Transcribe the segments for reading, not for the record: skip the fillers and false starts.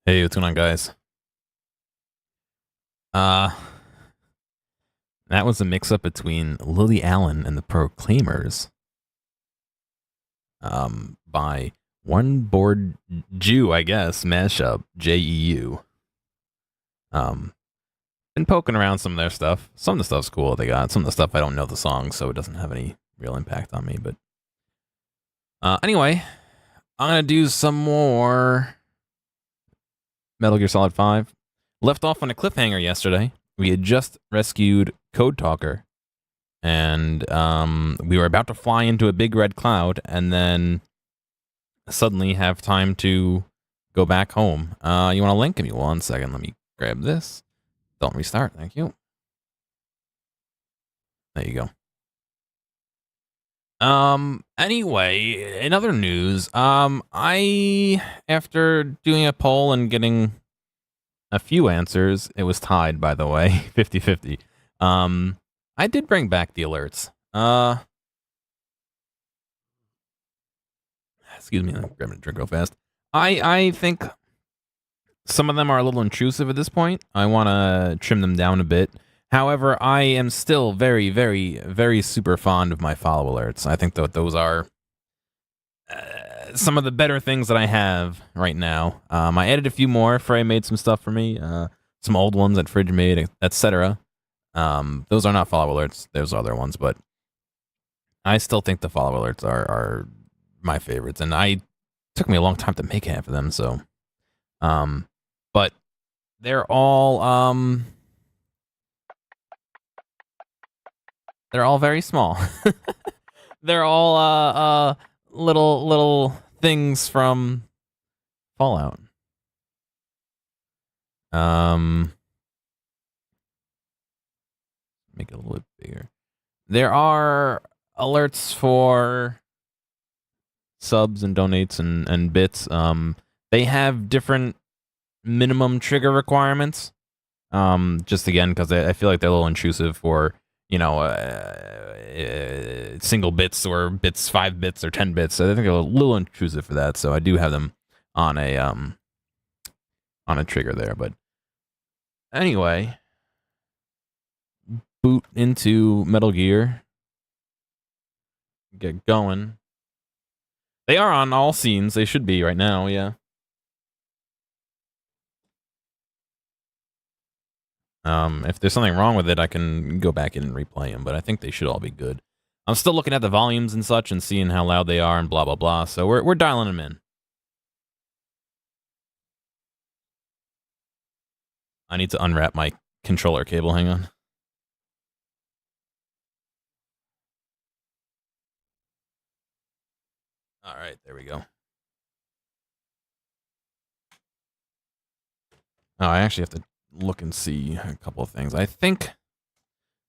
Hey, what's going on, guys? Uh, that was a mix-up between Lily Allen and the Proclaimers, by One Board Jew, I guess, mashup, Jeu. Been poking around some of their stuff. Some of the stuff's cool they got. Some of the stuff I don't know the song, so it doesn't have any real impact on me, but anyway, I'm gonna do some more Metal Gear Solid 5. Left off on a cliffhanger yesterday. We had just rescued Code Talker, and we were about to fly into a big red cloud, and then suddenly have time to go back home. You want to link? Give me 1 second. Let me grab this. Don't restart. Thank you. There you go. Anyway, in other news, I, after doing a poll and getting a few answers, it was tied, by the way, 50-50. I did bring back the alerts. Excuse me, I'm grabbing a drink real fast. I think some of them are a little intrusive at this point. I want to trim them down a bit. However, I am still very, very, very super fond of my follow alerts. I think that those are some of the better things that I have right now. I added a few more. Frey made some stuff for me. Some old ones that Fridge made, etc. Those are not follow alerts. There's other ones, but I still think the follow alerts are my favorites. And it took me a long time to make half of them, so. But they're all very small. They're all little things from Fallout. Make it a little bit bigger. There are alerts for subs and donates and bits. They have different minimum trigger requirements. Just again, because I feel like they're a little intrusive for, single bits or bits, 5 bits or 10 bits. So I think they're a little intrusive for that. So I do have them on a trigger there. But anyway, boot into Metal Gear. Get going. They are on all scenes. They should be right now, yeah. If there's something wrong with it, I can go back in and replay them, but I think they should all be good. I'm still looking at the volumes and such and seeing how loud they are and blah, blah, blah, so we're dialing them in. I need to unwrap my controller cable, hang on. Alright, there we go. Oh, I actually have to look and see a couple of things. I think,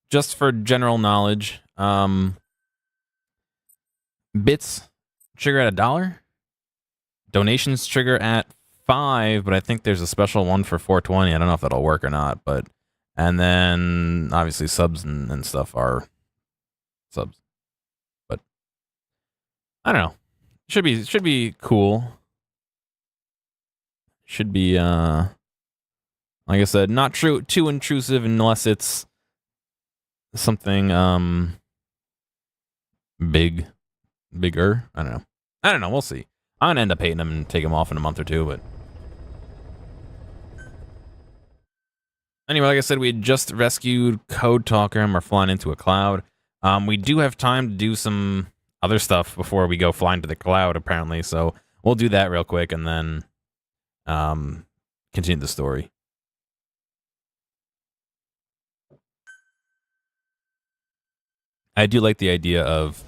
just for general knowledge, bits trigger at $1. Donations trigger at $5, but I think there's a special one for $4.20. I don't know if that'll work or not, but and then obviously subs and stuff are subs. But I don't know. Should be cool. Should be like I said, not too intrusive unless it's something bigger. I don't know. We'll see. I'm gonna end up hating them and take them off in a month or two, but anyway, like I said, we had just rescued Code Talker and we're flying into a cloud. We do have time to do some other stuff before we go flying to the cloud, apparently, so we'll do that real quick and then continue the story. I do like the idea of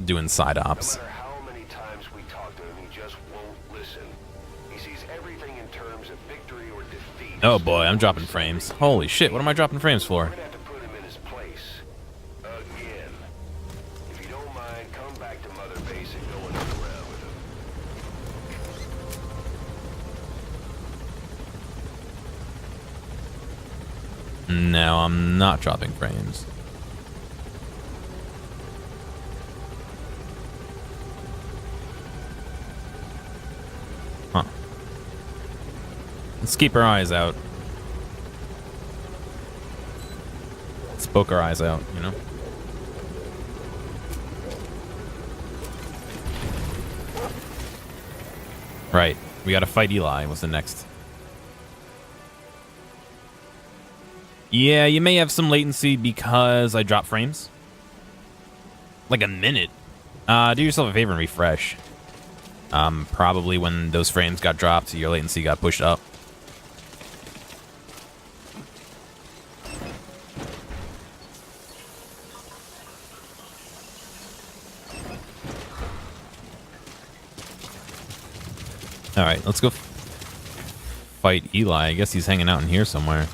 doing side ops. No matter how many times we talk to him, he just won't listen. He sees everything in terms of victory or defeat. Oh boy, I'm dropping frames. Holy shit, what am I dropping frames for? We're gonna have to put him in his place. Again. If you don't mind, come back to Mother Base and go another round with him. No, I'm not dropping frames. Let's keep our eyes out. Let's poke our eyes out, you know? Right. We gotta fight Eli. What's the next? Yeah, you may have some latency because I dropped frames. Like a minute. Do yourself a favor and refresh. Probably when those frames got dropped, your latency got pushed up. Alright, let's go fight Eli. I guess he's hanging out in here somewhere.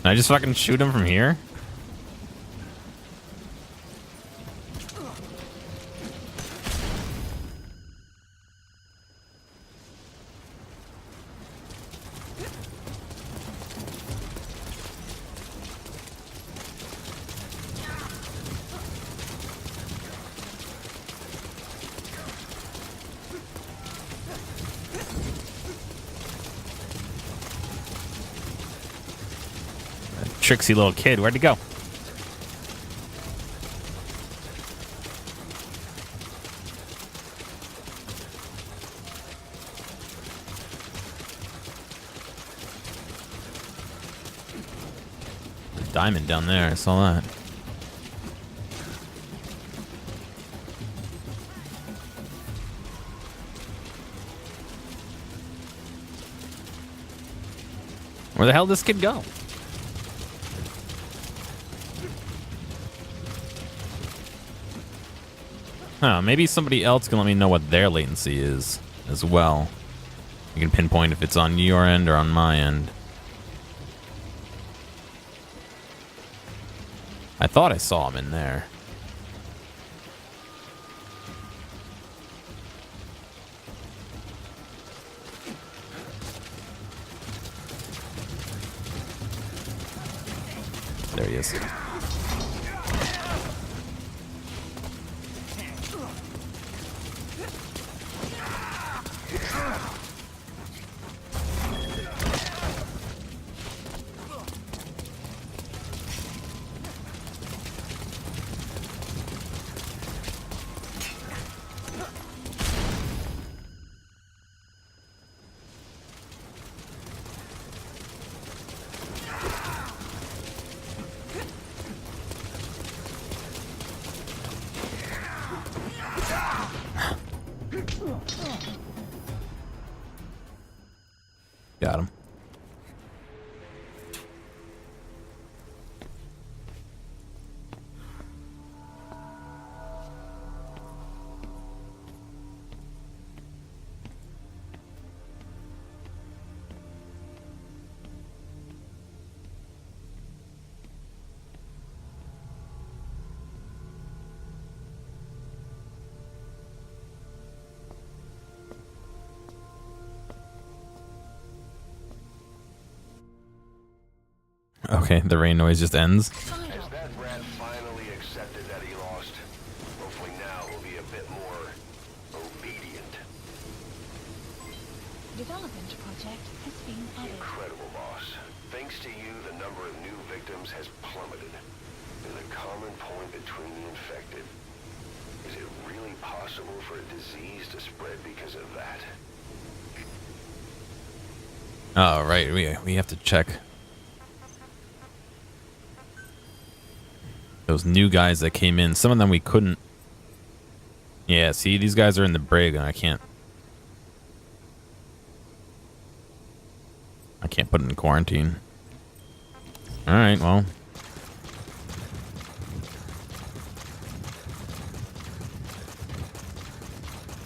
Can I just fucking shoot him from here? Tricksy little kid, where'd he go? There's a diamond down there, I saw that. Where the hell did this kid go? Huh, maybe somebody else can let me know what their latency is as well. You can pinpoint if it's on your end or on my end. I thought I saw him in there. There he is. Got him. Okay, the rain noise just ends. Has that rat finally accepted that he lost? Hopefully now he'll be a bit more obedient. Development project has been added. Incredible, boss. Thanks to you, the number of new victims has plummeted. There's a common point between the infected. Is it really possible for a disease to spread because of that? Oh, right. We have to check. Those new guys that came in, some of them we couldn't. Yeah, see, these guys are in the brig, and I can't put them in quarantine. All right, well.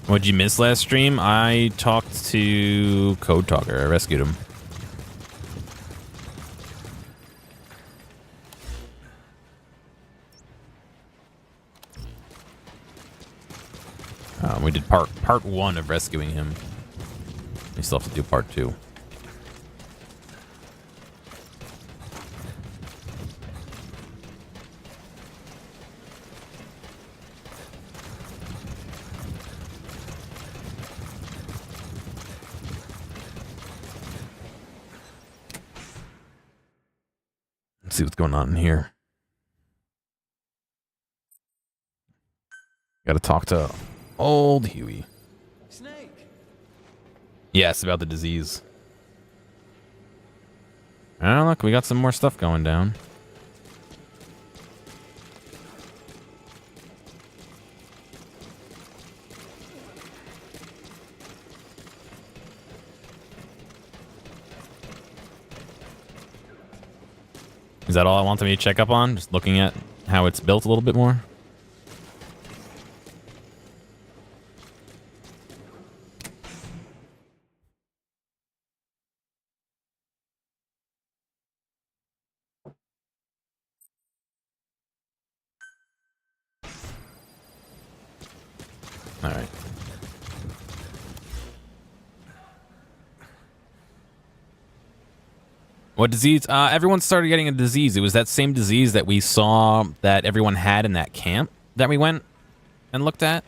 What'd you miss last stream? I talked to Code Talker. I rescued him. We did part 1 of rescuing him. We still have to do part 2. Let's see what's going on in here. Got to talk to old Huey. Snake. Yes, about the disease. Oh, look, we got some more stuff going down. Is that all I wanted me to check up on? Just looking at how it's built a little bit more? All right. What disease? Everyone started getting a disease. It was that same disease that we saw that everyone had in that camp that we went and looked at.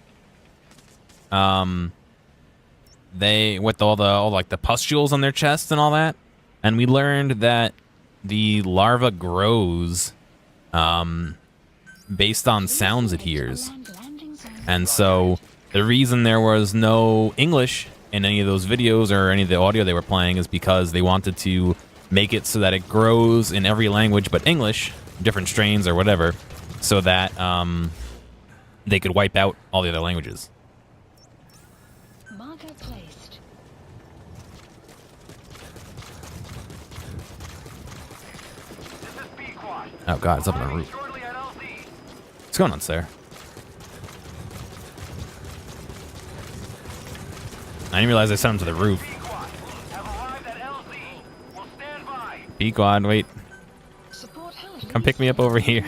They with all the pustules on their chests and all that, and we learned that the larva grows based on sounds it hears. And so the reason there was no English in any of those videos or any of the audio they were playing is because they wanted to make it so that it grows in every language but English, different strains or whatever, so that they could wipe out all the other languages. Marker placed. Oh god, it's up on the roof. What's going on, Sarah? I didn't realize I sent him to the roof. Pequod, wait. Come pick me up over here.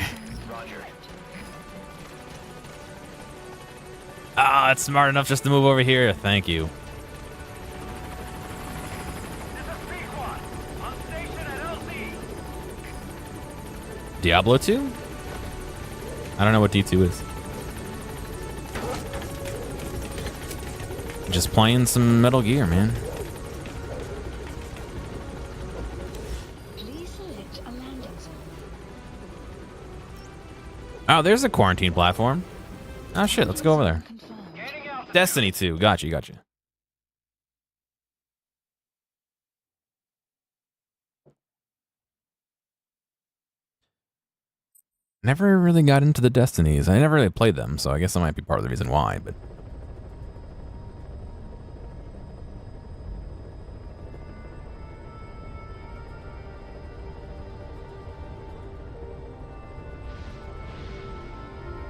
Ah, it's smart enough just to move over here. Thank you. Diablo 2? I don't know what D2 is. Just playing some Metal Gear, man. Please select a landing zone. Oh, there's a quarantine platform. Oh shit, let's go over there. Confirmed. Destiny 2. Gotcha, gotcha. Never really got into the Destinies. I never really played them, so I guess that might be part of the reason why, but...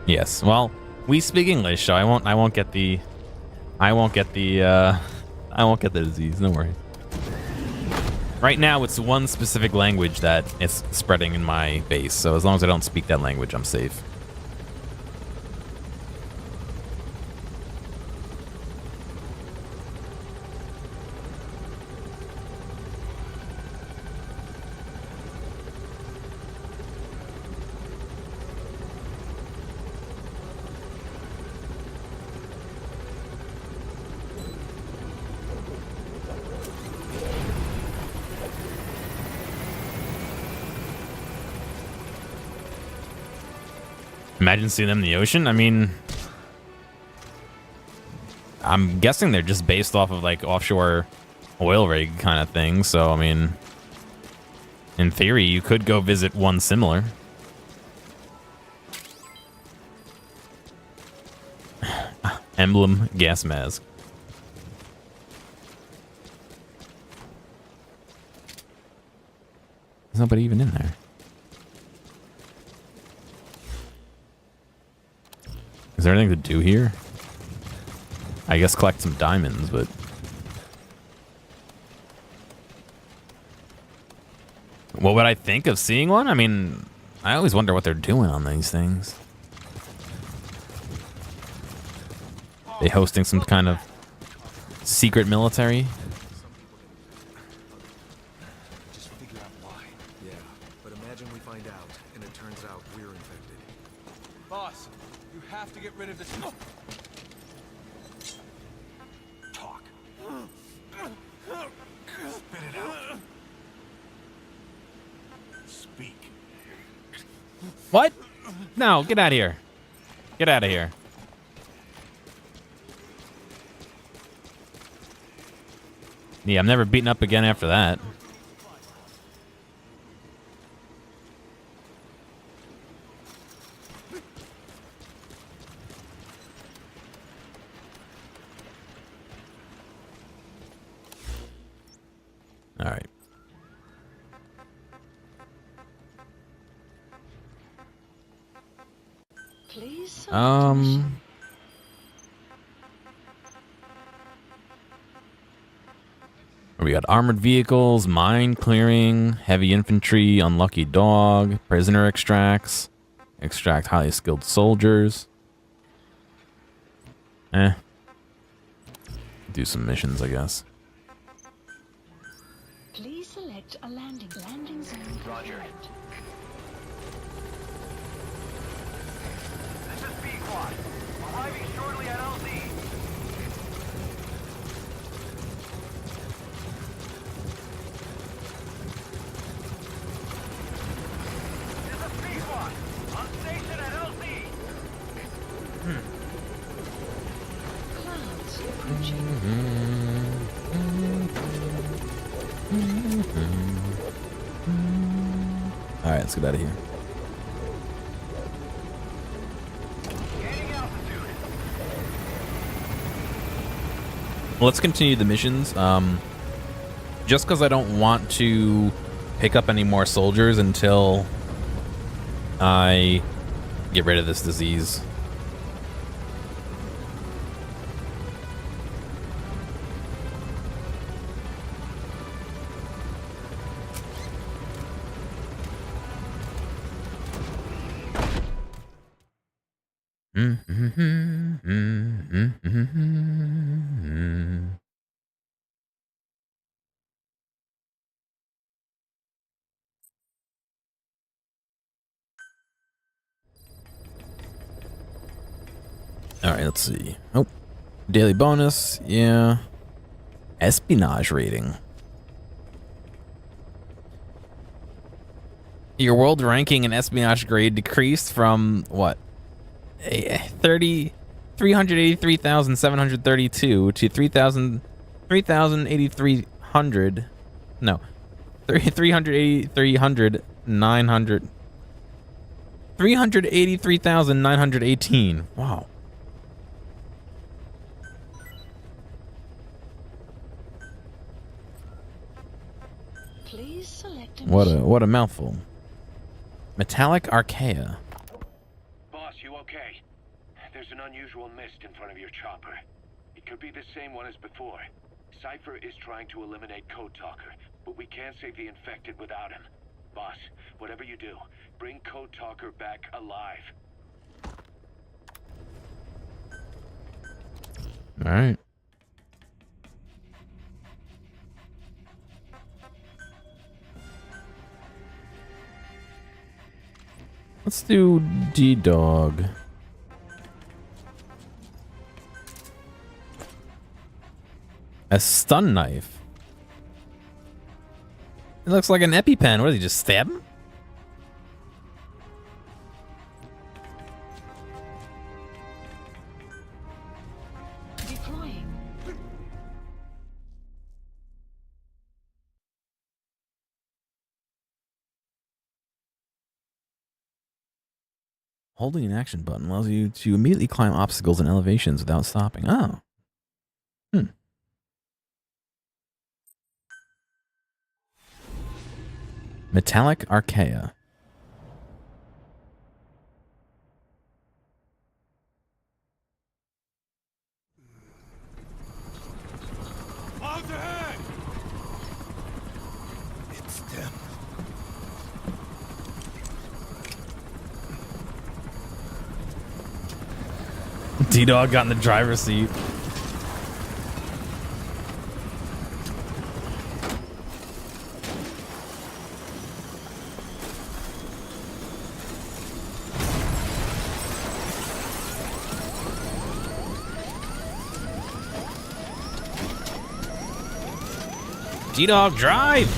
Yes, well, we speak English, so I won't get the disease, no worries. Right now, it's one specific language that it's spreading in my base, so as long as I don't speak that language, I'm safe. Imagine seeing them in the ocean. I mean, I'm guessing they're just based off of like offshore oil rig kind of thing. So, I mean, in theory, you could go visit one similar. Emblem gas mask. There's nobody even in there. Is there anything to do here? I guess collect some diamonds, but... What would I think of seeing one? I mean, I always wonder what they're doing on these things. They hosting some kind of secret military? Just figure out why. Yeah, but imagine we find out, and it turns out we're infected. Boss, you have to get rid of this. Talk. Spit it out. Speak. What? No, get out of here. Get out of here. Yeah, I'm never beaten up again after that. All right. Please. We got armored vehicles, mine clearing, heavy infantry, unlucky dog, prisoner extracts, extract highly skilled soldiers. Do some missions, I guess. Please select a landing zone. Roger. This is B-Quad. Arriving shortly at LZ. This is B-Quad. On station at LZ. Clouds approaching. All right, let's get out of here. Gaining altitude. Let's continue the missions. Just because I don't want to pick up any more soldiers until I get rid of this disease. All right, let's see. Oh, daily bonus. Yeah. Espionage rating. Your world ranking and espionage grade decreased from what? 383,732 to 3,800. No. 383,918. Wow. Please select a What a mouthful. Metallic Archaea. Boss, you okay? There's an unusual mist in front of your chopper. It could be the same one as before. Cypher is trying to eliminate Code Talker, but we can't save the infected without him. Boss, whatever you do, bring Code Talker back alive. All right. Let's do D-Dog. A stun knife. It looks like an EpiPen. What did he just stab him? deploying. Holding an action button allows you to immediately climb obstacles and elevations without stopping. Oh. Metallic Archaea. Clouds ahead! It's them. D-Dog got in the driver's seat. D-Dog, drive!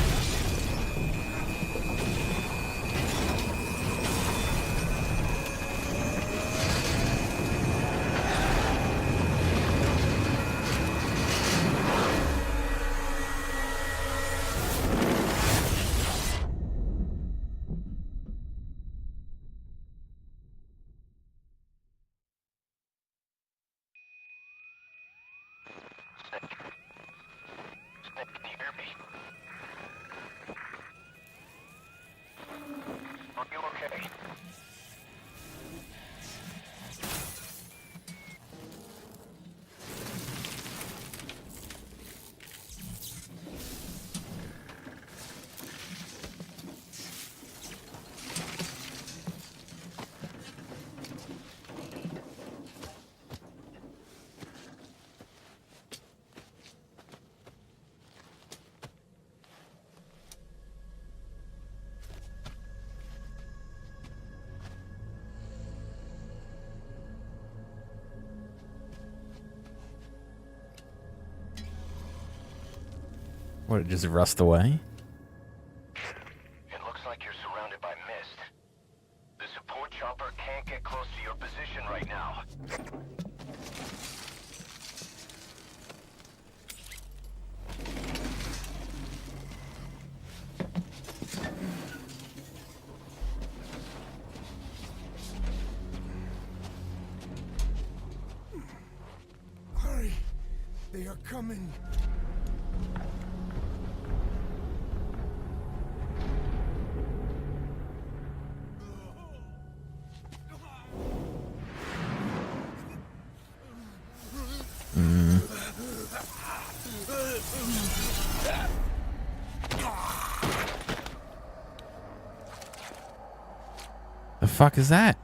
What, it just rust away? It looks like you're surrounded by mist. The support chopper can't get close to your position right now. Hurry! They are coming! The fuck is that?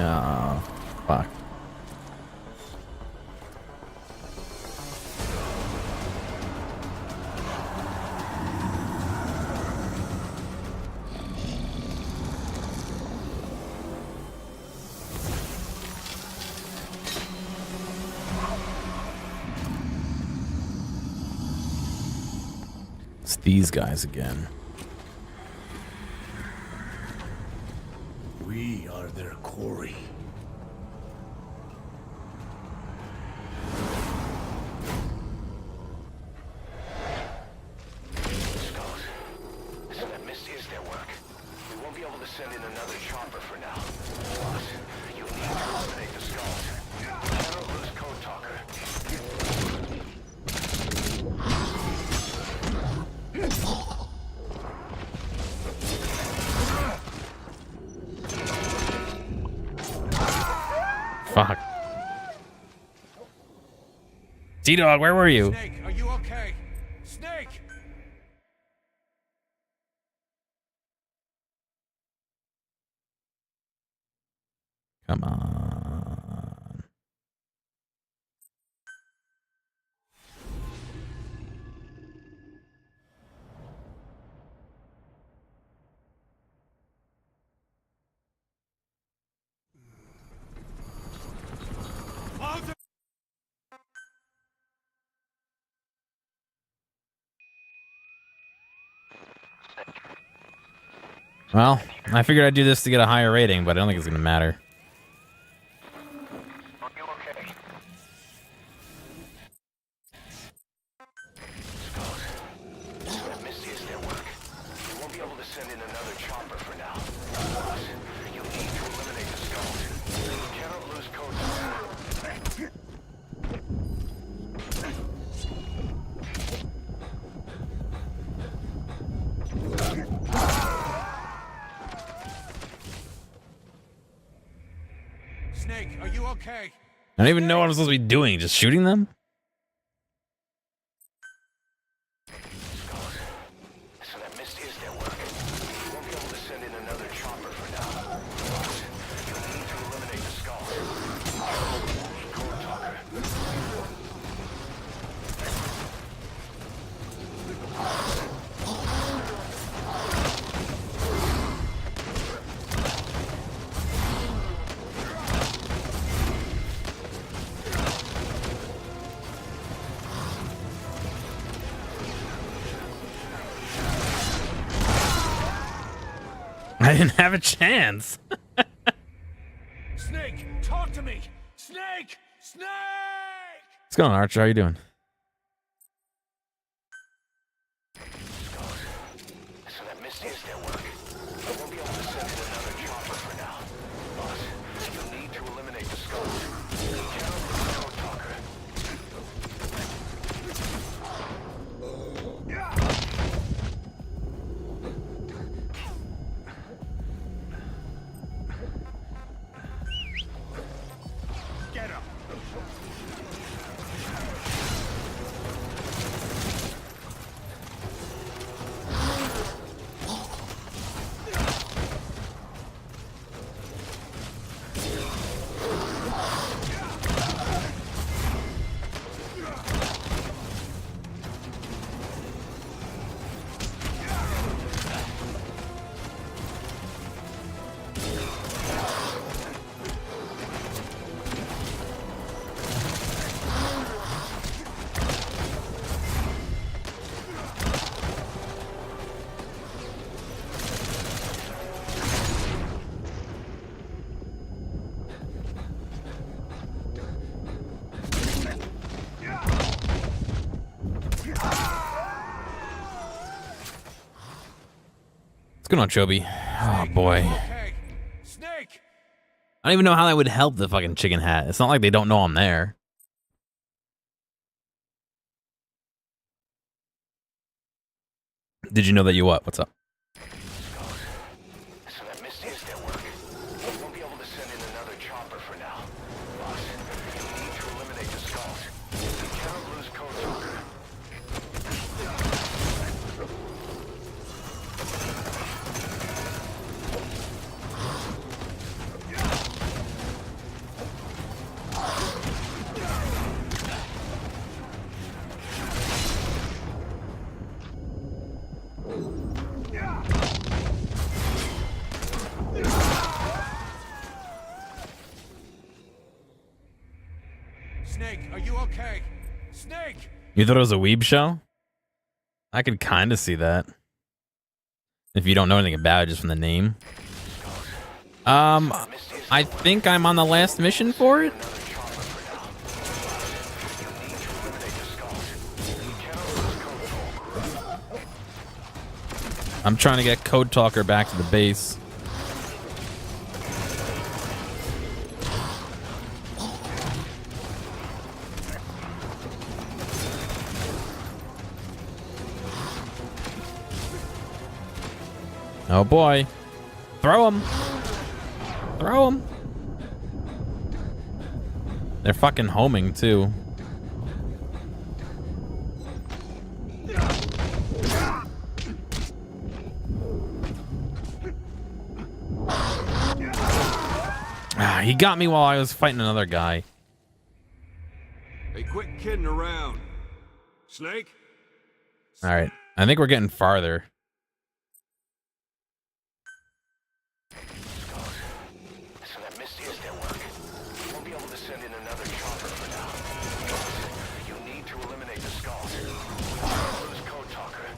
Oh, fuck. It's these guys again. We are their quarry. Skulls. So that mist is their work. We won't be able to send in another chopper for now. Boss, you'll need to eliminate the skulls. We cannot lose Code Talker. Fuck. T-Dog, where were you? Snake, are you okay? Snake! Come on. Well, I figured I'd do this to get a higher rating, but I don't think it's gonna matter. Are you okay? Skulls. So that mist is their work. We won't be able to send in another chopper for now. Boss, you'll need to eliminate the skulls. We cannot lose Code Talker. Snake, are you okay? I don't even know what I'm supposed to be doing. Just shooting them? Skulls. So that mist is their work. We won't be able to send in another chopper for now. Boss, you'll need to eliminate the skulls. Code Talker. I didn't have a chance. Snake, talk to me! Snake! Snake! What's going on, Archer? How you doing? Skulls. So that mist is their work. We won't be able to send in another chopper for now. Boss, you'll need to eliminate the skulls. We cannot lose Code Talker. Get him! What's going on, Chobi? Oh boy. Okay. Snake! I don't even know how that would help the fucking chicken hat. It's not like they don't know I'm there. Did you know that you what? What's up? So that Misty is at work. We won't be able to send in another chopper for now. Boss, we need to eliminate the skulls. We cannot lose Code Talker. Snake, are you okay? Snake! You thought it was a weeb show? I could kind of see that. If you don't know anything about it just from the name. I think I'm on the last mission for it. I'm trying to get Code Talker back to the base. Oh boy. Throw him. Throw him. They're fucking homing too. Ah, he got me while I was fighting another guy. Hey, quit kidding around. Snake? All right. I think we're getting farther. So that Misty is at work. We won't be able to send in another chopper for now. Boss, you need to eliminate the skulls. We cannot lose Code Talker.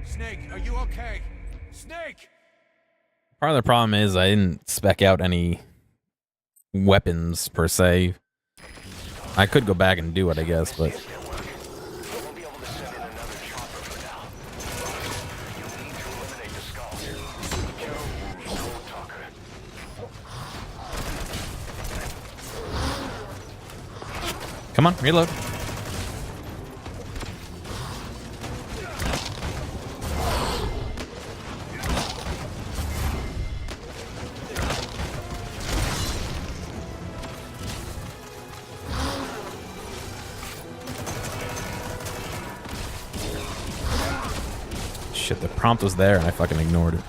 Snake, are you okay? Snake! Part of the problem is I didn't spec out any weapons per se. I could go back and do it, I guess, but come on, reload. Shit, the prompt was there and I fucking ignored it.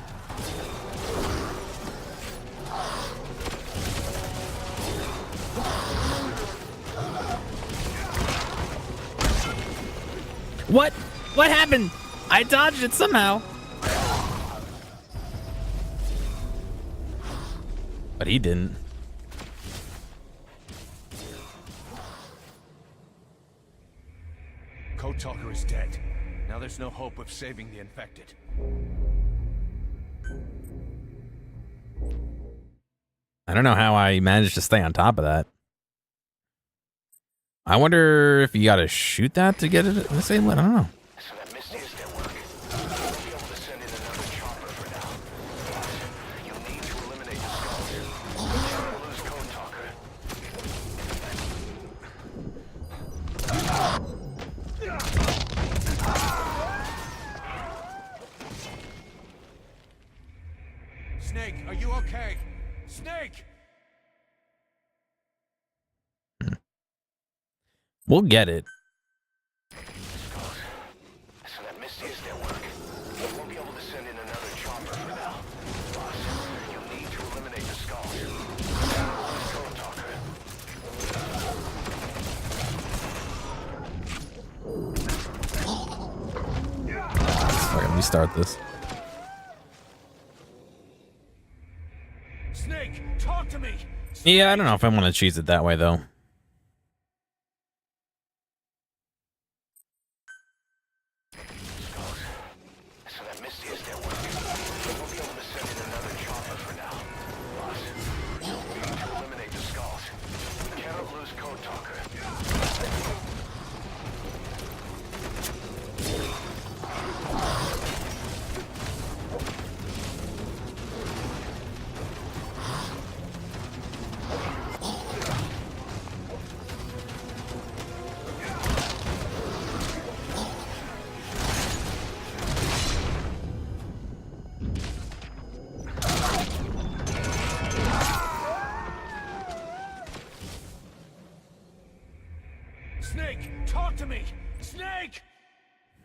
What? What happened? I dodged it somehow. But he didn't. Code Talker is dead. Now there's no hope of saving the infected. I don't know how I managed to stay on top of that. I wonder if you gotta shoot that to get it at the same lit. I don't know. So that Misty is at work. We won't be able to send in another chopper for now. Boss, you need to eliminate the skulls. We cannot lose Code Talker. Snake, are you okay? Snake! We'll get it. So that Misty is at work. We won't be able to send in another chopper for now. Boss, you need to eliminate the skulls. We cannot lose Code Talker. Alright, let me start this. Snake, talk to me! Yeah, I don't know if I want to cheese it that way though. So that Misty is at work. We won't be able to send in another chopper for now. Boss, you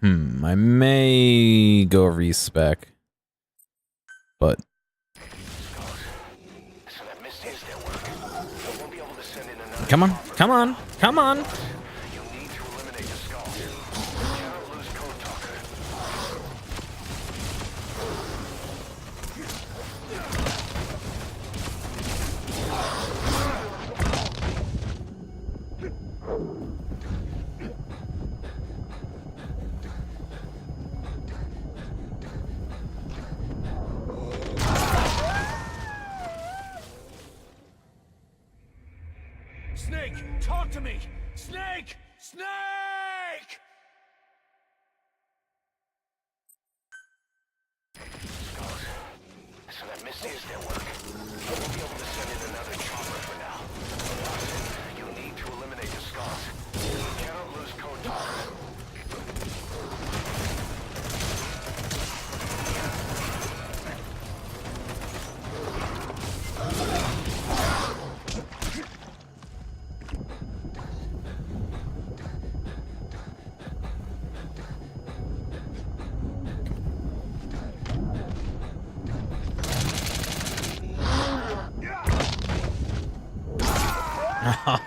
I may go respec, but So that Misty is their work. They won't be able to send in another. come on, come on, come on. You'll need to eliminate the skulls. You cannot lose Code Talker. Snake, talk to me! Snake! Snake! So that Misty is their work. They won't be able to send in another chopper for now. You'll need to eliminate the skulls. You cannot lose Code Talker.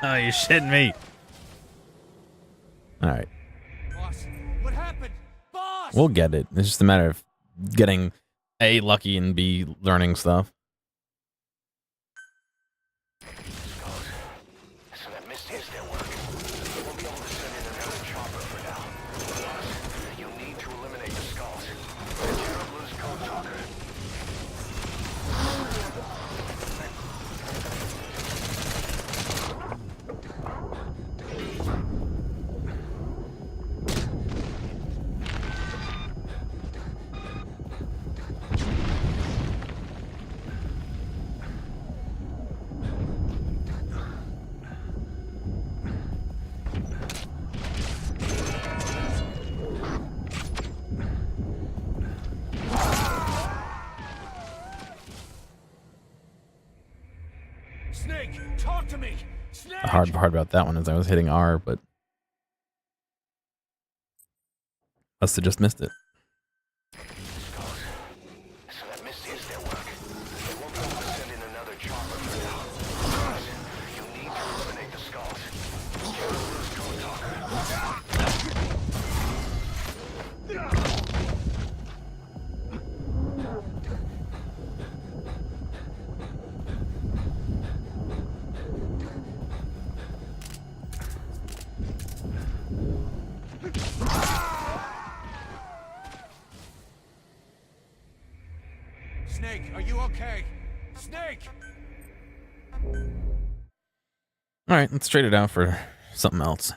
You're shitting me. All right, Boss, what happened? Boss! we'll get it. It's just a matter of getting A, lucky, and B, learning stuff. So that Misty is their work. They won't be able to send in another chopper for now. You'll need to eliminate the skulls. You cannot lose Code Talker. Snake, talk to me! Snake! The hard part about that one is I was hitting R, but must have just missed it. So that Misty is their work. They won't be able to send in another chopper for now. You'll need to eliminate the skulls. You cannot lose Code Talker. Snake, are you okay? Snake! All right, let's trade it out for something else.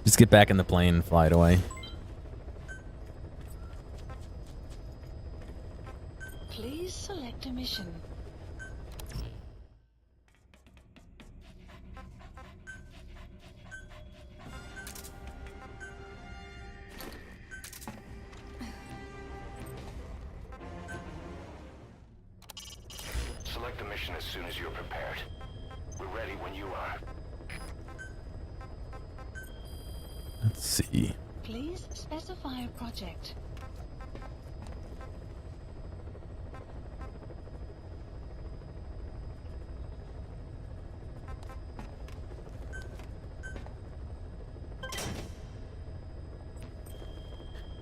Just get back in the plane and fly it away. Please select a mission. Select the mission as soon as you're prepared. We're ready when you are. Let's see. Please specify a project.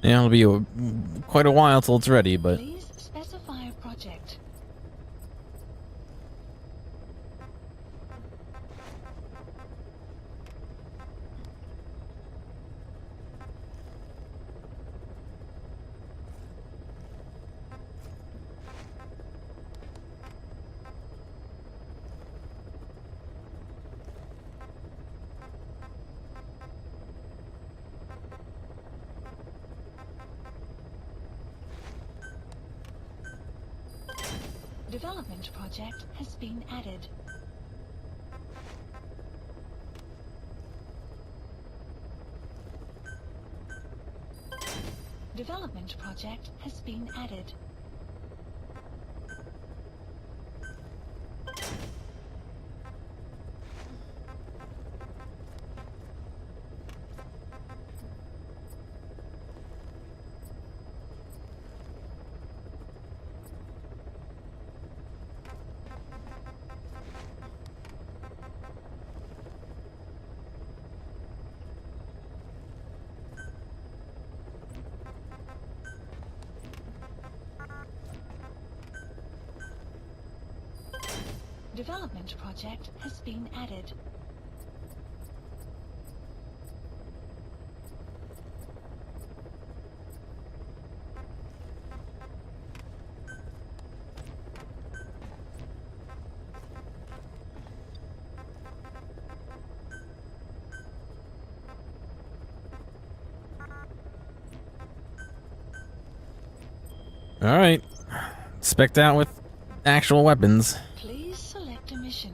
Yeah, it'll be quite a while till it's ready, but Please specify a project. Development project has been added. Development project has been added. development project has been added. All right. Spec'd out with actual weapons. Please select a mission.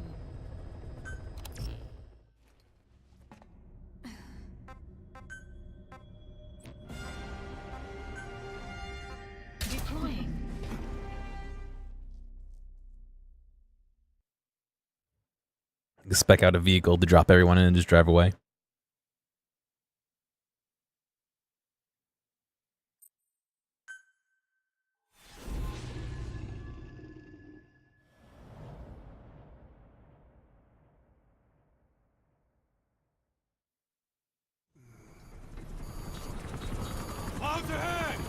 Deploying. Spec out a vehicle to drop everyone in and just drive away. Clouds ahead!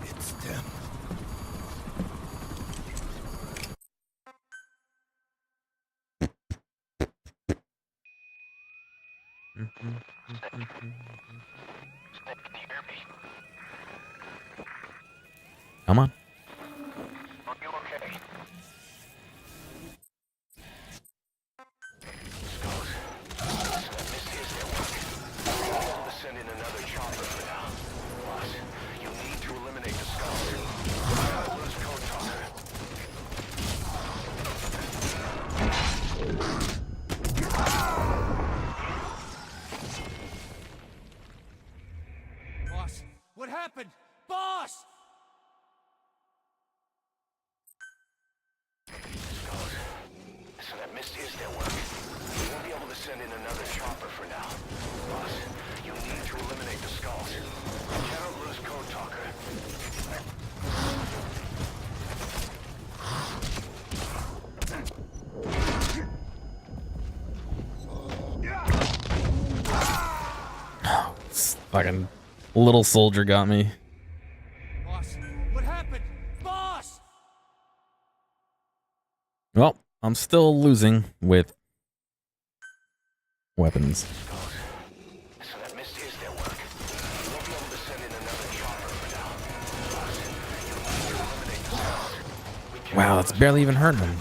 It's them. Come on. Are you okay? Skulls. This is their work. We're able to send in another chopper for now. Boss, you need to eliminate the skulls. I gotta lose Code Talker. Boss, what happened? Boss! Skulls. So that mist is their work. We won't be able to send in another chopper for now. Boss, you need to eliminate the skulls. We cannot lose Code Talker. This fucking little soldier got me. Boss, what happened? Boss! Well, I'm still losing with weapons. So that mist is their work. We won't be able to send in another chopper for now. Boss, you need to eliminate the skulls. We cannot Wow, that's lose barely even hurting him.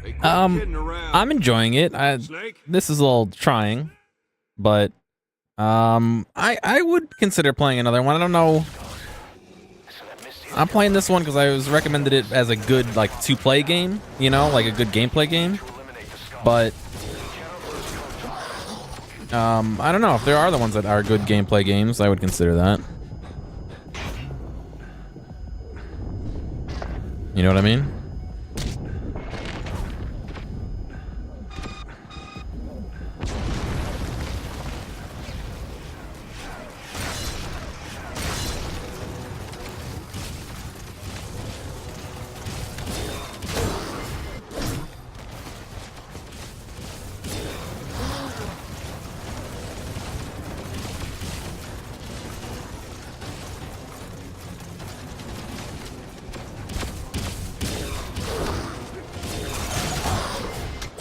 Hey, quit kidding around. I'm enjoying it. Snake? This is a little trying, but I would consider playing another one. I don't know. So that mist is I'm playing this one because I was recommended it as a good like to-play game, you know, like a good gameplay game. to eliminate the skulls. But We cannot lose Code Talker. I don't know if there are the ones that are good gameplay games. I would consider that. You know what I mean?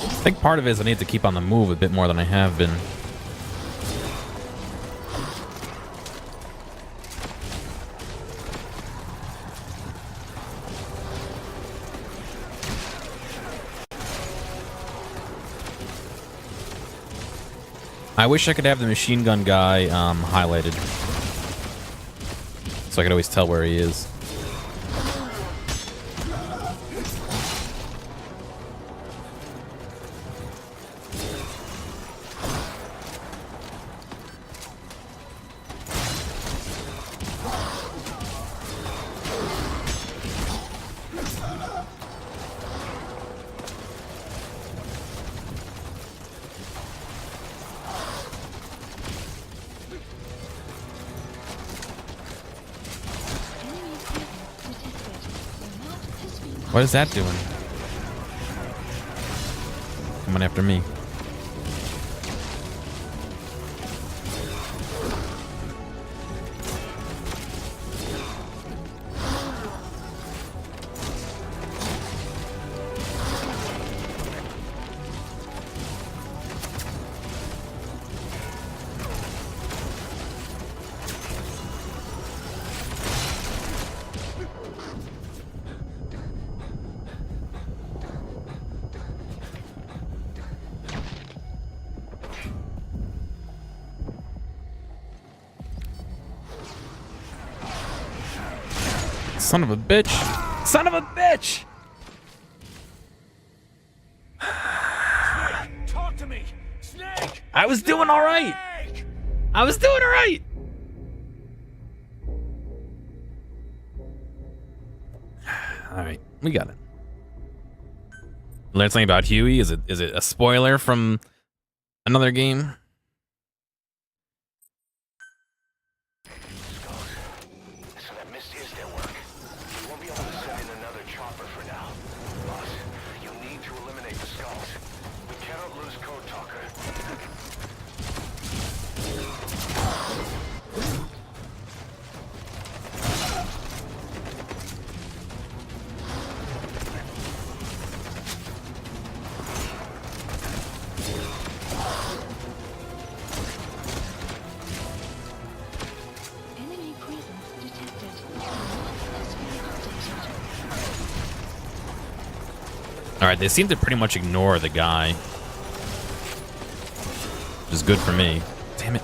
I think part of it is I need to keep on the move a bit more than I have been. I wish I could have the machine gun guy highlighted, so I could always tell where he is. What is that doing? Coming after me. Son of a bitch. Son of a bitch! Talk to me! Snake! I was doing all right. Snake! I was doing all right. All right, we got it. Learn something about Huey? Is it a spoiler from another game? So that mist is their work. We won't be able to send in another chopper for now. Boss, you need to eliminate the skulls. We cannot lose Code Talker. Enemy presence detected. Map has been updated. All right, they seem to pretty much ignore the guy, which is good for me. Damn it.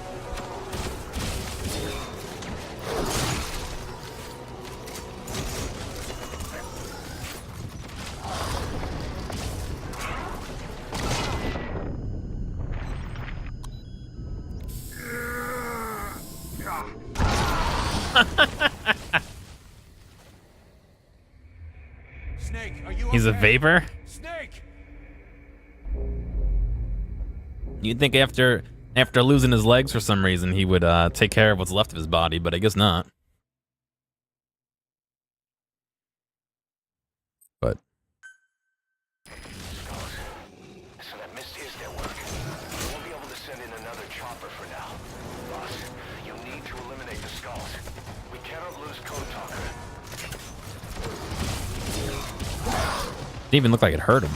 Snake, are you He's a okay? vapor? Snake! You'd think after losing his legs for some reason, he would take care of what's left of his body, but I guess not. But So that mist is their work. We won't be able to send in another chopper for now. Boss, you need to eliminate the skulls. We cannot lose Code Talker. didn't even look like it hurt him.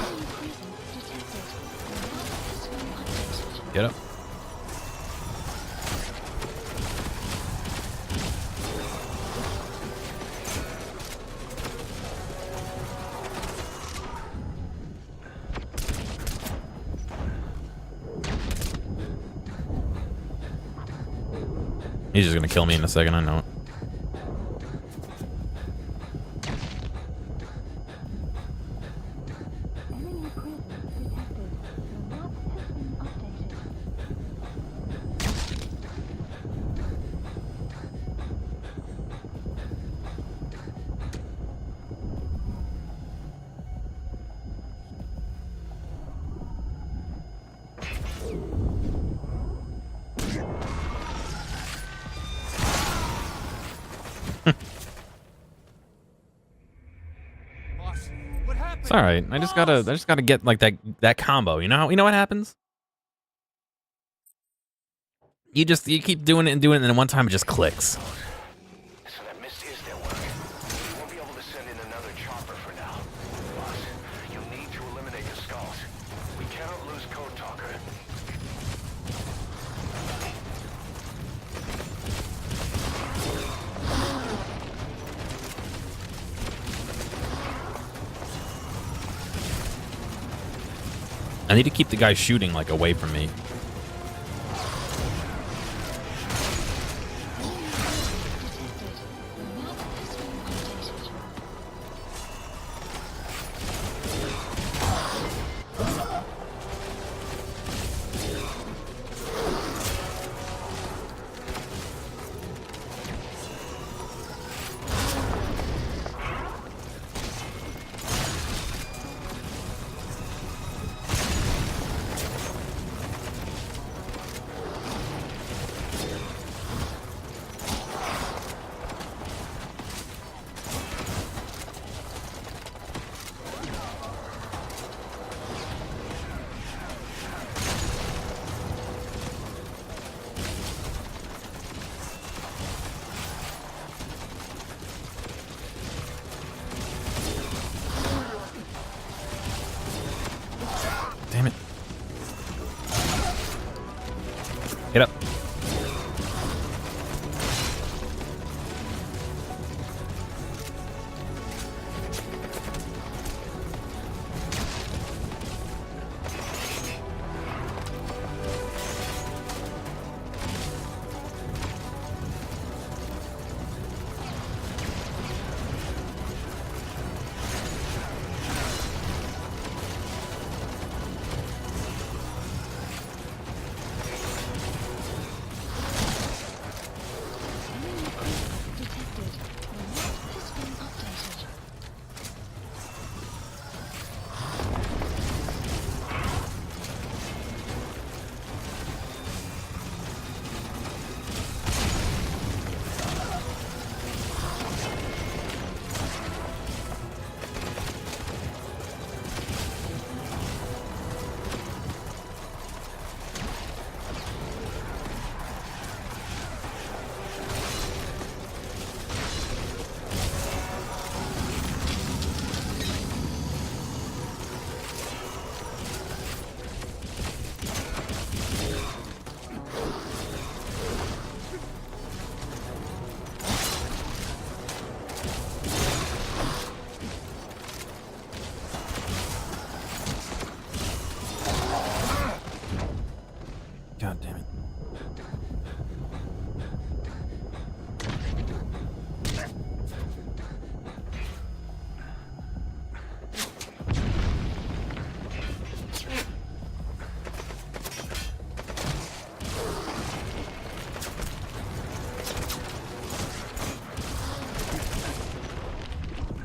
Enemy presence detected. Map has been updated. Get up. He's just gonna kill me in a second, I know it. Enemy presence detected. Map has been updated. Boss, what happened? It's all right. I just gotta get like that combo. You know what happens? You keep doing it, and then one time it just clicks. So that mist is their work. We won't be able to send in another chopper for now. Boss, you need to eliminate the skulls. We cannot lose Code Talker. I need to keep the guy shooting like away from me.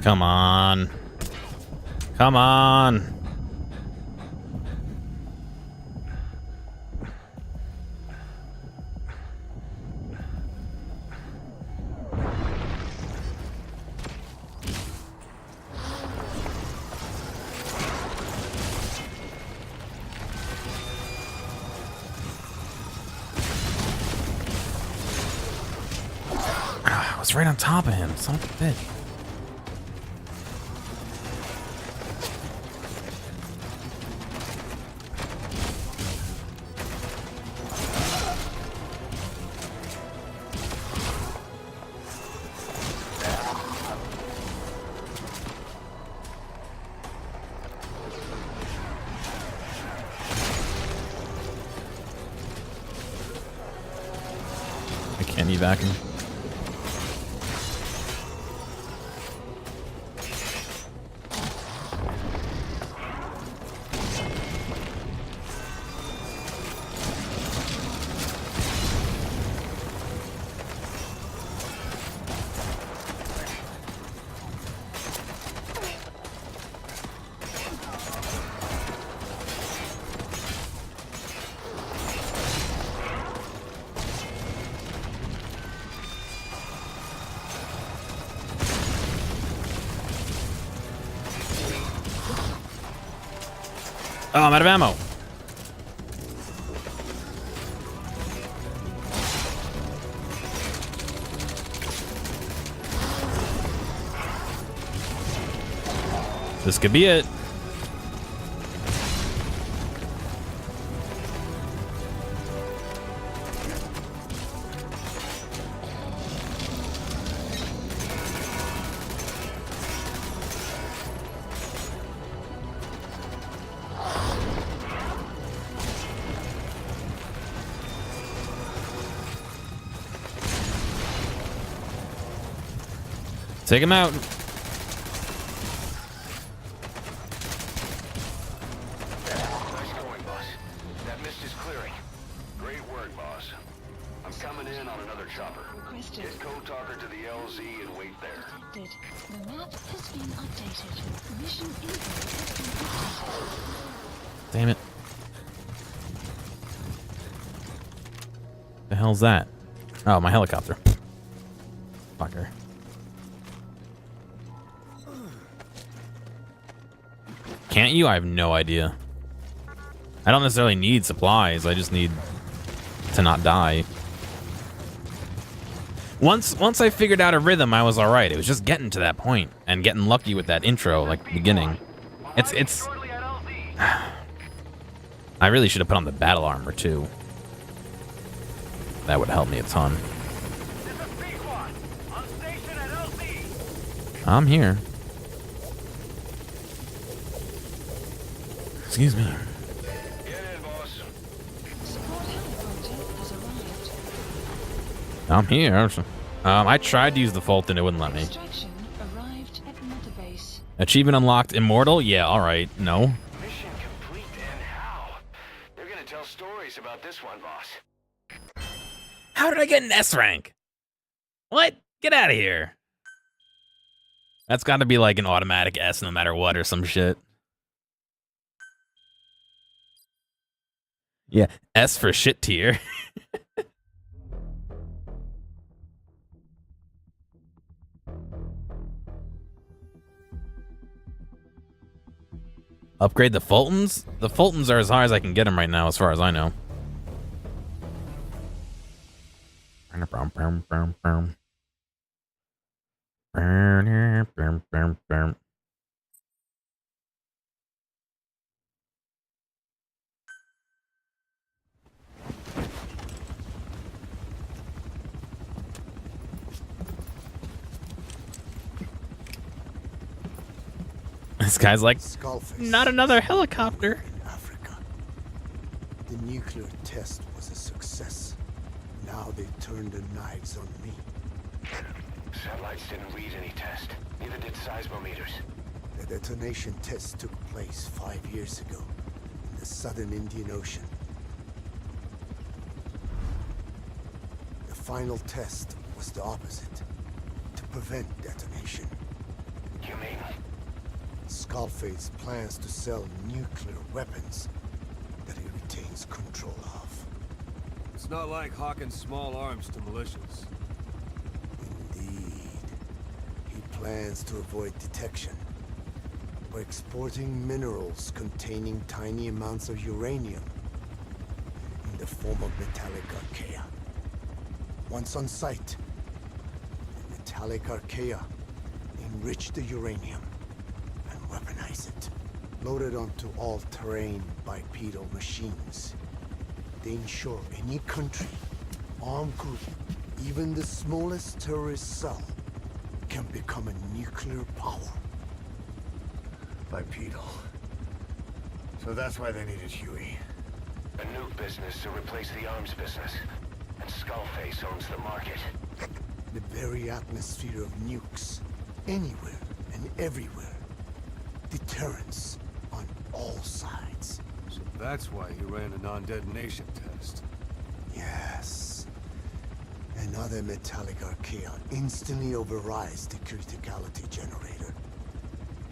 Come on. Come on. I was right on top of him, son of a bitch. I can't evac him. Oh, I'm out of ammo. This could be it. Take him out. Nice going, boss. That mist is clearing. Great work, boss. I'm coming in on another chopper. Requested. Get Code Talker to the LZ and wait there. Detected. The map has been updated. Mission info has been updated. Damn it. The hell's that? Oh, my helicopter. Fucker. Can't you? I have no idea. I don't necessarily need supplies. I just need to not die. Once I figured out a rhythm, I was all right. It was just getting to that point and getting lucky with that intro, like beginning. It's. I really should have put on the battle armor too. That would help me a ton. I'm here. Excuse me. Get in, boss. Support helicopter has arrived. I'm here. I tried to use the Fulton, it wouldn't let me. Extraction arrived at Metabase. Achievement unlocked, immortal? Yeah, alright. No. Mission complete, and how? They're gonna tell stories about this one, boss. How did I get an S rank? What? Get out of here. That's gotta be like an automatic S no matter what or some shit. Yeah, S for shit tier. Upgrade the Fultons? The Fultons are as high as I can get them right now, as far as I know. This guy's like, Skullface. not another helicopter. Africa. The nuclear test was a success. Now they turned their knives on me. Satellites didn't read any test. Neither did seismometers. The detonation test took place 5 years ago in the southern Indian Ocean. The final test was the opposite, to prevent detonation. You mean? Skullface plans to sell nuclear weapons that he retains control of. It's not like hawking small arms to militias. Indeed. He plans to avoid detection by exporting minerals containing tiny amounts of uranium in the form of metallic archaea. Once on site, the metallic archaea enrich the uranium and weaponize it. Loaded onto all-terrain bipedal machines, they ensure any country, armed group, even the smallest terrorist cell, can become a nuclear power. Bipedal. So that's why they needed Huey. A nuke business to replace the arms business. And Skullface owns the market. The very atmosphere of nukes, anywhere and everywhere. Deterrence on all sides. So that's why he ran a non-detonation test. Yes. Another metallic archaea instantly overrides the criticality generator.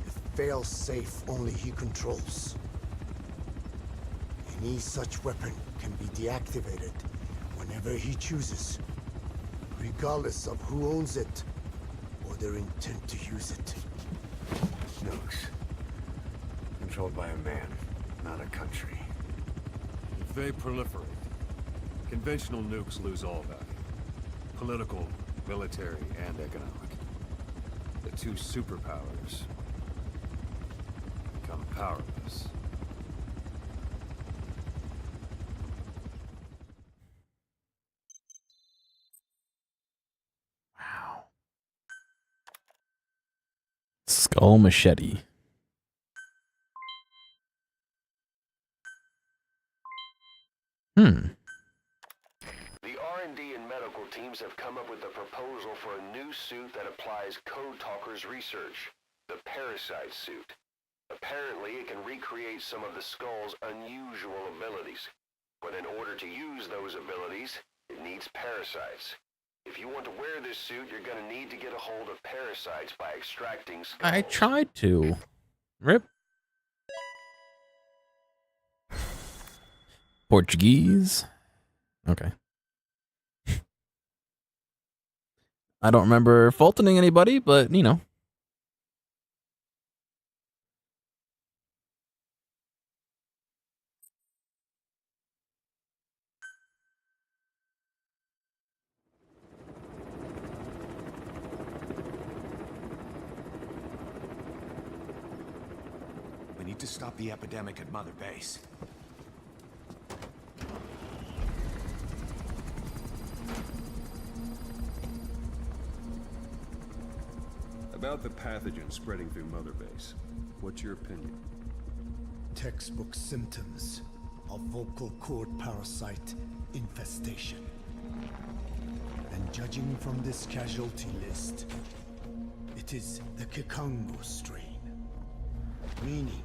A fail-safe only he controls. Any such weapon can be deactivated whenever he chooses, regardless of who owns it or their intent to use it. Nukes. Controlled by a man, not a country. If they proliferate, conventional nukes lose all value. Political, military, and economic. The two superpowers become powerless. Skull machete. Hmm. The R&D and medical teams have come up with a proposal for a new suit that applies Code Talker's research, the Parasite suit. Apparently, it can recreate some of the Skull's unusual abilities. But in order to use those abilities, it needs parasites. If you want to wear this suit, you're gonna need to get a hold of parasites by extracting skulls. I tried to. Rip. Portuguese. Okay. I don't remember faulting anybody, but you know. We need to stop the epidemic at Mother Base. About the pathogen spreading through Mother Base, what's your opinion? Textbook symptoms of vocal cord parasite infestation. And judging from this casualty list, it is the Kikongo strain. Meaning,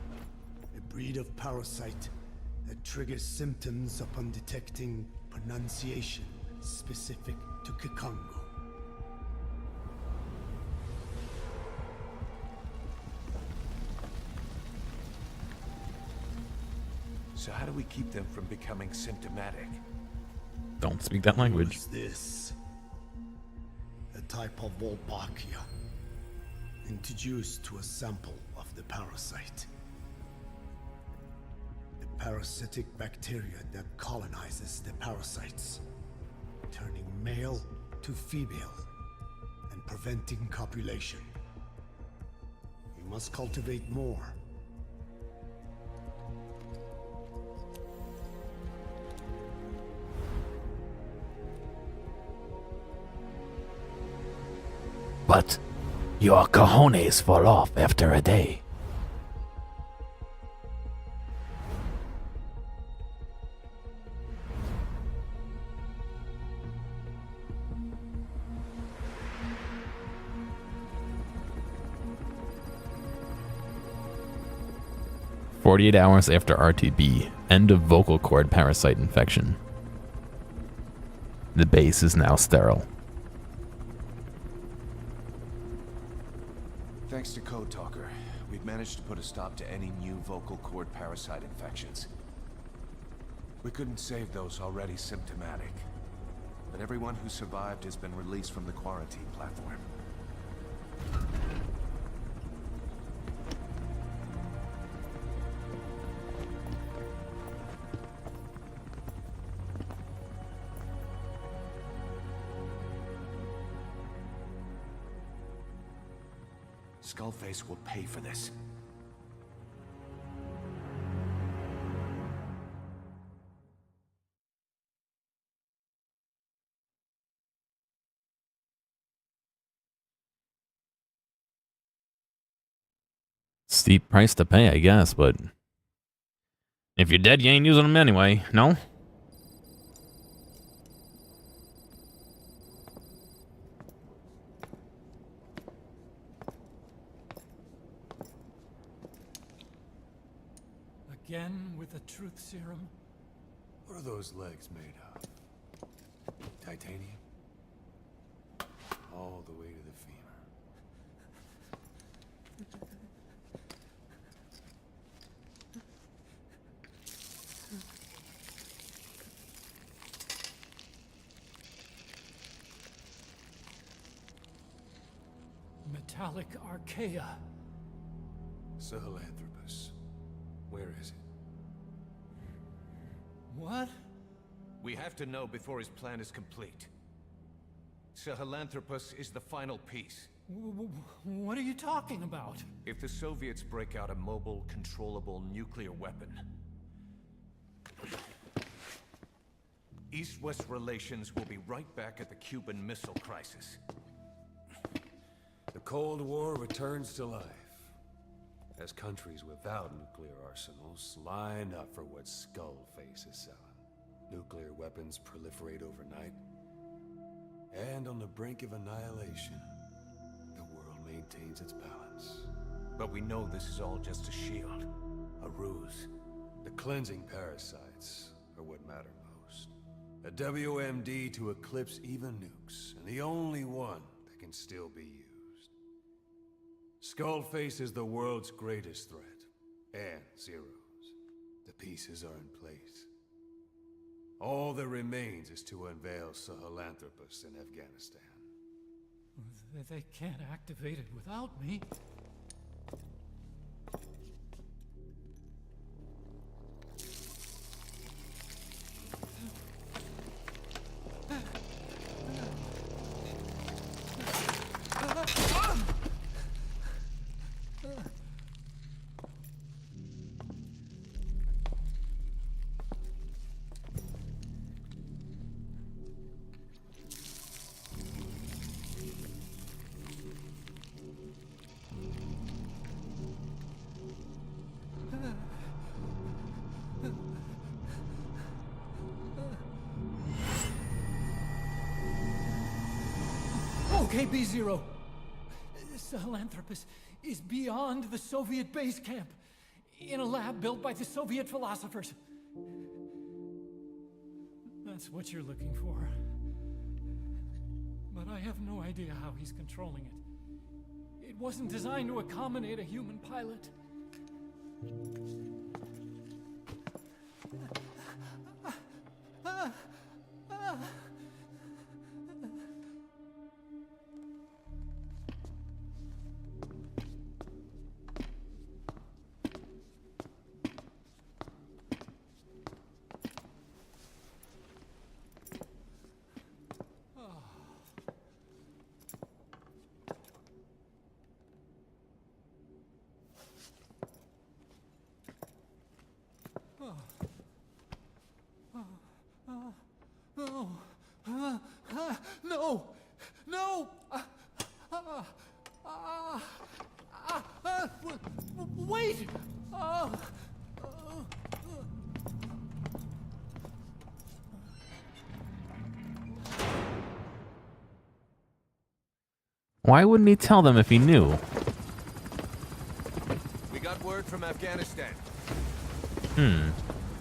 a breed of parasite that triggers symptoms upon detecting pronunciation specific to Kikongo. So how do we keep them from becoming symptomatic? Don't speak that language. What is this? A type of Wolbachia, introduced to a sample of the parasite. A parasitic bacteria that colonizes the parasites, turning male to female and preventing copulation. We must cultivate more. But your cojones fall off after a day. "48 hours after RTB, end of vocal cord parasite infection. The base is now sterile." Thanks to Code Talker, we've managed to put a stop to any new vocal cord parasite infections. We couldn't save those already symptomatic, but everyone who survived has been released from the quarantine platform. Skullface will pay for this. Steep price to pay, I guess, but if you're dead, you ain't using them anyway, no? Again with the truth serum? What are those legs made of? Titanium? All the way to the femur. Metallic archaea. Sahelanthropus. Where is it? What? We have to know before his plan is complete. Sahelanthropus is the final piece. What are you talking about? If the Soviets break out a mobile, controllable nuclear weapon, East-West relations will be right back at the Cuban Missile Crisis. The Cold War returns to life as countries without nuclear arsenals line up for what Skullface is selling. Nuclear weapons proliferate overnight, and on the brink of annihilation, the world maintains its balance. But we know this is all just a shield, a ruse. The cleansing parasites are what matter most. A WMD to eclipse even nukes, and the only one that can still be used. Skullface is the world's greatest threat, and Zero's. The pieces are in place. All that remains is to unveil Sahelanthropus in Afghanistan. They can't activate it without me. Okay, B-Zero. Sahelanthropus is beyond the Soviet base camp, in a lab built by the Soviet philosophers. That's what you're looking for. But I have no idea how he's controlling it. It wasn't designed to accommodate a human pilot. No! No! Wait! Why wouldn't he tell them if he knew? We got word from Afghanistan.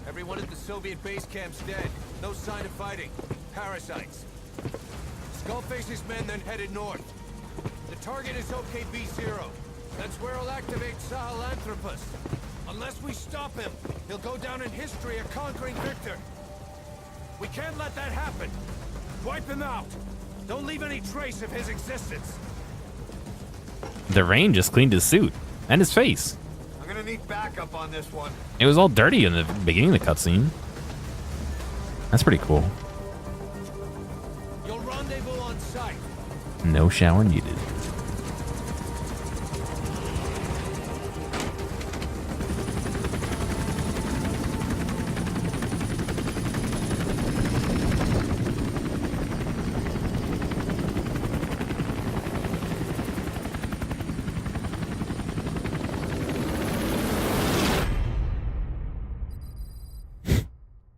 Everyone at the Soviet base camp's dead. No sign of fighting. Parasites. Skullface's men then headed north. The target is OKB-0. That's where he'll activate Sahelanthropus. Unless we stop him, he'll go down in history a conquering victor. We can't let that happen. Wipe him out. Don't leave any trace of his existence. The rain just cleaned his suit and his face. I'm gonna need backup on this one. It was all dirty in the beginning of the cutscene. That's pretty cool. You'll rendezvous on site. No shower needed.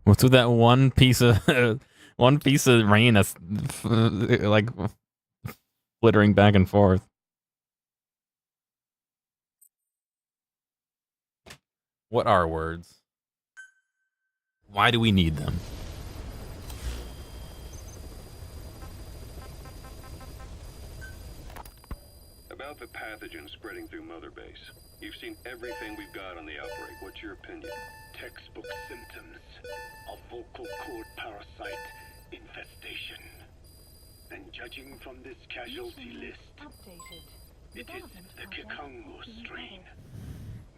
What's with that one piece of rain that's like flittering back and forth? What are words? Why do we need them? About the pathogen spreading through Mother Base. You've seen everything we've got on the outbreak. What's your opinion? Textbook symptoms of vocal cord parasite infestation. And judging from this casualty list, it is the Kikongo strain,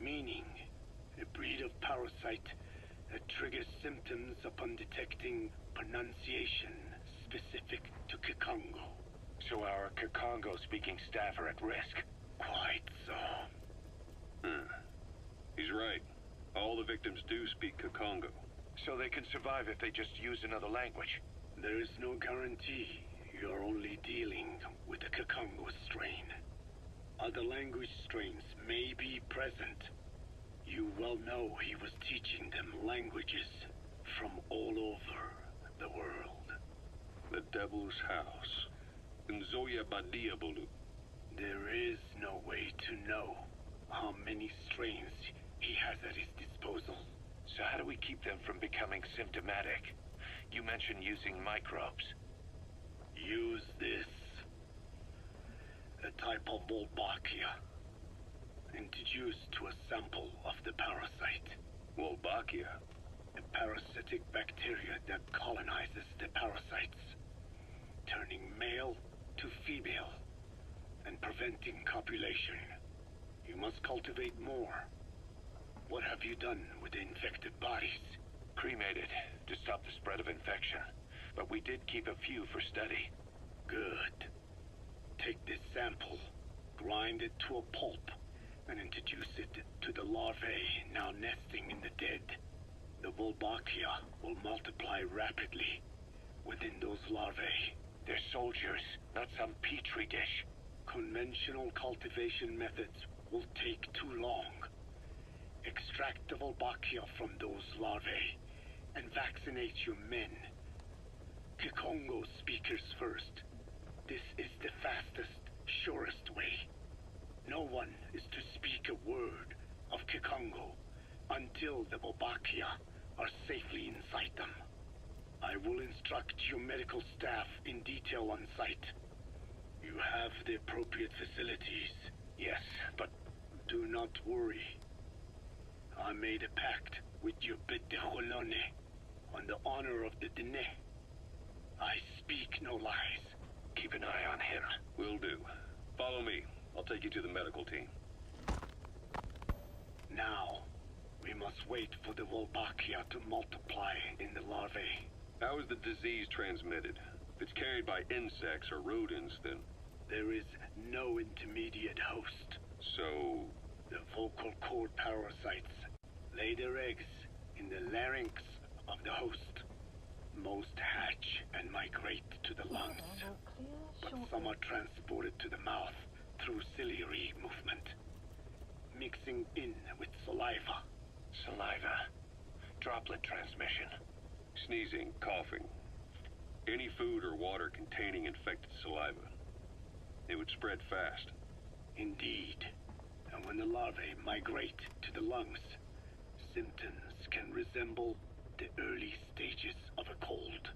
meaning a breed of parasite that triggers symptoms upon detecting pronunciation specific to Kikongo. So our Kikongo-speaking staff are at risk? Quite so. He's right. All the victims do speak Kikongo. So they can survive if they just use another language? There is no guarantee. You're only dealing with the Kikongo strain. Other language strains may be present. You well know he was teaching them languages from all over the world. The Devil's House. Nzoya Badiabulu. There is no way to know how many strains he has at his disposal. So how do we keep them from becoming symptomatic? You mentioned using microbes. Use this. A type of Wolbachia. Introduced to a sample of the parasite. Wolbachia? A parasitic bacteria that colonizes the parasites, turning male to female and preventing copulation. You must cultivate more. What have you done with the infected bodies? Cremated to stop the spread of infection. But we did keep a few for study. Good. Take this sample, grind it to a pulp, and introduce it to the larvae now nesting in the dead. The Wolbachia will multiply rapidly within those larvae. They're soldiers, not some petri dish. Conventional cultivation methods will take too long. Extract the Wolbachia from those larvae and vaccinate your men. Kikongo speakers first. This is the fastest, surest way. No one is to speak a word of Kikongo until the Wolbachia are safely inside them. I will instruct your medical staff in detail on site. You have the appropriate facilities. Yes, but do not worry. I made a pact with your bit de Cholone on the honor of the Dene. I speak no lies. Keep an eye on him. Will do. Follow me. I'll take you to the medical team. Now, we must wait for the Wolbachia to multiply in the larvae. How is the disease transmitted? If it's carried by insects or rodents, then... There is no intermediate host. So... The vocal cord parasites lay their eggs in the larynx of the host. Most hatch and migrate to the lungs, but some are transported to the mouth through ciliary movement, mixing in with saliva. Saliva. Droplet transmission. Sneezing, coughing. Any food or water containing infected saliva. It would spread fast. Indeed. And when the larvae migrate to the lungs, symptoms can resemble the early stages of a cold,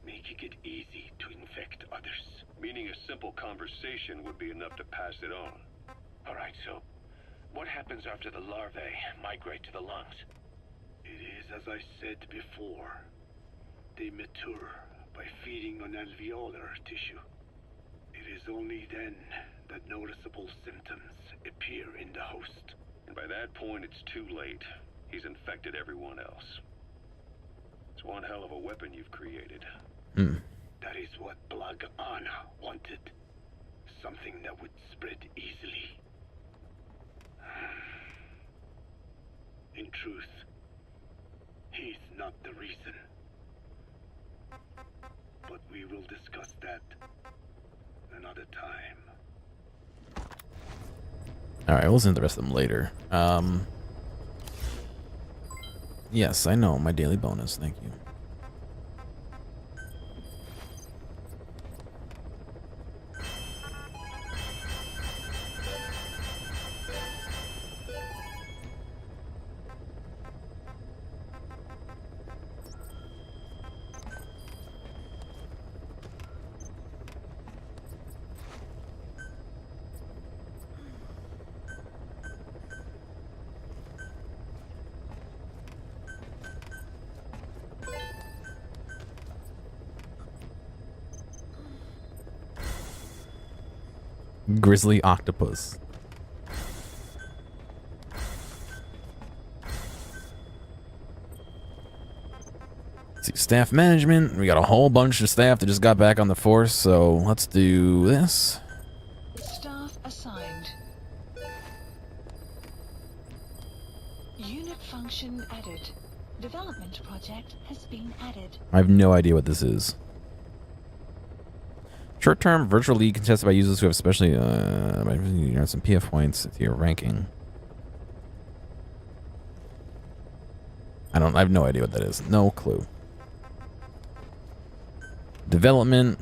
making it easy to infect others. Meaning a simple conversation would be enough to pass it on. Alright, so what happens after the larvae migrate to the lungs? It is as I said before. They mature by feeding on alveolar tissue. It is only then that noticeable symptoms appear in the host. And by that point, it's too late. He's infected everyone else. It's one hell of a weapon you've created. That is what Blag Ana wanted. Something that would spread easily. In truth, he's not the reason. But we will discuss that another time. Alright, we'll listen to the rest of them later. Yes, I know, my daily bonus, thank you. Grizzly octopus. Let's see, staff management. We got a whole bunch of staff that just got back on the force, so let's do this. Staff assigned. Unit function added. Development project has been added. I have no idea what this is. Short-term virtual league contested by users who have especially some PF points to your ranking. I have no idea what that is. No clue. Development.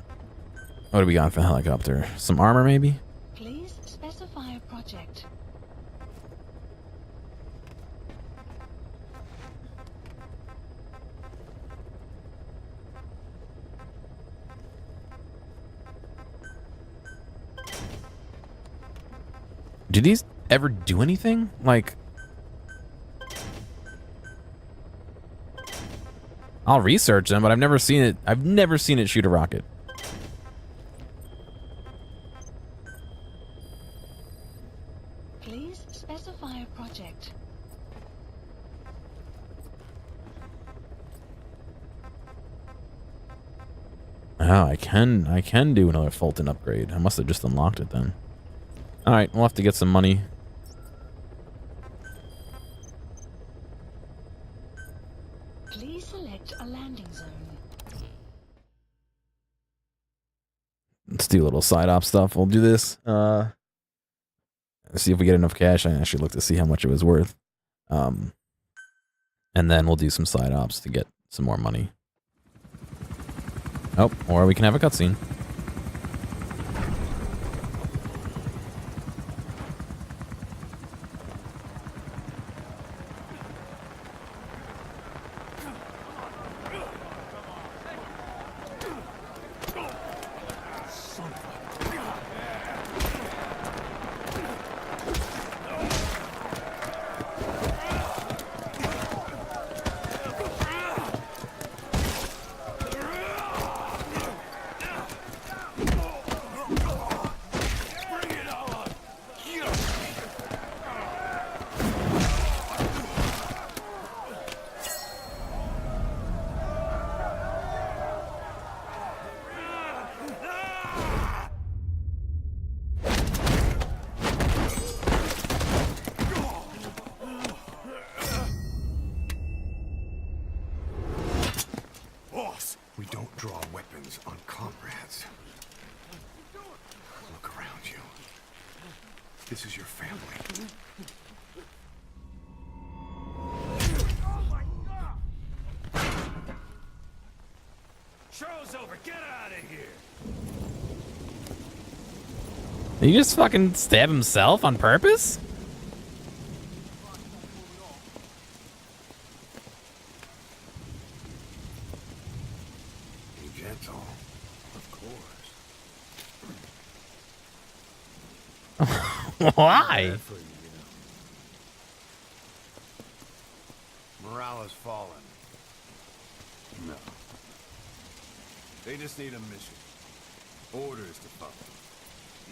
What do we got for helicopter? Some armor, maybe? Please specify a project. Do these ever do anything? Like, I'll research them, but I've never seen it. I've never seen it shoot a rocket. Please specify a project. Oh, I can do another Fulton upgrade. I must have just unlocked it then. Alright, we'll have to get some money. Please select a landing zone. Let's do a little side op stuff. We'll do this. See if we get enough cash. I actually look to see how much it was worth. And then we'll do some side ops to get some more money. Oh, or we can have a cutscene. We don't draw weapons on comrades. Look around you. This is your family. Show's over. Get out of here. Did he just fucking stab himself on purpose? Gentle, of course. Why? Bad for you, you know. Morale has fallen. No. They just need a mission. Orders to follow.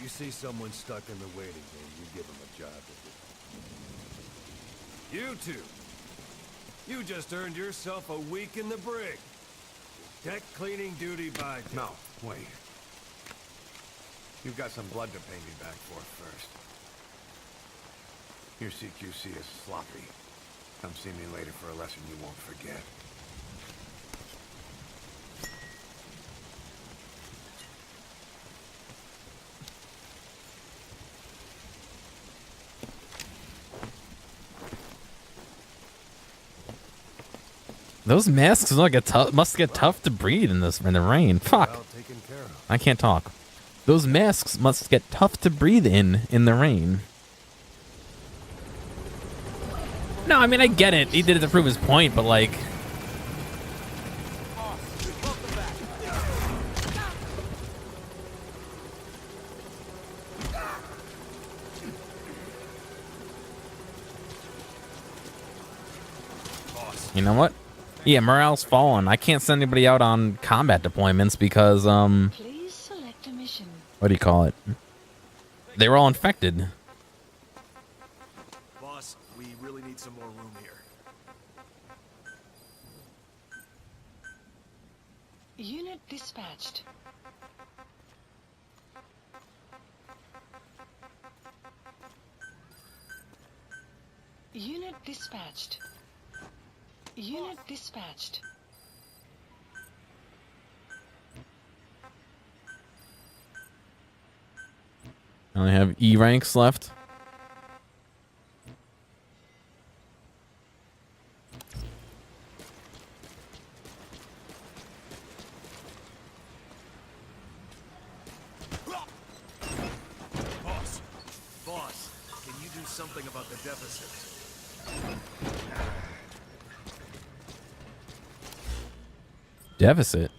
You see someone stuck in the waiting room, you give him a job to do. You two. You just earned yourself a week in the brig. Deck cleaning duty by day. No, wait. You've got some blood to pay me back for first. Your CQC is sloppy. Come see me later for a lesson you won't forget. Those masks must get tough to breathe in the rain. Fuck. Well taken care of. I can't talk. Those masks must get tough to breathe in the rain. No, I mean, I get it. He did it to prove his point, but like... You know what? Yeah, morale's fallen. I can't send anybody out on combat deployments because, Please select a mission. what do you call it? They were all infected. Boss, we really need some more room here. Unit dispatched. Unit dispatched. Unit dispatched. I only have E ranks left. Boss, can you do something about the deficit? Deficit.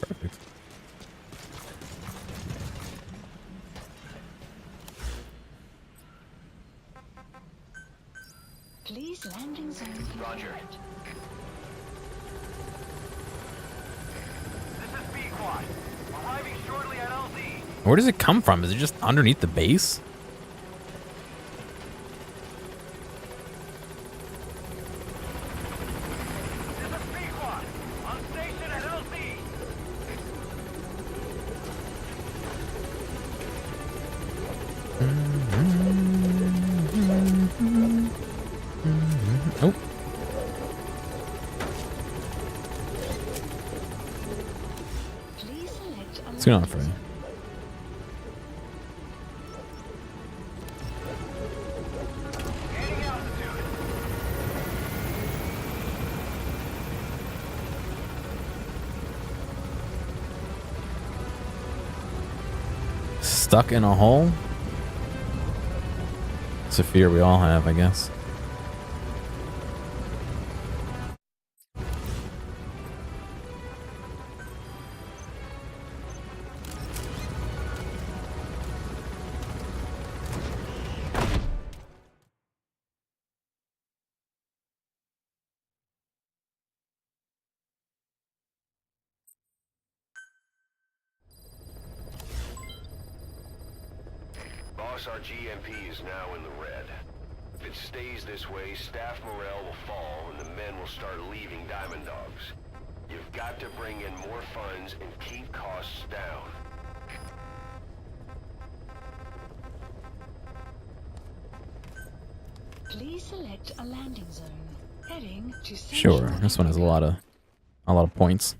Perfect. Please landing zone Roger. confirmed. This is B-Quad. Arriving shortly at LZ. Where does it come from? Is it just underneath the base? This is B-Quad. On station at LZ. Oh. Please select a What's going on, landing Frey? zone. Gaining altitude. Stuck in a hole? It's a fear we all have, I guess. Boss, our GMP is now in the red. If it stays this way, staff morale will fall and the men will start leaving Diamond Dogs. You've got to bring in more funds and keep costs down. Please select a landing zone. Heading to Sure. Central This one has a Africa. lot of points.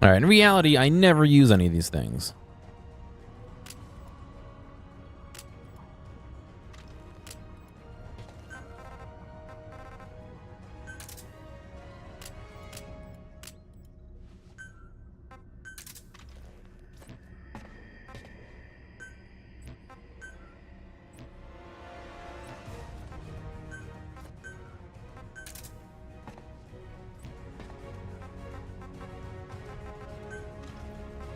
Alright, in reality, I never use any of these things.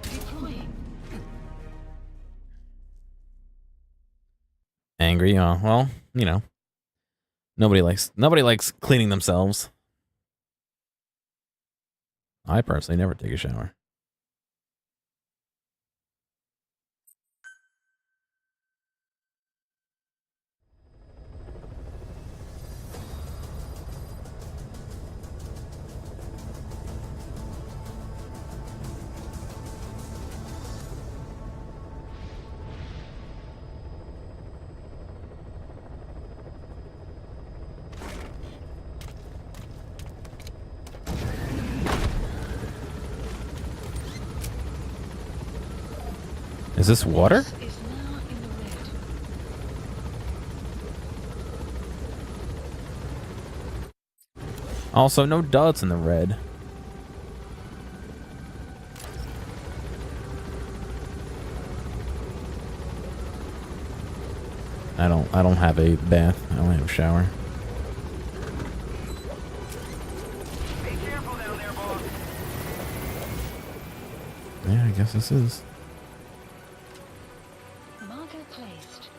Deploying. Angry, well, you know. Nobody likes cleaning themselves. I personally never take a shower. Is this water? Is now in the red. Also, no dots in the red. I don't have a bath. I only have a shower. Be careful down there, boss. Yeah, I guess this is. Marker placed.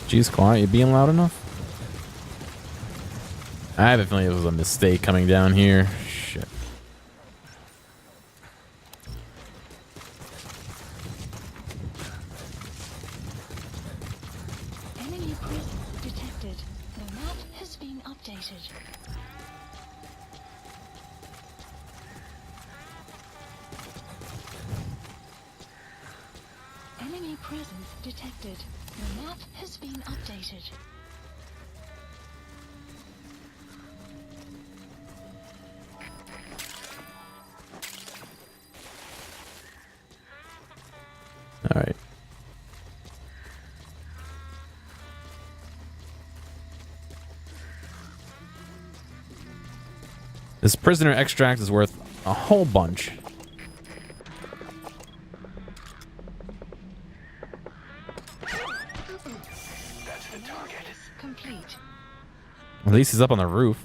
Jeez, quiet. You being loud enough? I have a feeling it was a mistake coming down here. Shit. Enemy presence detected. The map has been updated. Enemy presence detected. The map has been updated. All right. This prisoner extract is worth a whole bunch. That's the target. Complete. At least he's up on the roof.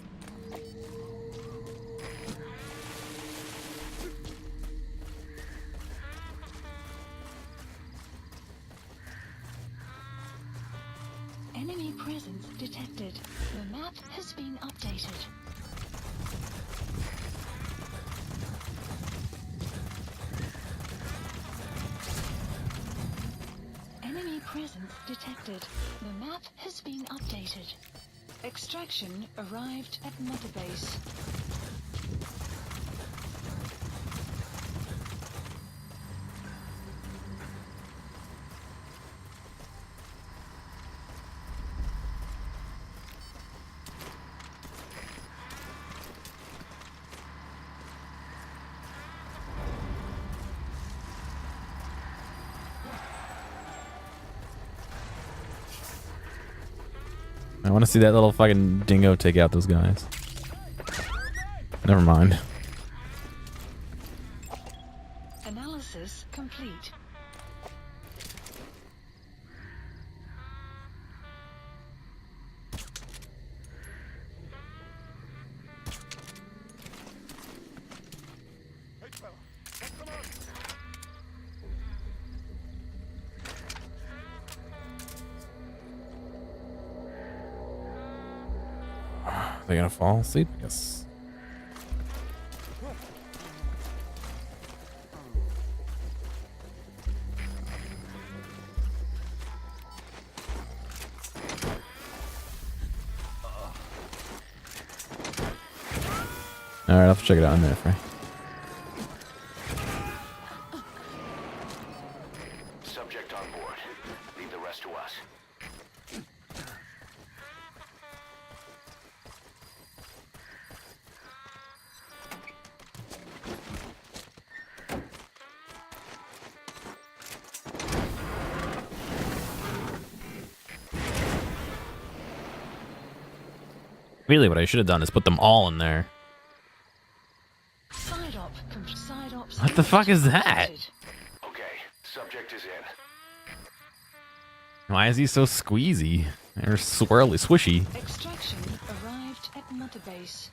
Enemy presence detected. The map has been updated. Enemy presence detected. The map has been updated. Extraction arrived at Mother Base. I want to see that little fucking dingo take out those guys. Never mind. Analysis complete. They gonna fall asleep? Yes. All right, I'll have to check it out in a minute, Frey. Subject on board. Leave the rest to us. Really, what I should have done is put them all in there. What the fuck is that? Okay, subject is in. Why is he so squeezy? Or swirly, swishy? Extraction arrived at Mother Base.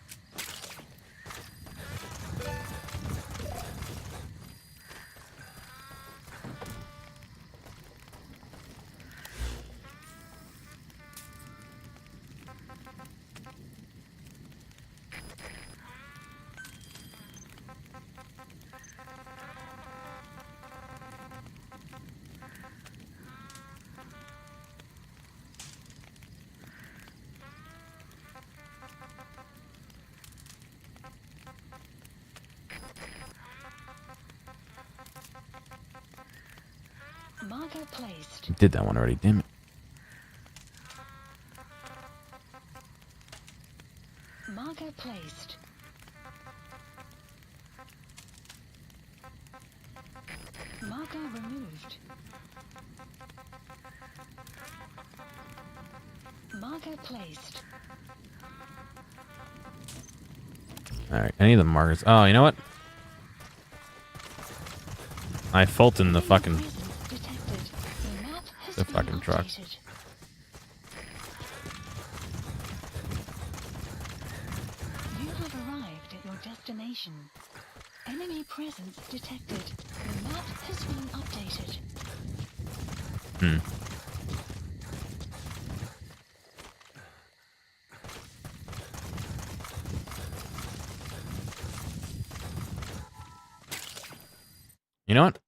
Marker placed. Did that one already, damn it. Marker placed. Marker removed. Marker placed. Alright, I need the markers. Oh, you know what? I Fulton the fucking... the fucking truck. You have arrived at your destination. Enemy presence detected. The map has been updated. You know what?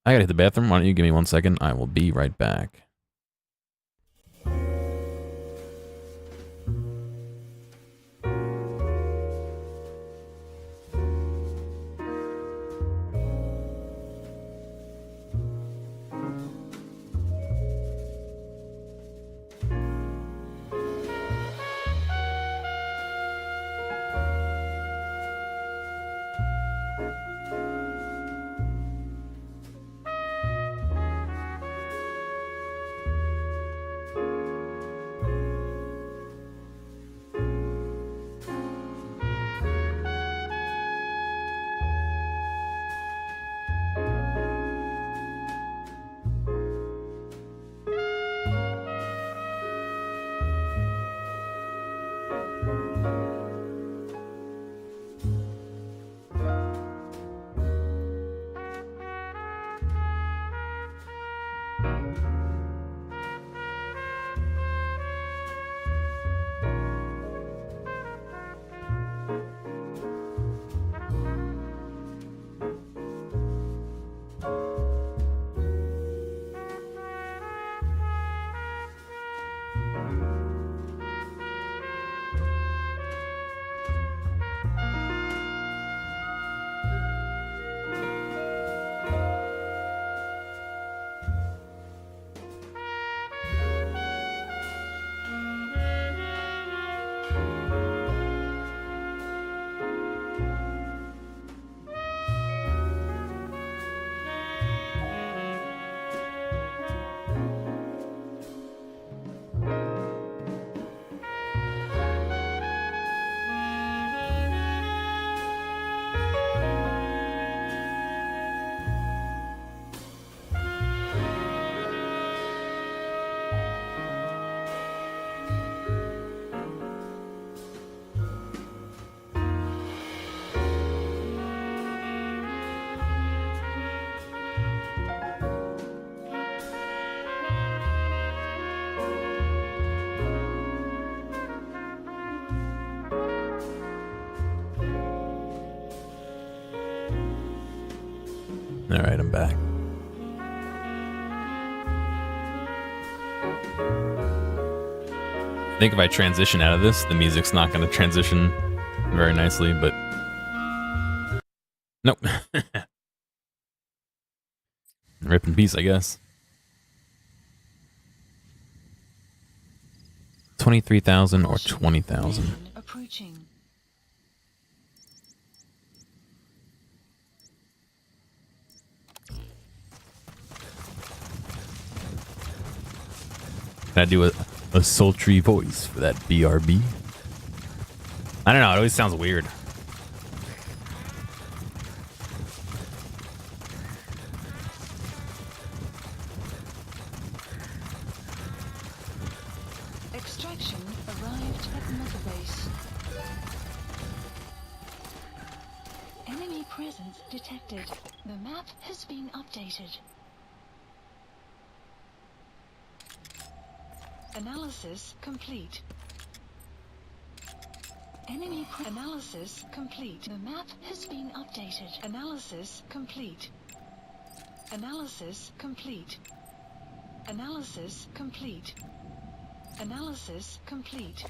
I gotta hit the bathroom. Why don't you give me 1 second? I will be right back. Alright, I'm back. I think if I transition out of this, the music's not going to transition very nicely, but Nope. Rip in peace, I guess. 23,000 or 20,000. Approaching. Can I do a sultry voice for that BRB? I don't know, it always sounds weird. Extraction arrived at Mother Base. Enemy presence detected. The map has been updated. Analysis complete. Enemy analysis complete. The map has been updated. Analysis complete. Analysis complete. Analysis complete. Analysis complete.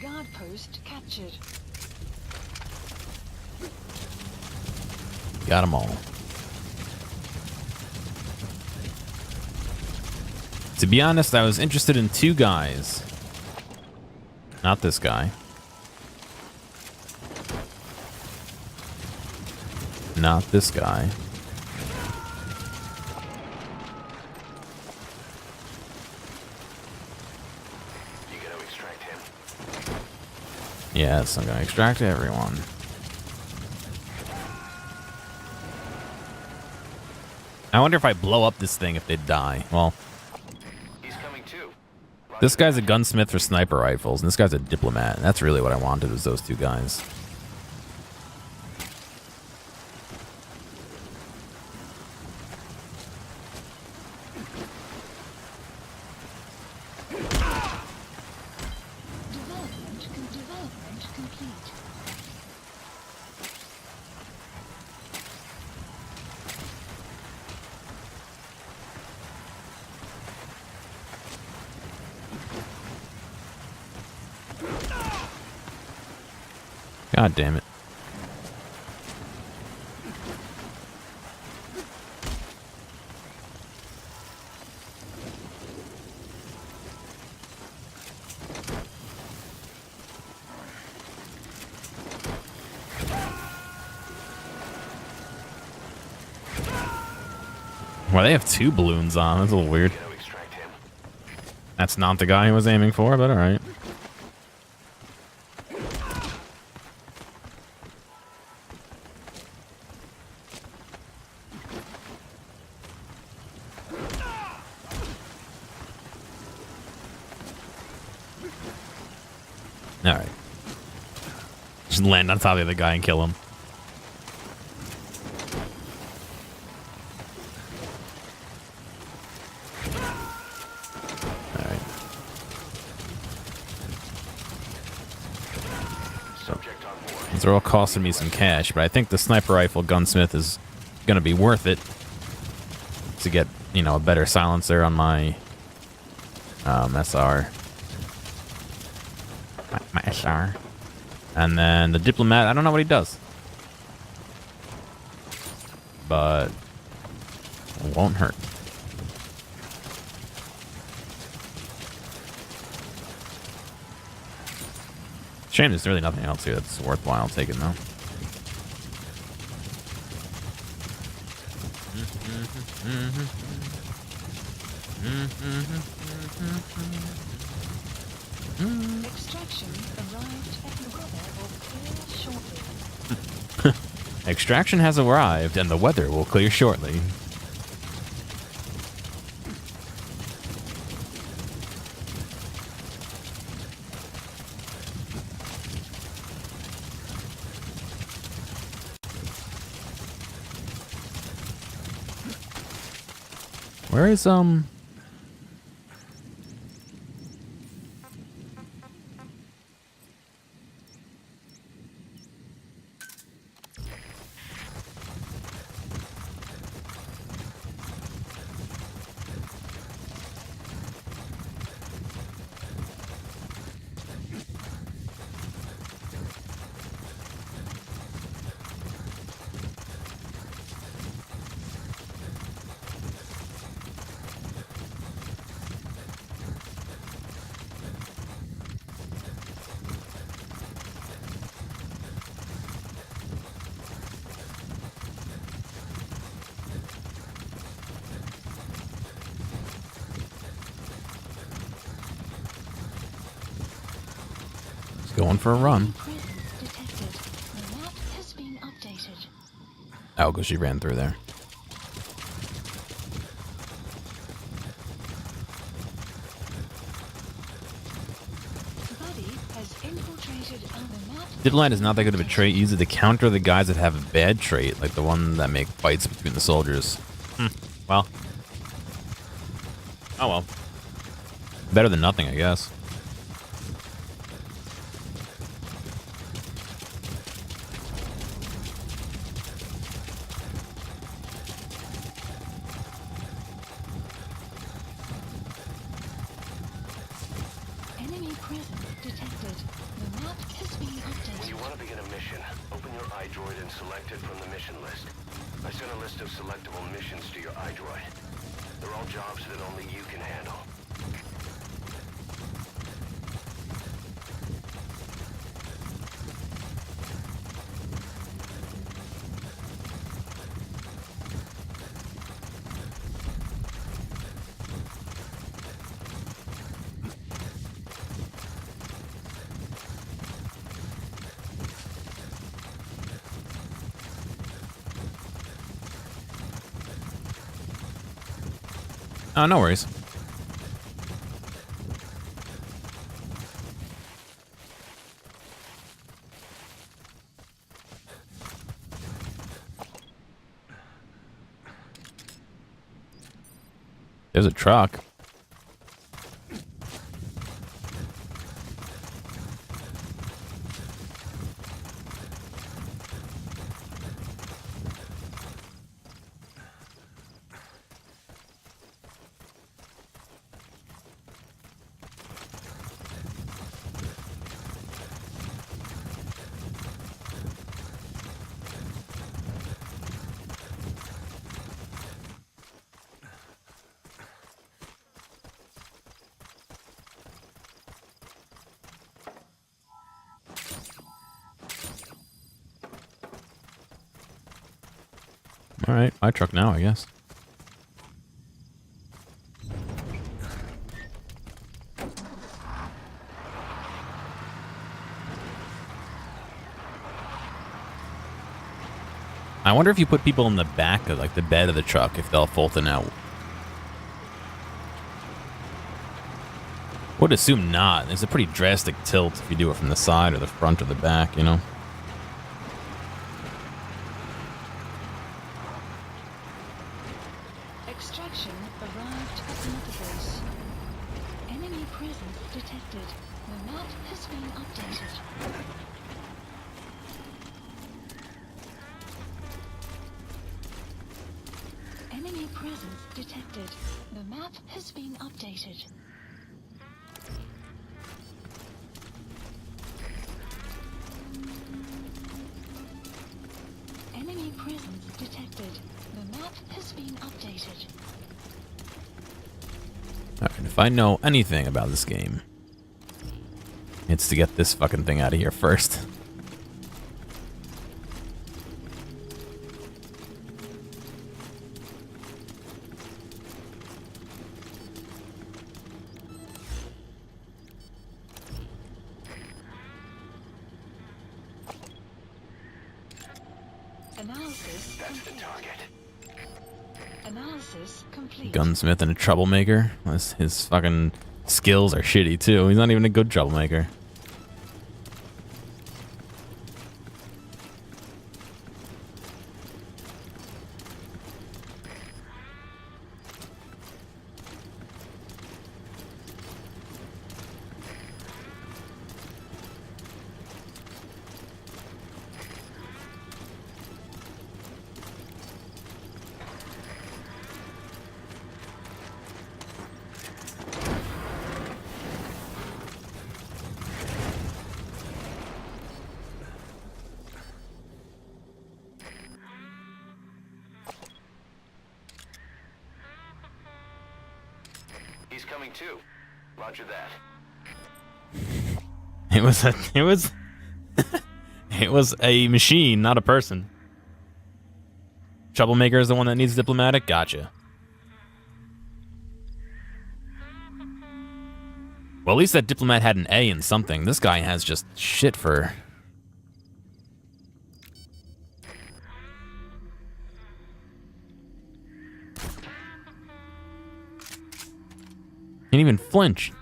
Guard post captured. Got them all. To be honest, I was interested in two guys. Not this guy. Not this guy. Yes, I'm gonna extract everyone. I wonder if I blow up this thing if they die. Well, He's coming too. this guy's a gunsmith for sniper rifles, and this guy's a diplomat. And that's really what I wanted, was those two guys. Development complete. God damn it. Well, they have two balloons on. That's a little weird. That's not the guy he was aiming for, but alright. Alright. Just land on top of the guy and kill him. Subject on board. These are all costing me some cash, but I think the sniper rifle gunsmith is going to be worth it to get, you know, a better silencer on my SR. My SR. And then the diplomat, I don't know what he does. But it won't hurt. Shame there's really nothing else here that's worthwhile taking, though. Extraction arrived at the weather will clear shortly. Extraction has arrived, and the weather will clear shortly. Where is, going for a run. Detected. The map has been updated. Oh, because she ran through there. Buddy has infiltrated our map. Diplomat is not that good of a trait. Use it to counter the guys that have a bad trait, like the one that make fights between the soldiers. Well. Oh well. Better than nothing, I guess. Enemy presence detected. The map has been When updated. you want to begin a mission, open your iDroid and select it from the mission list. I sent a list of selectable missions to your iDroid. They're all jobs that only you can handle. Oh, no worries. There's a truck. All right, my truck now, I guess. I wonder if you put people in the back of, like, the bed of the truck, if they'll Fulton out. Would assume not. There's a pretty drastic tilt if you do it from the side or the front or the back, you know? Extraction arrived at the base. Enemy presence detected. The map has been updated. detected. The map has been updated. Enemy presence detected. The map has been updated. Alright, if I know anything about this game, it's to get this fucking thing out of here first. Analysis complete. Analysis complete. Gunsmith and a troublemaker. His fucking skills are shitty too. He's not even a good troublemaker. He's coming too. Roger that. It was a machine, not a person. Troublemaker is the one that needs diplomatic? Gotcha. Well, at least that diplomat had an A in something. This guy has just shit for... Can't even flinch.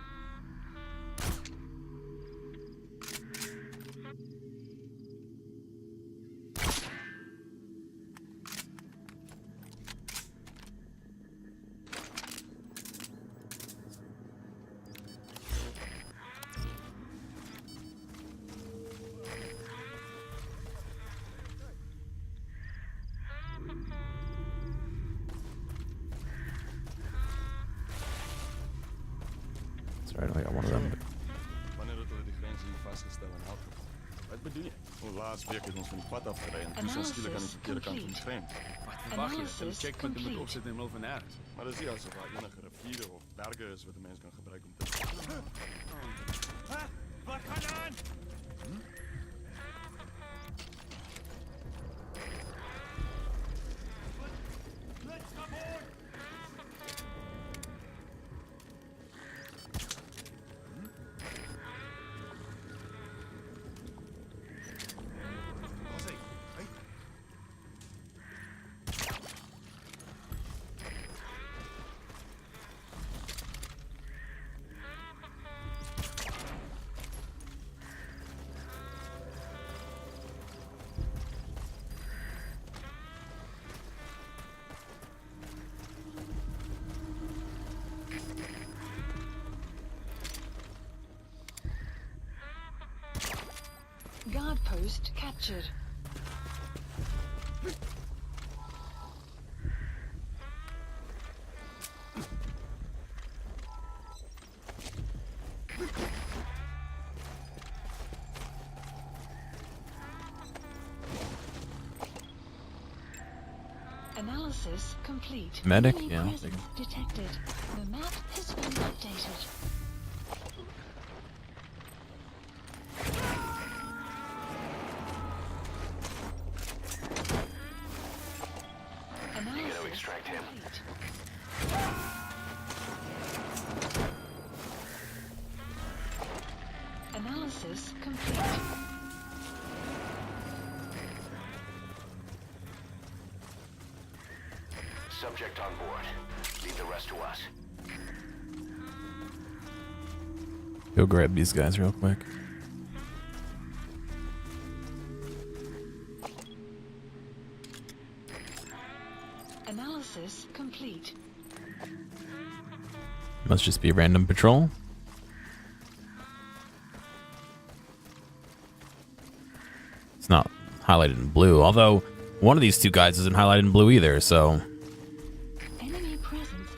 Sorry, I got one of them. Wanneer het we die grens hier vastgesteld en hout gevallen? Wat bedoel je? Hoe laatst week is ons van die pad afgereden en toen zijn stillen aan de verkeerde kant van de grens. Wat verwacht je? Een checkpoint moet opzetten in het middel van nergens. Maar dat is niet alsof er enige rivieren of bergen is wat de mens kan gebruiken om te... Wat gaat aan? Guard post captured. Analysis complete. Medic? Enemy Yeah, I'll presence take it. detected. The map has been updated. You gotta extract him. Analysis complete. Subject on board. Leave the rest to us. Go grab these guys real quick. Analysis complete. Must just be a random patrol. It's not highlighted in blue, although one of these two guys isn't highlighted in blue either, so... Enemy presence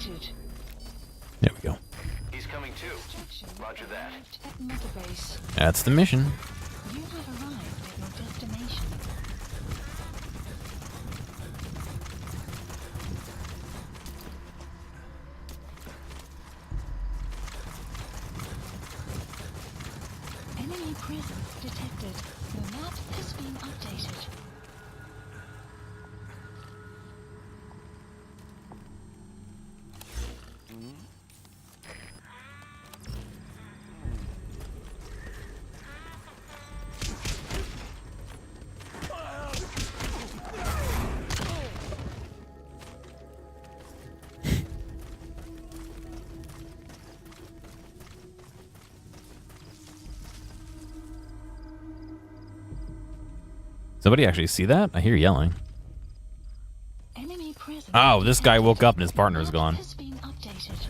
spotted. There we go. He's coming too. Roger that. Arrived at Mother Base. That's the mission. You have arrived at your destination. Enemy presence detected. The map has been updated. Somebody actually see that? I hear yelling. Enemy presence Oh, this guy woke up and his detected. partner is The gone. map has been updated.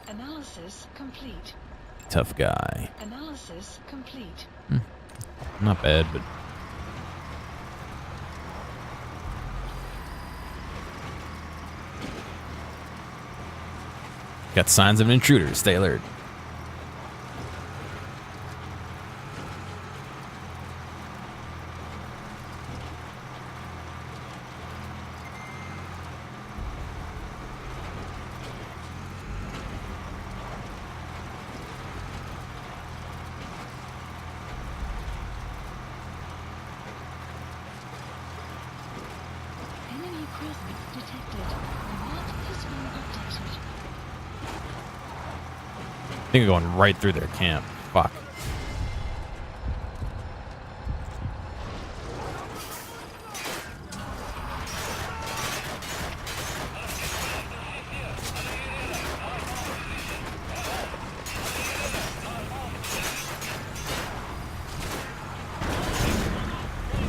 Analysis complete. Tough guy. Analysis complete. Not bad, but got signs of an intruder. Stay alert. Enemy presence detected. The map has been updated. I think we're going right through their camp. Fuck.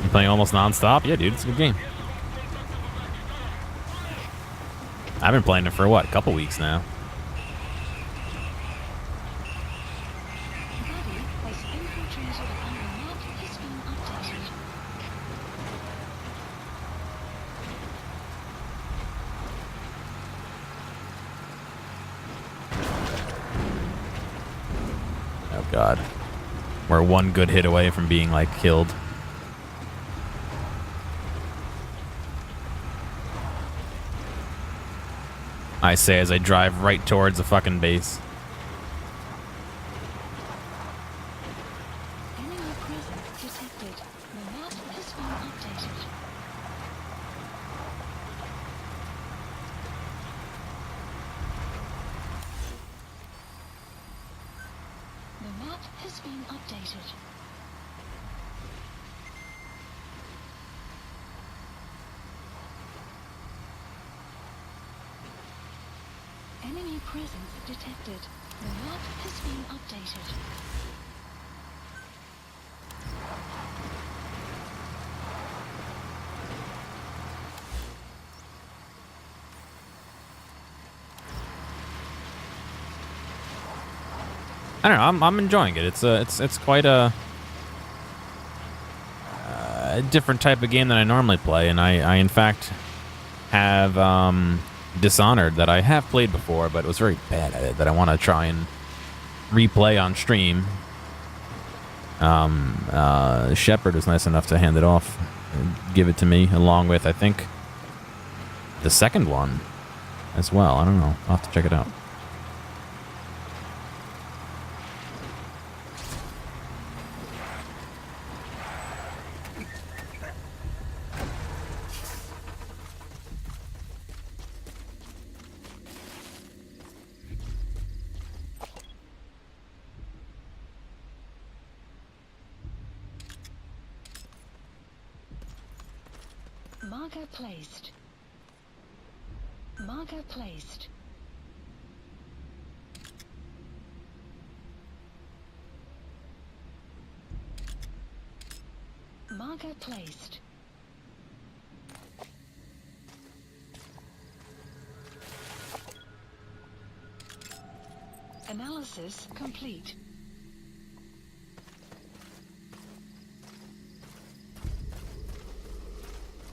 You playing almost non-stop? Yeah, dude, it's a good game. I've been playing it for what, a couple weeks now. Buddy has infiltrated and the map has been updated. Oh god. We're one good hit away from being like killed. I say as I drive right towards the fucking base. Enemy presence detected. The map has been updated. The map has been updated. Enemy presence detected. The map has been updated. I don't know. I'm enjoying it. It's quite a different type of game than I normally play, and I in fact have Dishonored that I have played before, but was very bad at it. That I want to try and replay on stream. Shepard was nice enough to hand it off and give it to me, along with I think the second one as well. I don't know. I'll have to check it out. Marker placed. Marker placed. Marker placed. Analysis complete.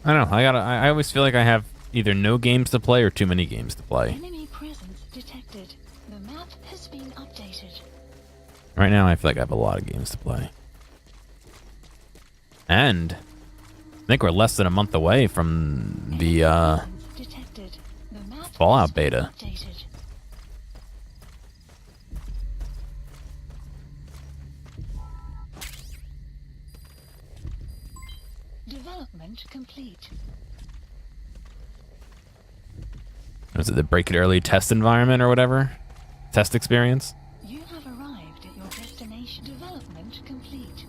I don't know. I always feel like I have either no games to play or too many games to play. Enemy presence detected. The map has been updated. Right now, I feel like I have a lot of games to play. And I think we're less than a month away from the Detected. The map Fallout beta. updated. Development complete. Was it the Break It Early test environment or whatever? Test experience? You have arrived at your destination. Development complete.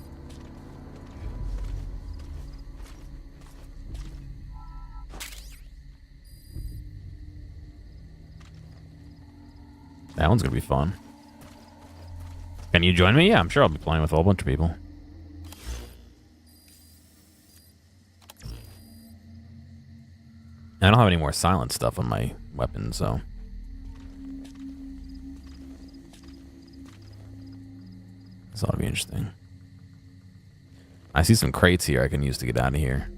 That one's gonna be fun. Can you join me? Yeah, I'm sure I'll be playing with a whole bunch of people. I don't have any more silent stuff on my weapon, so. This ought to be interesting. I see some crates here I can use to get out of here.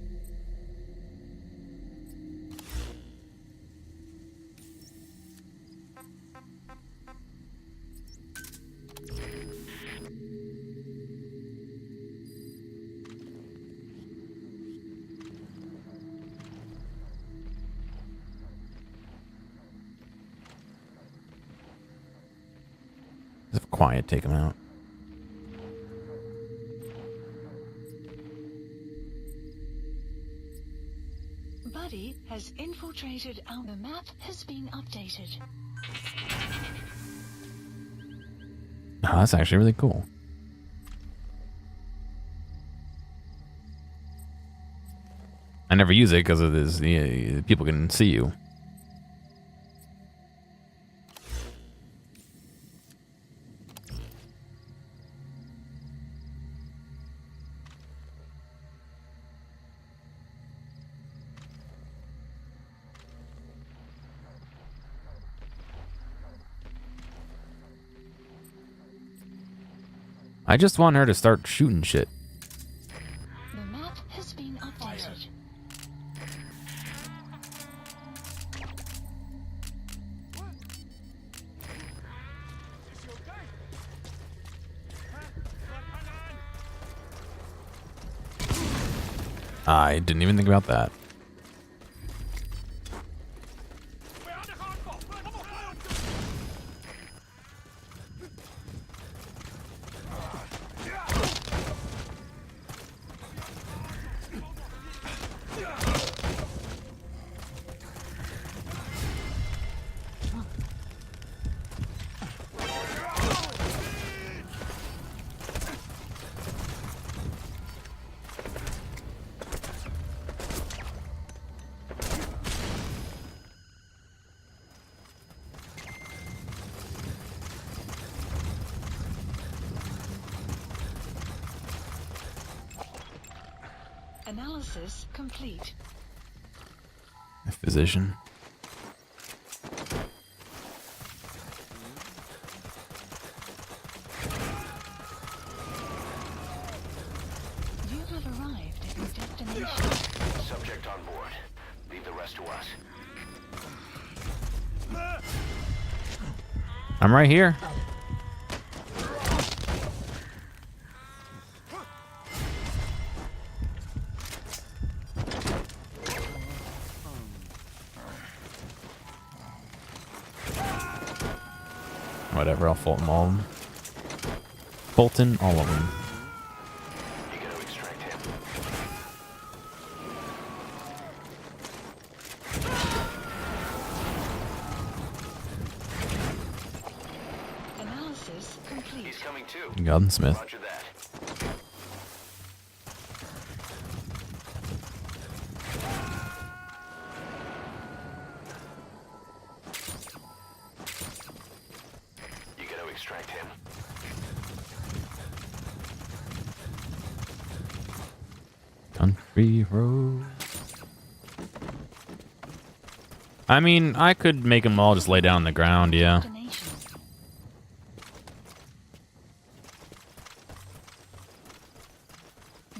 If quiet, take him out. Buddy has infiltrated our the map has been updated. Oh, that's actually really cool. I never use it because of this. People can see you. I just want her to start shooting shit. The map has been updated. I didn't even think about that. Analysis complete. A physician. You have arrived at your destination. Subject on board. Leave the rest to us. I'm right here. Whatever, I'll Fulton all of them. Fulton all of them. You gotta extract him. Analysis complete. He's coming too. Gunsmith. Roger that. You gotta extract him. Free road. I mean, I could make them all just lay down on the ground, yeah.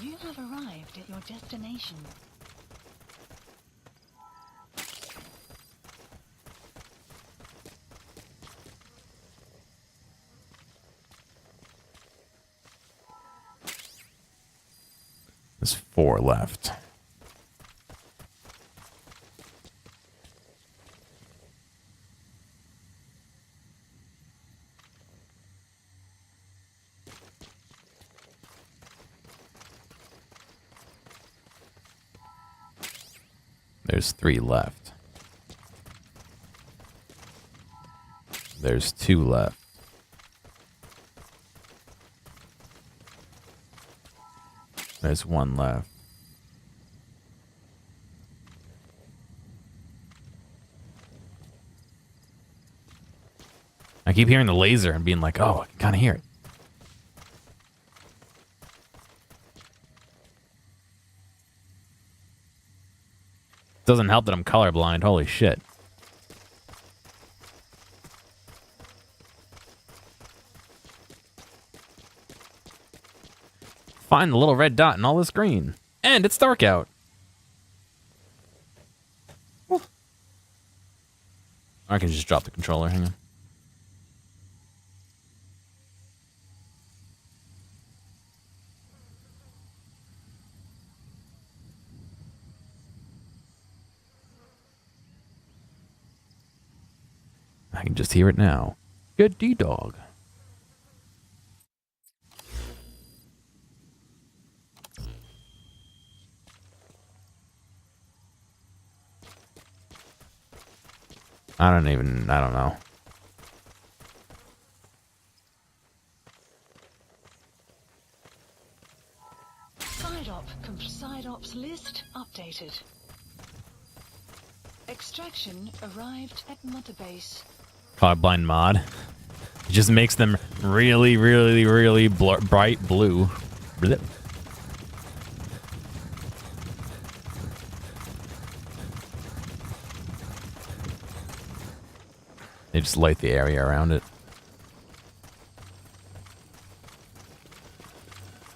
You have arrived at your destination. There's 4 left. There's 3 left. There's 2 left. There's 1 left. I keep hearing the laser and being like, oh, I can kind of hear it. Doesn't help that I'm colorblind. Holy shit. Find the little red dot in all this green. And it's dark out. Woo. I can just drop the controller. Hang on. I can just hear it now. Good D-dog. I don't know. Side ops list updated. Extraction arrived at Mother Base. Colorblind mod. It just makes them really, really, really bright blue. Blip. They just light the area around it.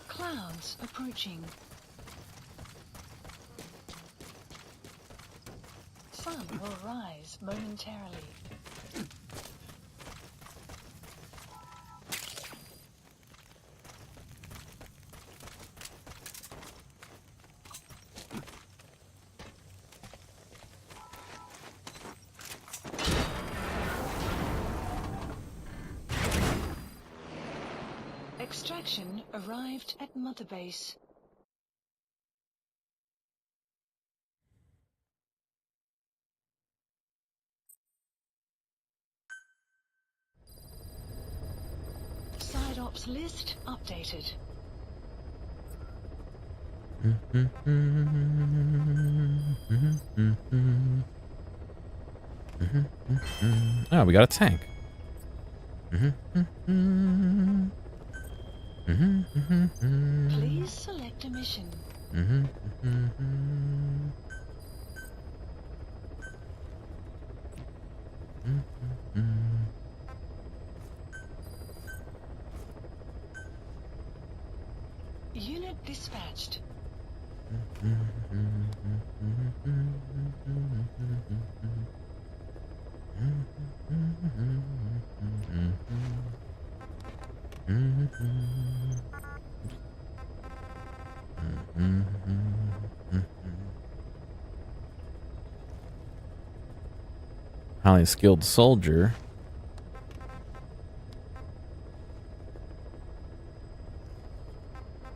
Clouds approaching. Sun will rise momentarily. Extraction arrived at Mother Base. Side ops list updated. Oh, we got a tank. Please select a mission. Unit dispatched. Highly skilled soldier.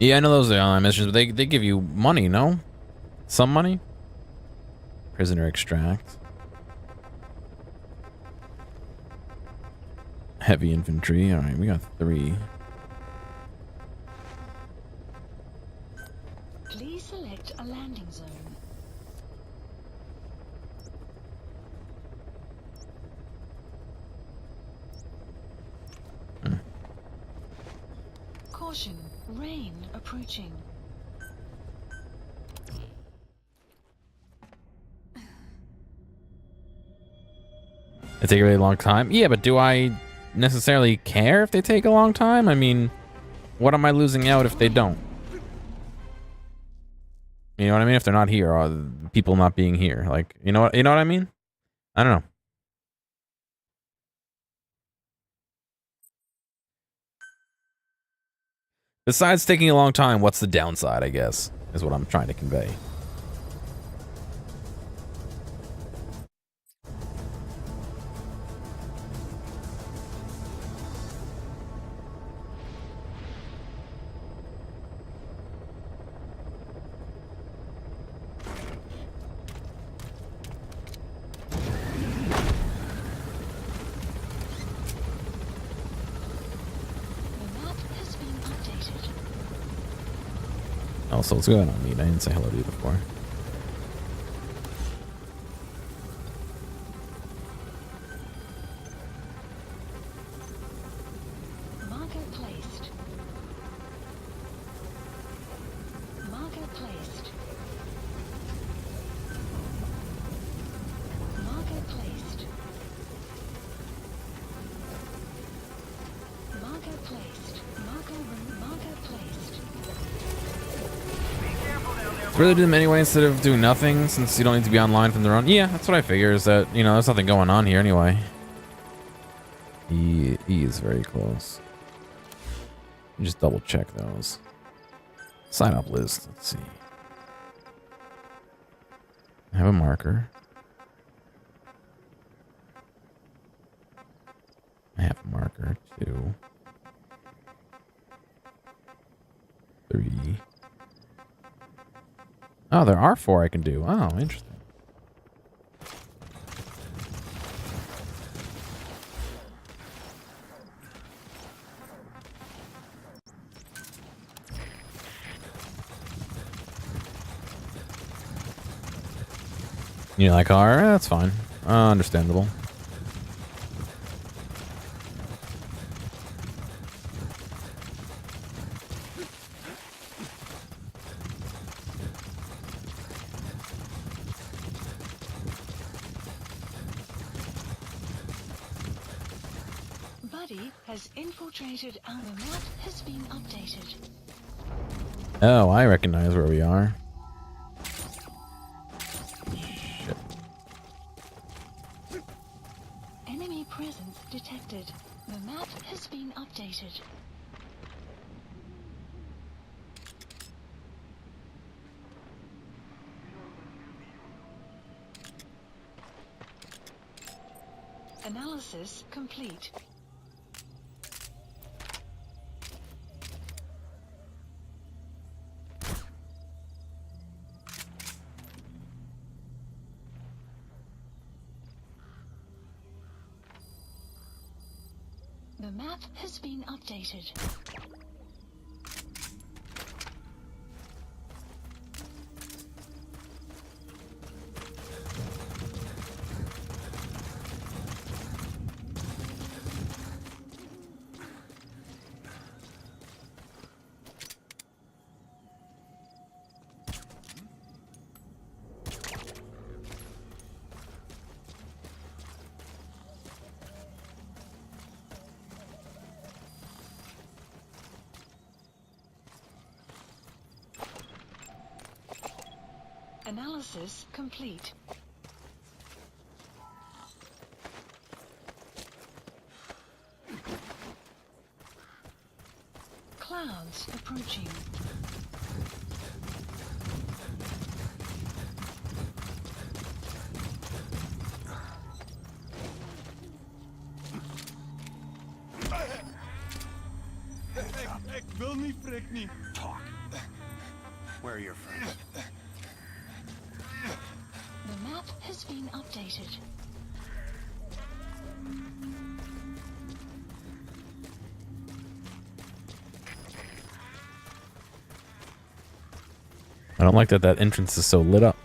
Yeah, I know those are missions, but they give you money, no? Some money? Prisoner extract. Heavy infantry. Alright, we got 3. Please select a landing zone. Caution, rain approaching. They take a really long time. Yeah, but do I necessarily care if they take a long time? I mean, what am I losing out if they don't? You know what I mean? If they're not here, or the people not being here, like, you know what I mean? I don't know. Besides taking a long time, what's the downside, I guess, is what I'm trying to convey. Also, what's going on, Meat? I didn't say hello to you before. Marker placed. Marker placed. Marker placed. Marker placed. Marker placed. Really do them anyway instead of doing nothing, since you don't need to be online from their own. Yeah, that's what I figure, is that, you know, there's nothing going on here anyway. E is very close. Just double check those. Sign up list. Let's see. I have a marker. I have a marker. 2, 3. Oh, there are 4 I can do. Oh, interesting. You like R? That's fine. Understandable. Buddy has infiltrated our map has been updated. Oh, I recognize where we are. Enemy presence detected. The map has been updated. Analysis complete. The map has been updated. Analysis complete. Clouds approaching. Ik wil niet, Frik, niet. Talk. Where are your friends? The map has been updated. I don't like that entrance is so lit up.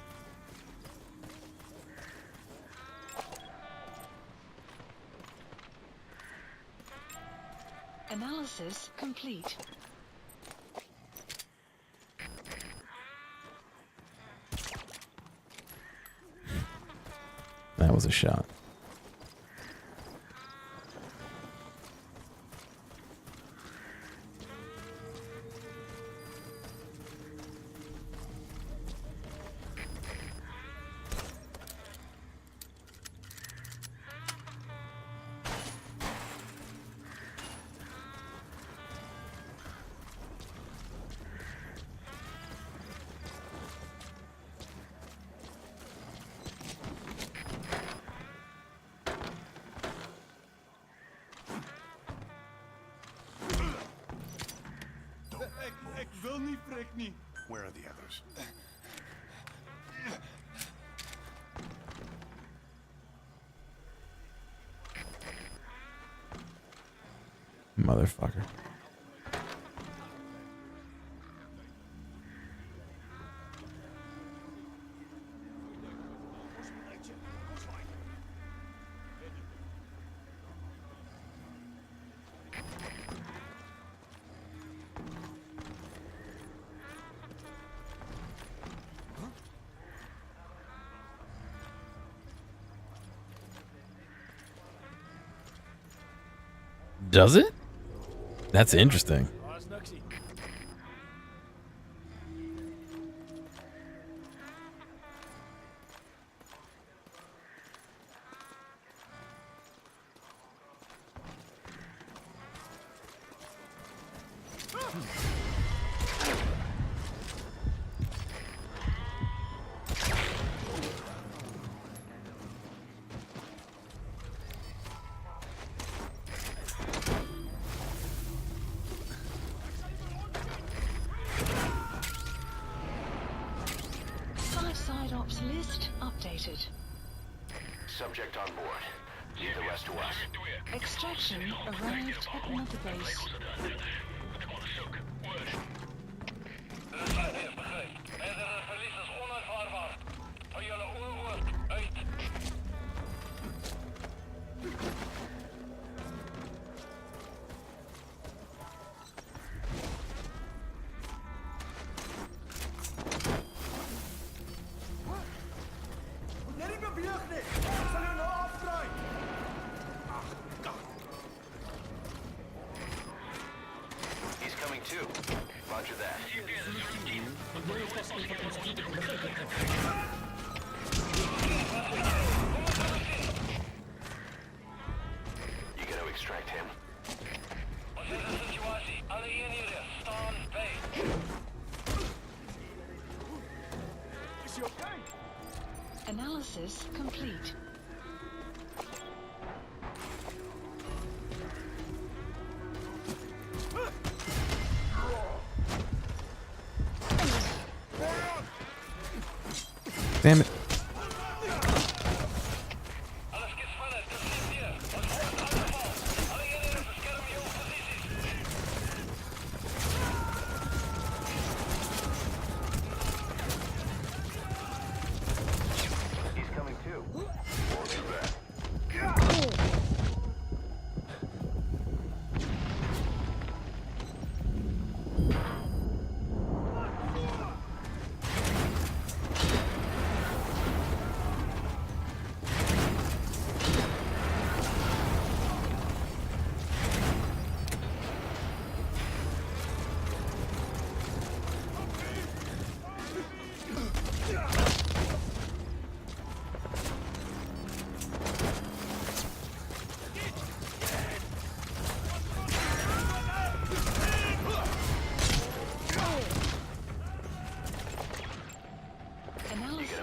Analysis complete. That was a shot. Where are the others? Motherfucker. Does it? That's interesting. Side ops list updated. Subject on board. Leave the rest to us. Extraction arrived at Mother Base. He's coming too. Roger that. You gonna extract him? Analysis complete. Damn it. He's coming too. Won't do that.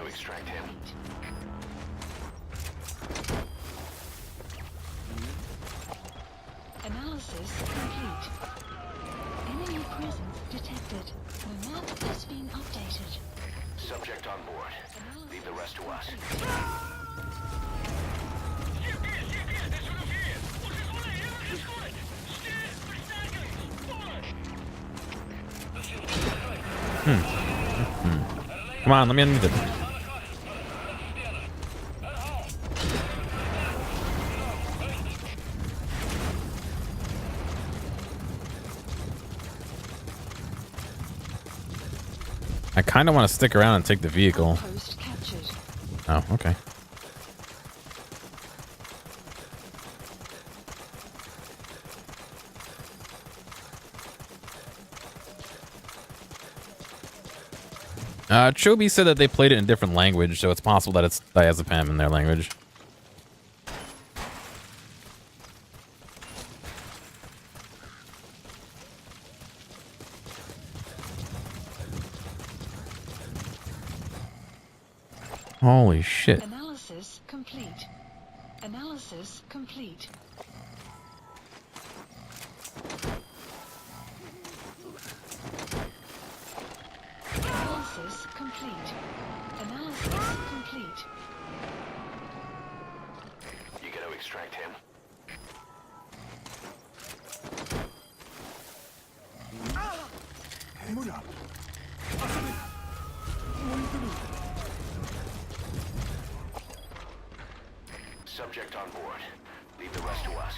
Extract him. Analysis complete. Enemy presence detected. The map has been updated. Subject on board. Leave the rest to us. Come on, let me unmute it. I kind of want to stick around and take the vehicle. Post captured. Oh, okay. Chobi said that they played it in a different language, so it's possible that it's diazepam in their language. Holy shit. Analysis complete. Analysis complete. extract him. Subject on board. Leave the rest to us.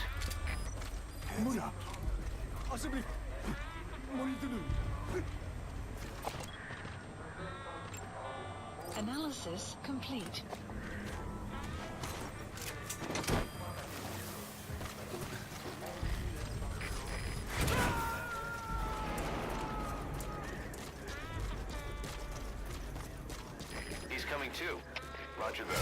Analysis complete. He's coming too. Roger that.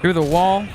Through the wall.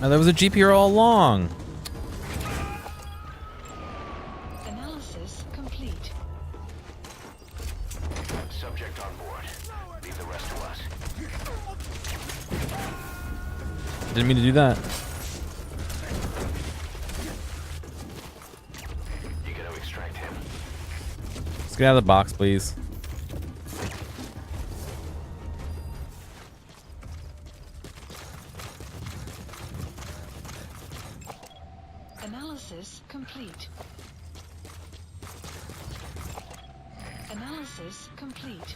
Oh, there was a jeep here all along. Analysis complete. Subject on board. Leave the rest to us. Didn't mean to do that. You gotta extract him. Let's get out of the box, please. Analysis complete. Analysis complete.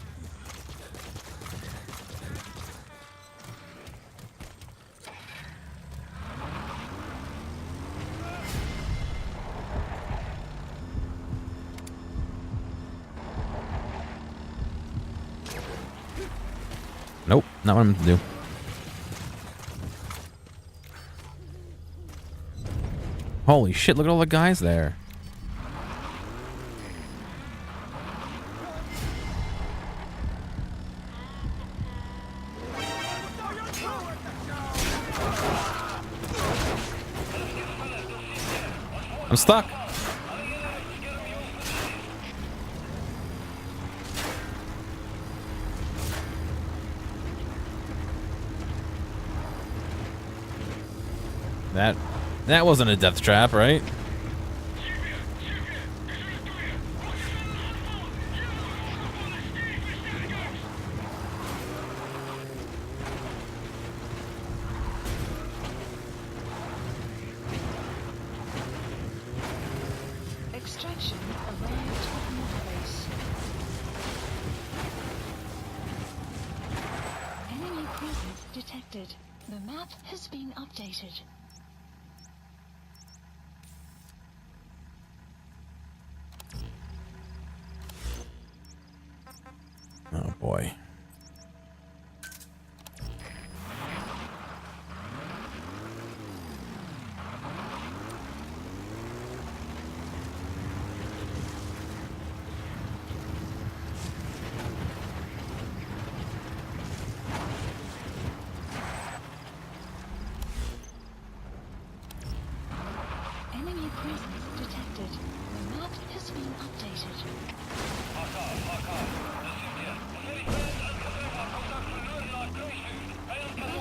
Nope, not what I'm meant to do. Holy shit, look at all the guys there. I'm stuck. That wasn't a death trap, right? Extraction arrived at Mother Base. Enemy presence detected. The map has been updated. Oh boy. Enemy presence detected. The map has been updated.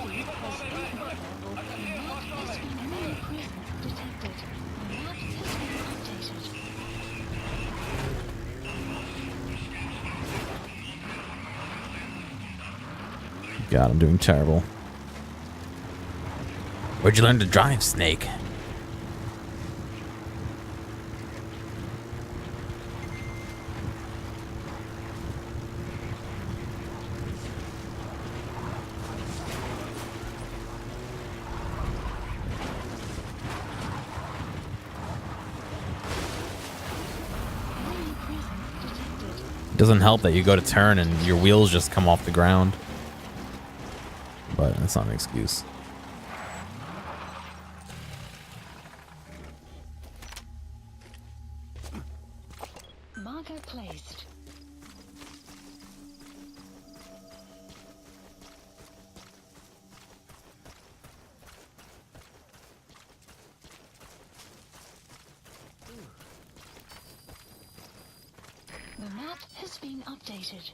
Ready has been available. The map has been enemy presence detected. The map has been updated. God, I'm doing terrible. Where'd you learn to drive, Snake? Doesn't help that you go to turn and your wheels just come off the ground. But that's not an excuse. Marker placed. The map has been updated.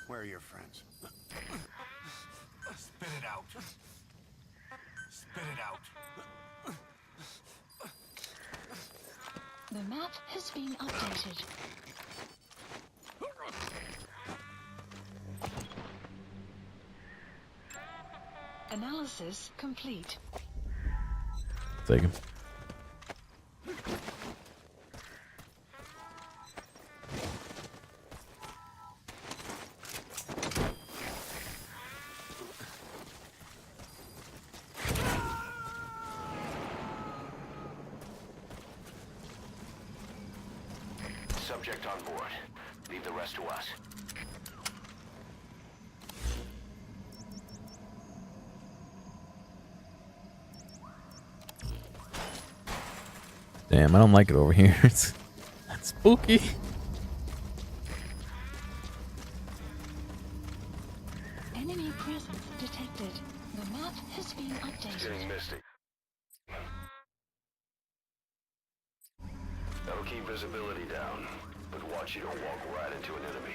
Where are your friends? Spit it out. Spit it out. The map has been updated. Analysis complete. Take him. Subject on board. Leave the rest to us. Damn, I don't like it over here. It's spooky. Enemy presence detected. The map has been updated. It's getting misty. That'll keep visibility down, but watch you don't walk right into an enemy.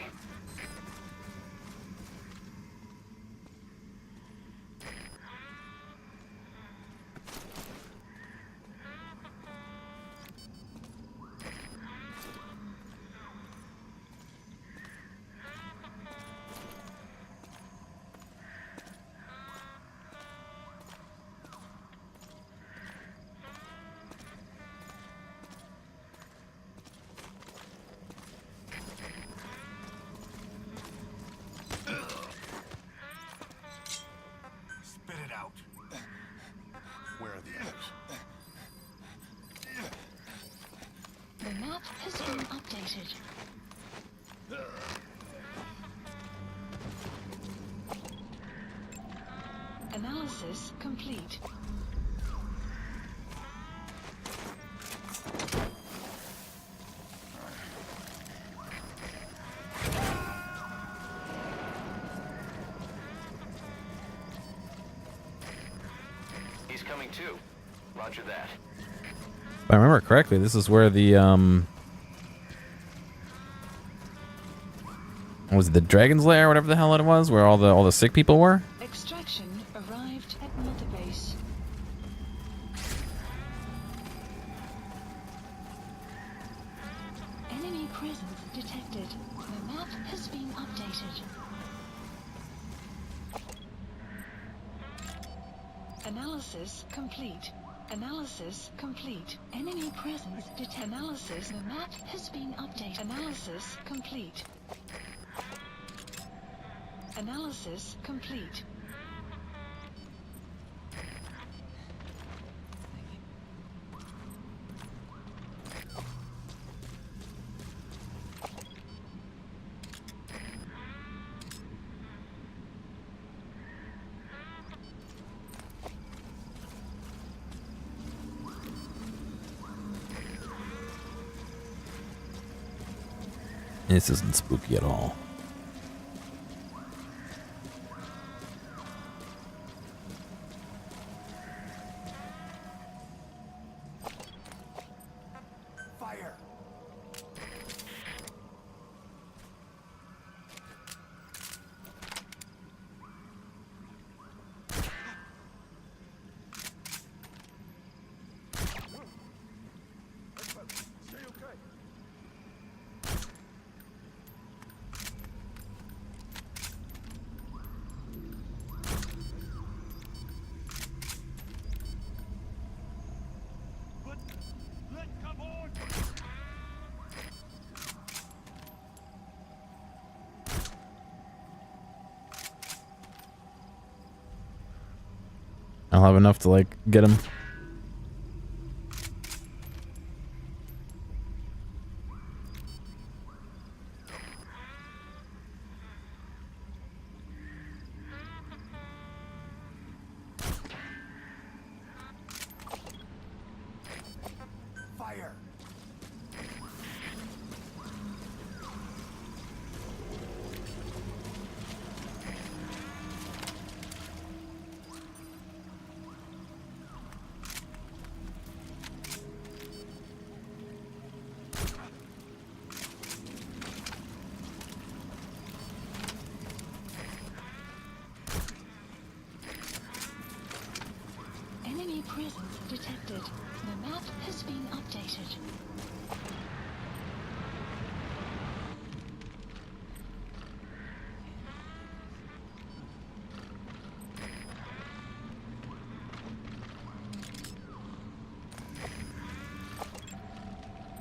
Spit it out. Where are the others? The map has been updated. Analysis complete. He's coming too. Roger that. If I remember correctly, this is where the what was it, the Dragon's Lair, or whatever the hell it was, where all the sick people were? Extraction arrived at Mother Base. Enemy presence detected. The map has been updated. Analysis complete. Analysis complete. Enemy presence detected. Analysis. The map has been updated. Analysis complete. Analysis complete. This isn't spooky at all. Fire! I'll have enough to, like, get him. Fire! Enemy presence detected. The map has been updated.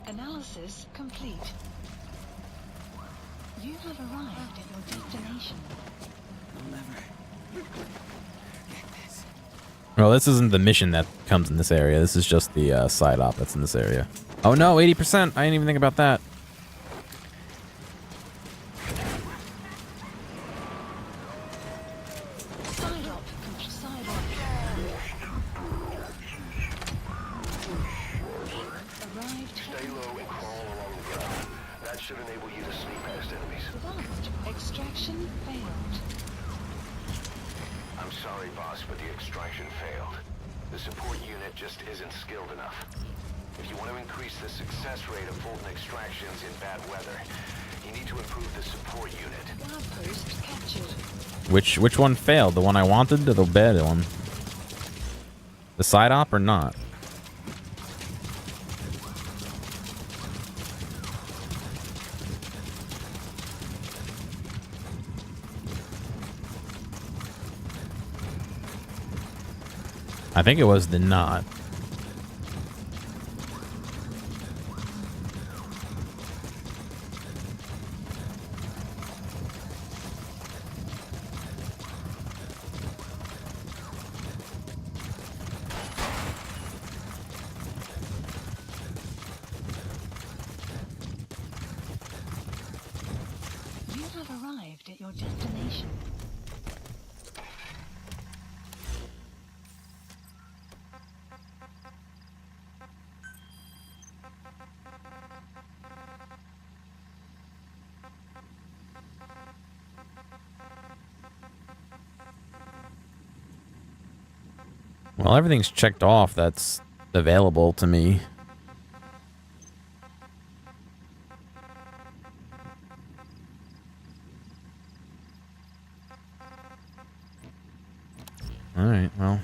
Analysis complete. You have arrived at your destination. Well, this isn't the mission that comes in this area. This is just the side op that's in this area. Oh no, 80%. I didn't even think about that. Side op. Side op. Arrived. Stay low and crawl along the ground. That should enable you to sneak past enemies. Advanced. Extraction failed. I'm sorry, boss, but the extraction failed. The support unit just isn't skilled enough. If you want to increase the success rate of Fulton extractions in bad weather, you need to improve the support unit. Lab post captured. Which one failed? The one I wanted or the bad one? The side op or not? I think it was the not. You have arrived at your destination. Well, everything's checked off that's available to me. All right, well.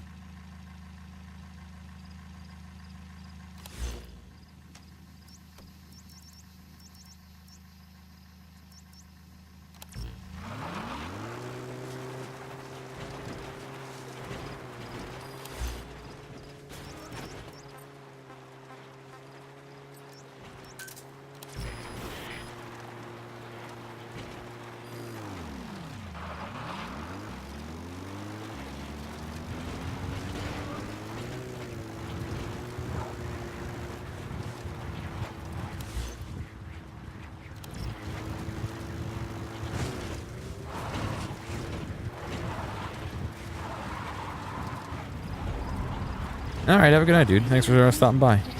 All right, have a good night, dude. Thanks for stopping by. Detected.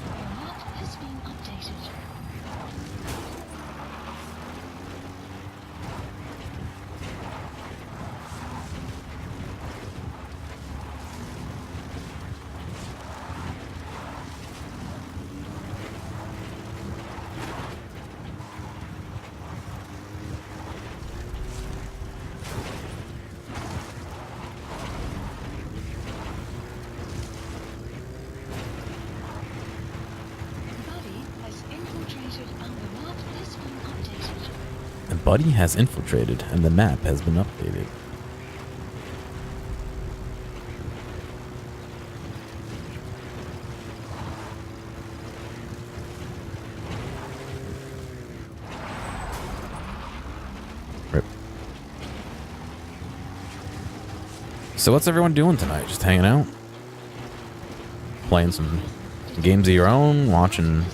Your map has been updated. Buddy has infiltrated, and the map has been updated. So what's everyone doing tonight? Just hanging out? Playing some games of your own? Watching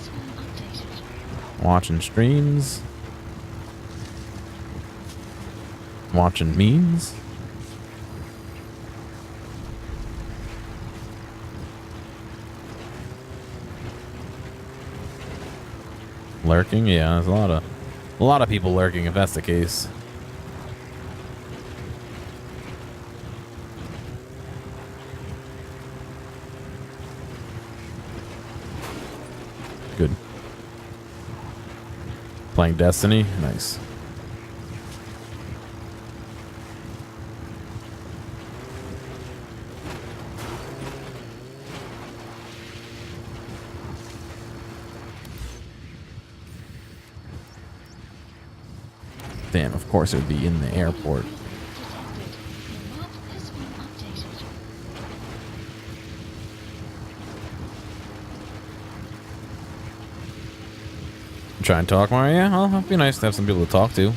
streams? Watching memes? Lurking? Yeah, there's a lot of people lurking if that's the case. Good. Playing Destiny? Nice. Damn, of course it would be in the airport. Try and talk more? Yeah, well, it'd be nice to have some people to talk to.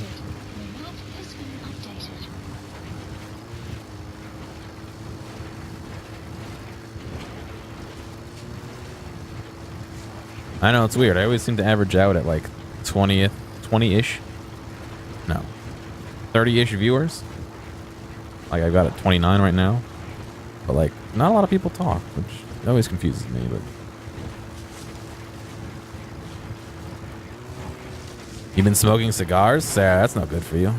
I know, it's weird. I always seem to average out at like 20-ish. No. 30-ish viewers. Like, I've got it 29 right now. But like, not a lot of people talk, which always confuses me, but... You've been smoking cigars? Sarah, that's not good for you.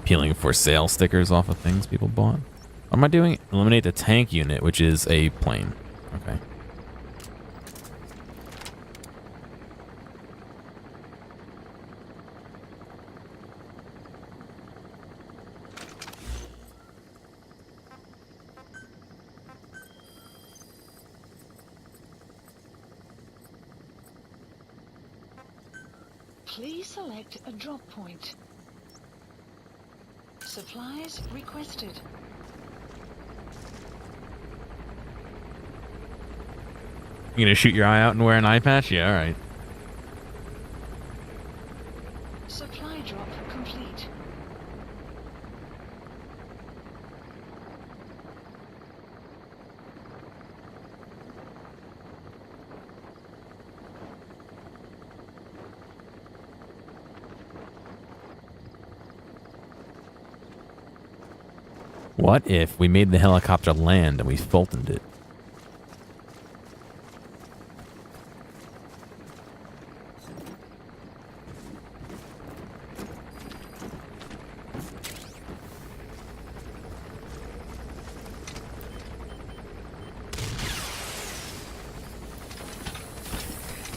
Peeling for sale stickers off of things people bought. What am I doing? Eliminate the tank unit, which is a plane. Okay. Please select a drop point. Supplies requested. You gonna shoot your eye out and wear an eye patch? Yeah, alright. Supply drop complete. What if we made the helicopter land and we Fultoned it?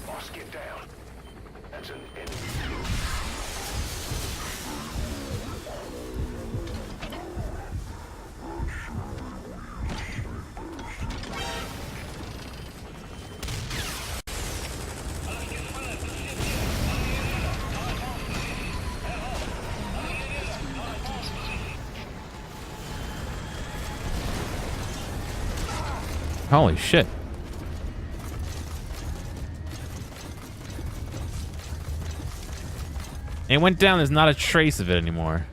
Boss, get down. That's an enemy. Holy shit. It went down, there's not a trace of it anymore.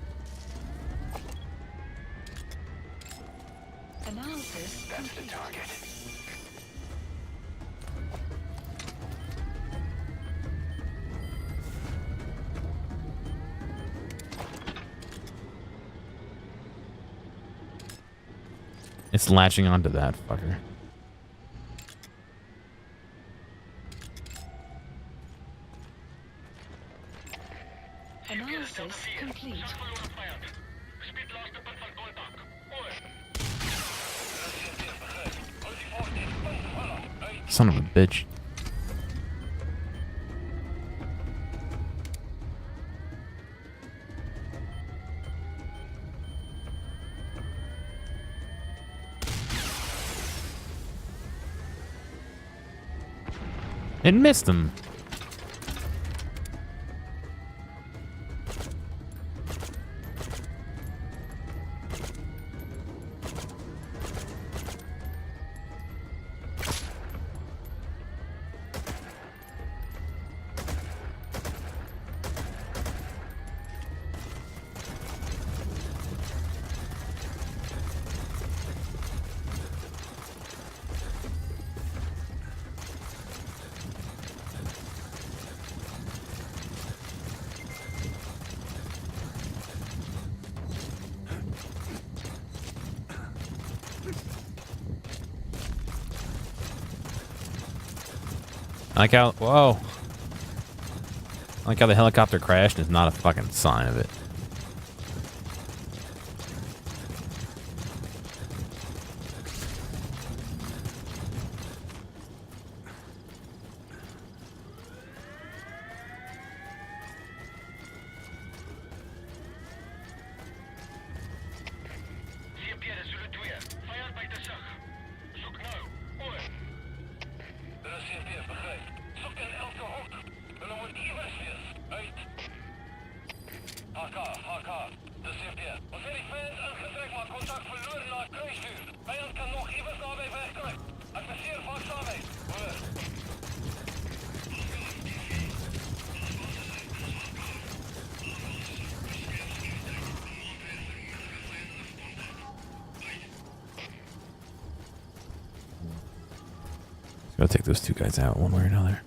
Analysis That's the target. It's latching onto that fucker. Analysis complete. Son of a bitch. It missed him. I like how, whoa. I like how the helicopter crashed and is not a fucking sign of it. Gotta take those two guys out one way or another.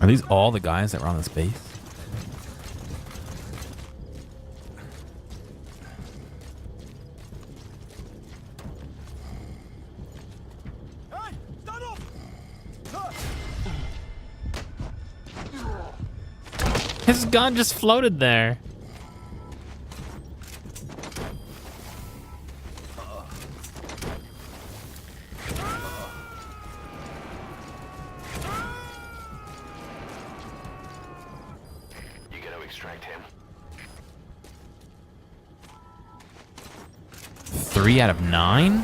Are these all the guys that were on this base? Hey, stand up! His gun just floated there. Extract him. 3 out of 9?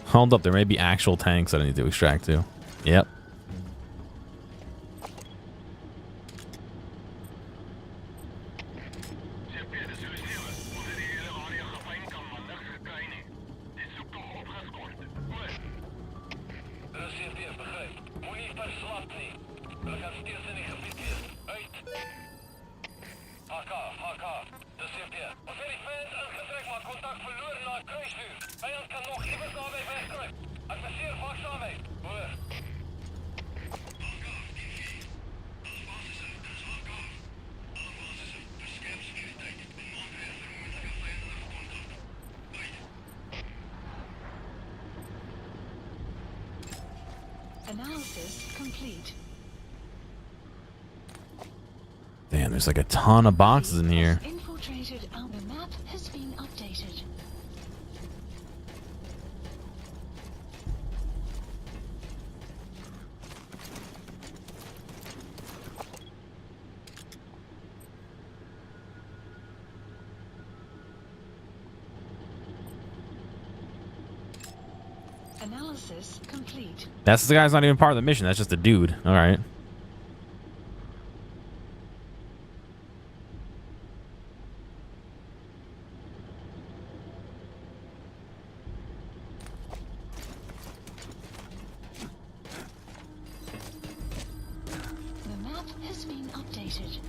Hold up, there may be actual tanks that I need to extract too. Yep. Analysis complete. Damn, there's like a ton of boxes in here. Infiltrated. The map has been updated. Analysis complete. That's the guy's not even part of the mission. That's just a dude. All right. The map has been updated.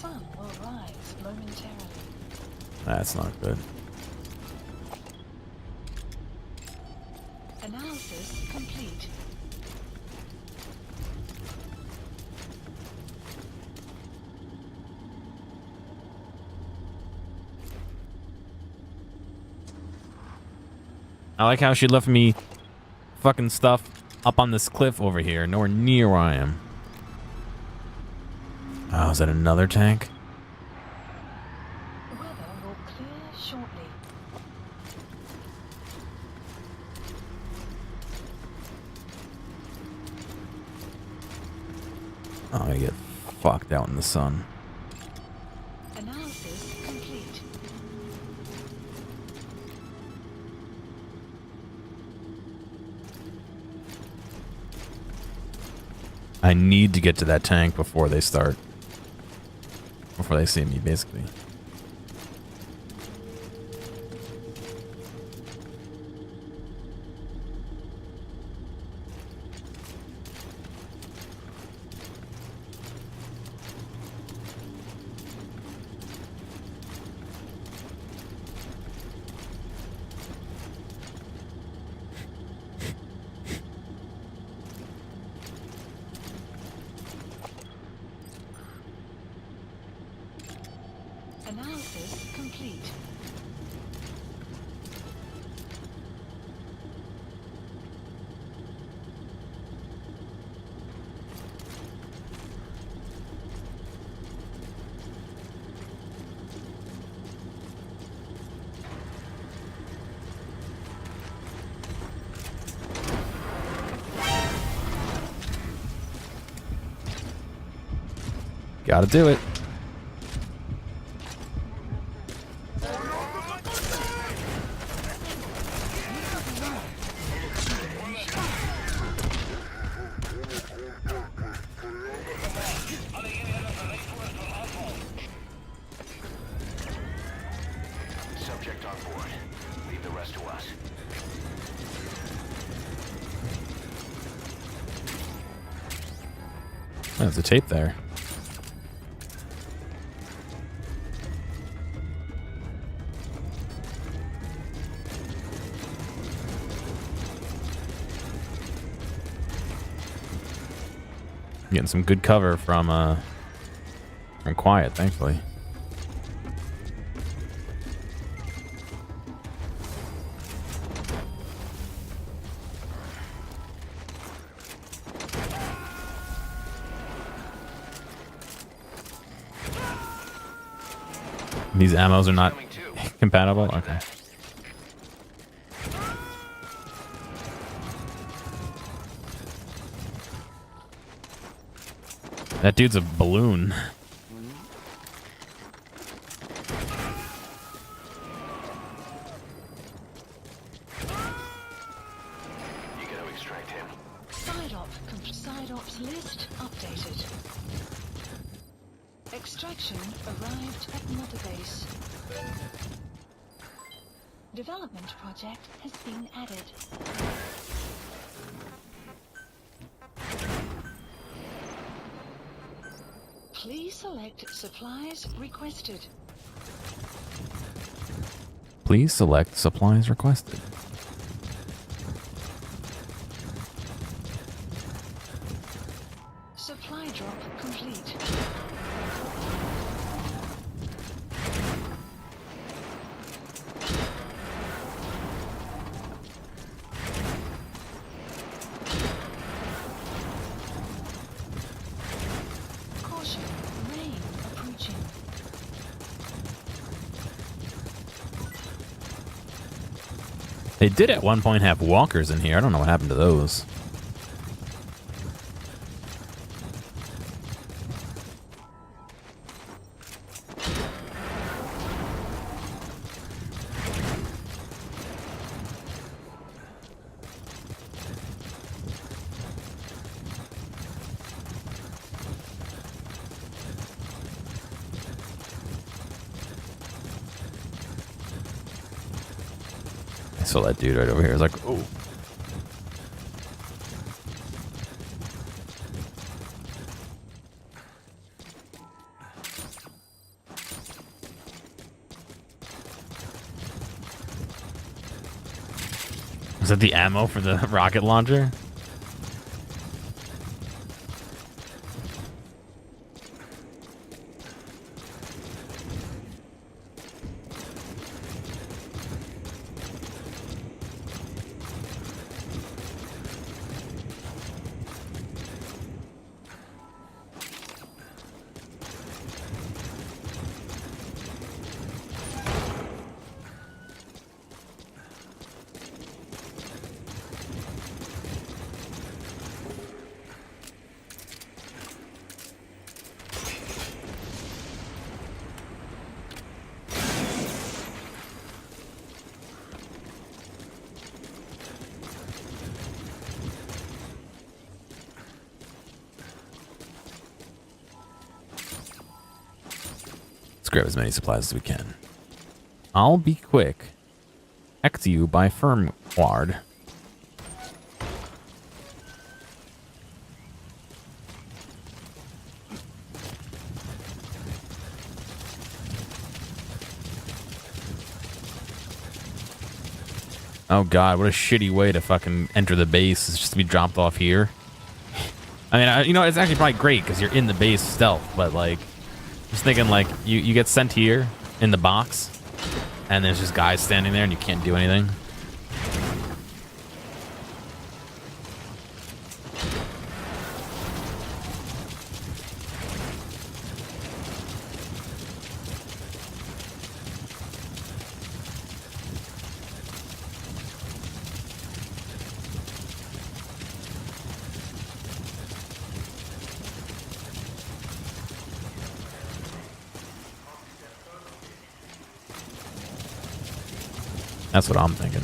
Sun will rise momentarily. That's not good. Analysis complete. I like how she left me fucking stuff up on this cliff over here, nowhere near where I am. Oh, is that another tank? Weather will clear shortly. Oh, I get fucked out in the sun. Analysis complete. I need to get to that tank before they start. Before they see me, basically. Analysis complete. Gotta do it. Subject on board. Leave the rest to us. There's a tape there. Getting some good cover from Quiet, thankfully. These ammos are not compatible? Okay. That dude's a balloon. You gotta extract him. Side ops list updated. Extraction arrived at Mother Base. Development project has been added. Please select supplies requested. Please select supplies requested. Supply drop complete. Caution, rain approaching. They did at one point have walkers in here. I don't know what happened to those. I saw that dude right over here. I was like, oh. Is that the ammo for the rocket launcher? grab as many supplies as we can. I'll be quick. Heck to you by Firmward. Oh god, what a shitty way to fucking enter the base. It's just to be dropped off here. I mean, you know, it's actually probably great because you're in the base stealth, but like, just thinking like, you get sent here in the box, and there's just guys standing there and you can't do anything. That's what I'm thinking.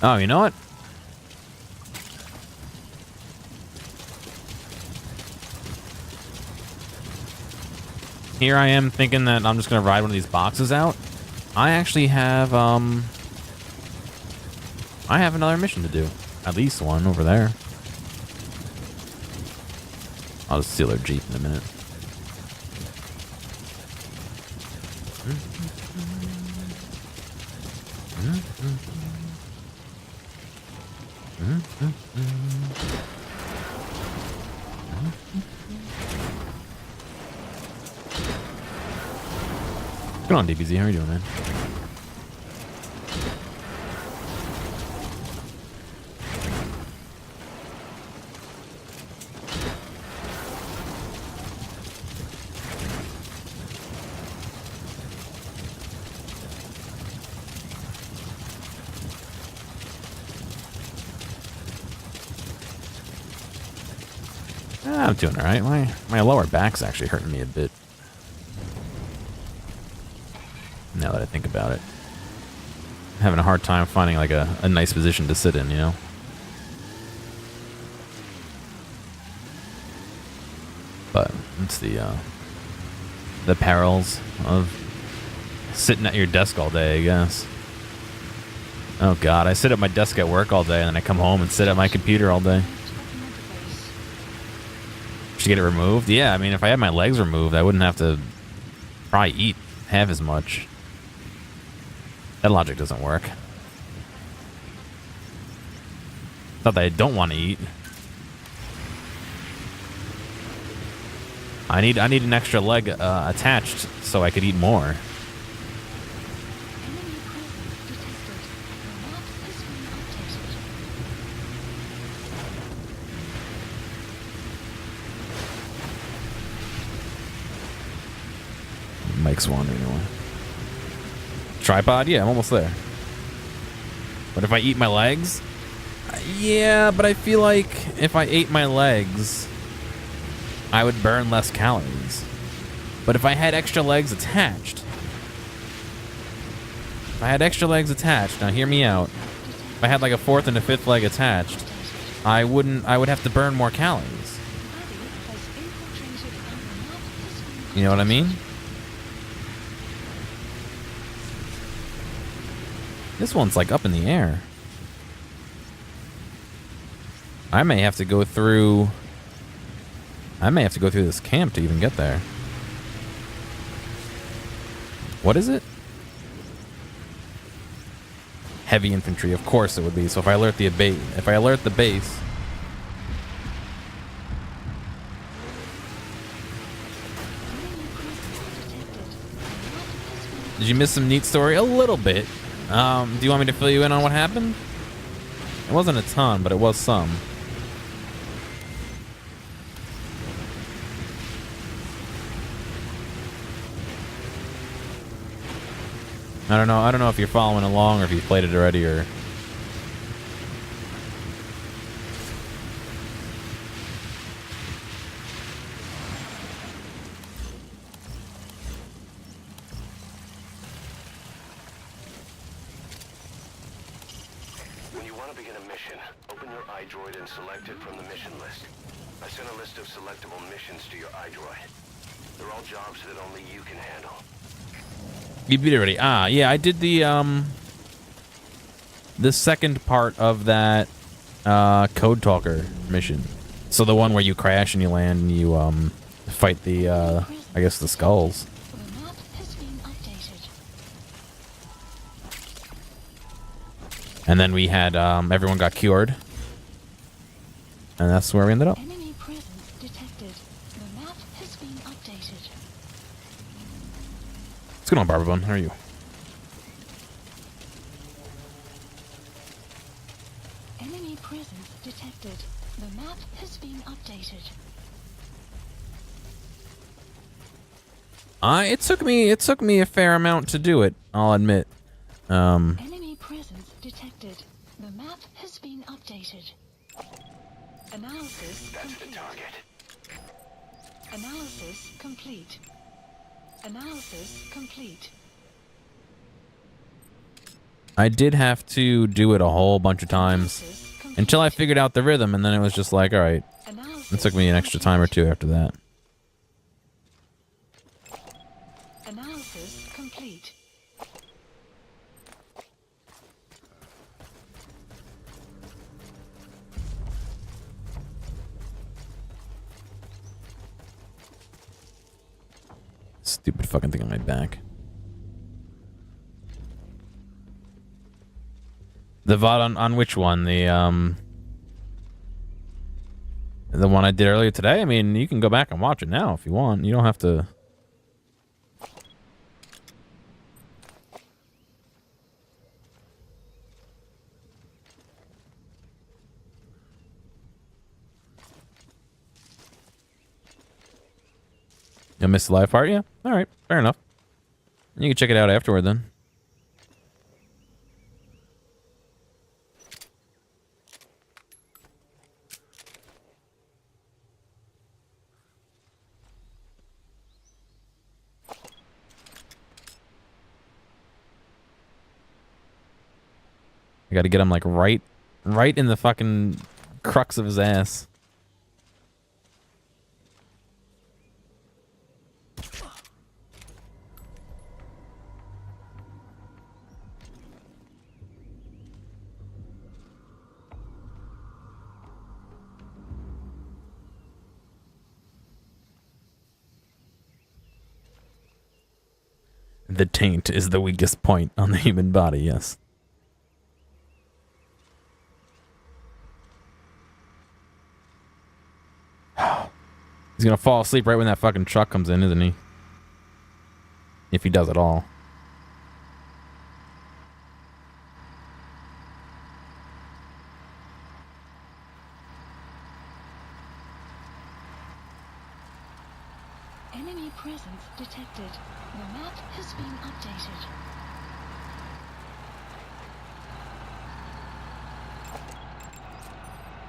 Oh, you know what? Here I am thinking that I'm just gonna ride one of these boxes out. I actually have I have another mission to do. At least one over there. I'll just steal their Jeep in a minute. Good on, DBZ. How are you doing, man? I'm doing all right. My lower back's actually hurting me a bit. Now that I think about it, I'm having a hard time finding like a nice position to sit in, you know. But it's the perils of sitting at your desk all day, I guess. Oh God, I sit at my desk at work all day, and then I come home and sit at my computer all day. Should get it removed? Yeah, I mean, if I had my legs removed, I wouldn't have to probably eat half as much. That logic doesn't work. Not that I don't want to eat. I need an extra leg attached so I could eat more. Mike's wandering away. Tripod? Yeah, I'm almost there. But if I eat my legs? Yeah, but I feel like if I ate my legs, I would burn less calories. But if I had extra legs attached, now hear me out. If I had like a fourth and a fifth leg attached, I would have to burn more calories. You know what I mean? This one's like up in the air. I may have to go through this camp to even get there. What is it? Heavy infantry, of course it would be. So if I alert the base. Did you miss some neat story? A little bit. Do you want me to fill you in on what happened? It wasn't a ton, but it was some. I don't know if you're following along or if you've played it already or want to begin a mission, open your iDroid and select it from the mission list. I sent a list of selectable missions to your iDroid. They're all jobs that only you can handle. You beat it already. Ah, yeah, I did the second part of that Code Talker mission. So the one where you crash and you land and you fight the I guess the skulls. The map has been updated. And then we had everyone got cured. And that's where we ended up. Enemy presence detected. The map has been updated. What's going on, Barbabone? How are you? Enemy presence detected. The map has been updated. It took me a fair amount to do it, I'll admit. Enemy presence detected. The map has been updated. Analysis That's the complete. target. Analysis complete. Analysis complete. I did have to do it a whole bunch of times until I figured out the rhythm, and then it was just like, all right. It took me an extra time or two after that. Analysis complete. Stupid fucking thing on my back. The VOD on which one? The one I did earlier today? I mean, you can go back and watch it now if you want. You don't have to. You missed the live part? Yeah. All right. Fair enough. You can check it out afterward then. I gotta get him like right in the fucking crux of his ass. The taint is the weakest point on the human body, yes. He's gonna fall asleep right when that fucking truck comes in, isn't he? If he does at all. Enemy presence detected. The map has been updated.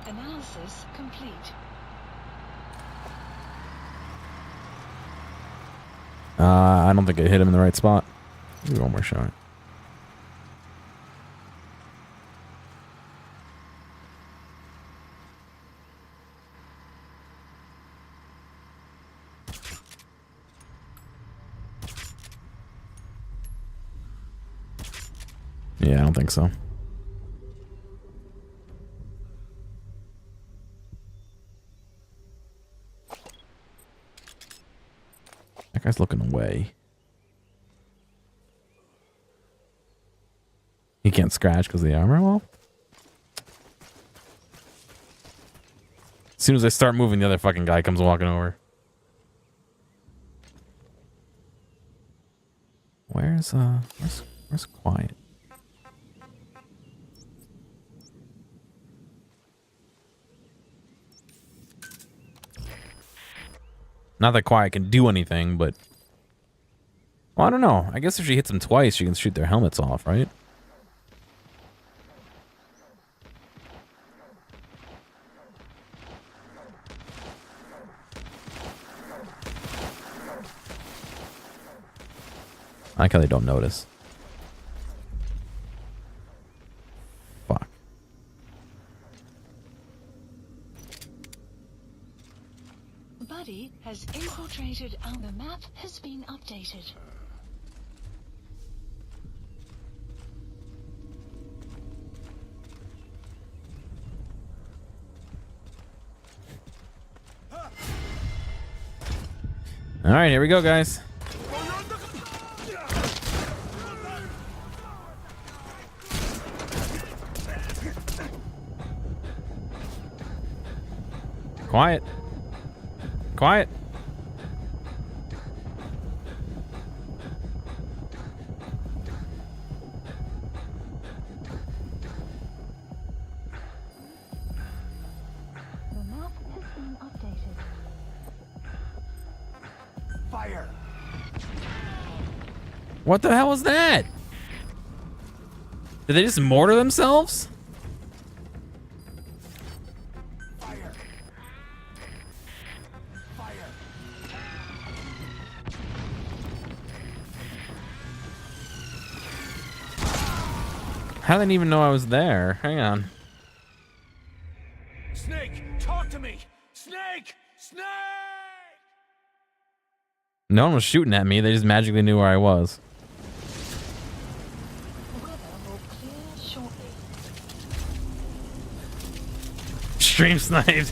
Analysis complete. I don't think I hit him in the right spot. Maybe one more shot. Yeah, I don't think so. That guy's looking away. He can't scratch because of the armor? Well, as soon as I start moving, the other fucking guy comes walking over. Where's quiet? Not that Quiet can do anything, but... Well, I don't know. I guess if she hits them twice, she can shoot their helmets off, right? I like how they don't notice. Fuck. Buddy has infiltrated and the map has been updated. All right, here we go, guys. Quiet. Quiet. The map has been updated. Fire! What the hell was that? Did they just mortar themselves? Fire! Fire! How did they even know I was there? Hang on. Snake, talk to me! Snake! Snake! No one was shooting at me. They just magically knew where I was. The weather will clear shortly. Stream sniped. Enemy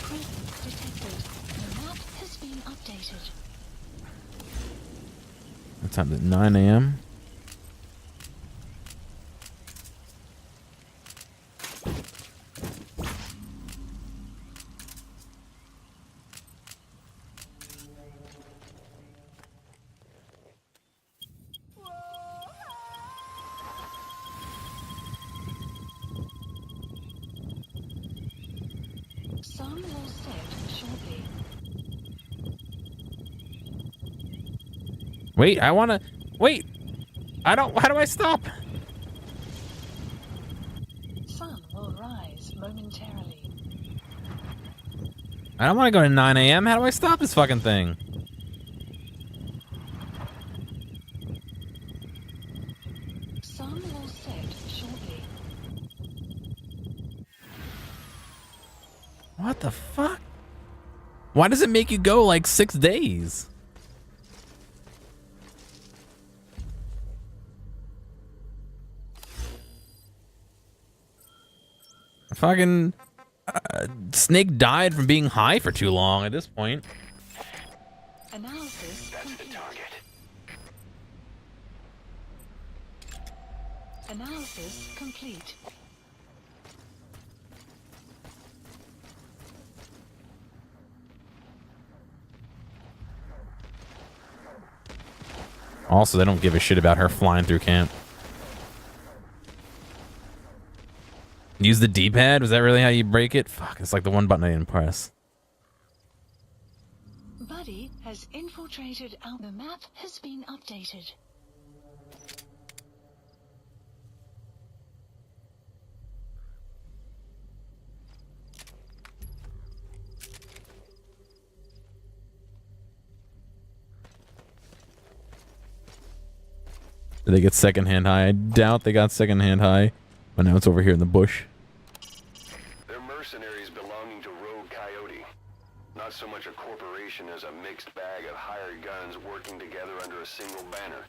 presence detected. The map has been updated. What time is it? 9 a.m. Sun will set shortly. Wait, I want to... Wait. I don't... How do I stop? Sun will rise momentarily. I don't want to go to 9 a.m. How do I stop this fucking thing? Sun will set shortly. What the fuck? Why does it make you go like 6 days? Fucking Snake died from being high for too long at this point. Analysis complete. Analysis complete. Also, they don't give a shit about her flying through camp. Use the D-pad? Was that really how you break it? Fuck, it's like the one button I didn't press. Buddy has infiltrated and the map has been updated. Did they get secondhand high? I doubt they got secondhand high. But now it's over here in the bush. They're mercenaries belonging to Rogue Coyote. Not so much a corporation as a mixed bag of hired guns working together under a single banner.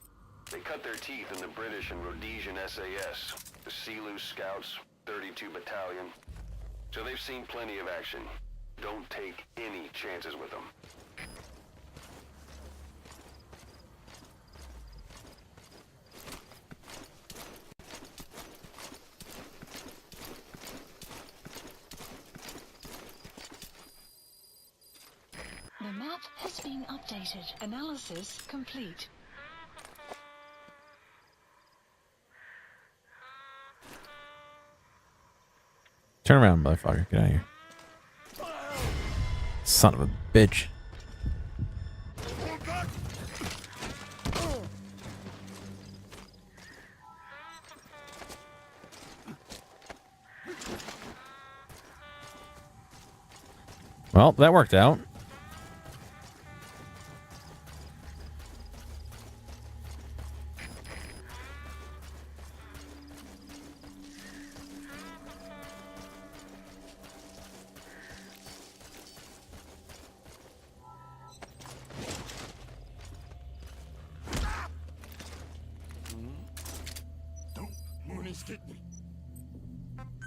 They cut their teeth in the British and Rhodesian SAS, the Sea-Loo Scouts, 32 Battalion. So they've seen plenty of action. Don't take any chances with them. The map has been updated. Analysis complete. Turn around, motherfucker. Get out of here. Son of a bitch. Well, that worked out.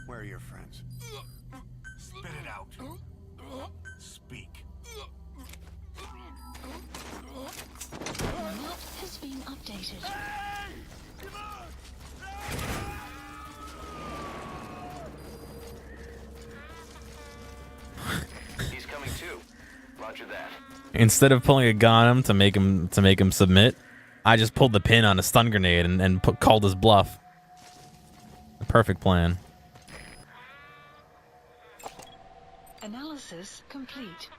Where are your friends? Spit it out. Speak. The map has been updated. He's coming too. Roger that. Instead of pulling a gun on him to make him submit, I just pulled the pin on a stun grenade and called his bluff. The perfect plan. Analysis complete.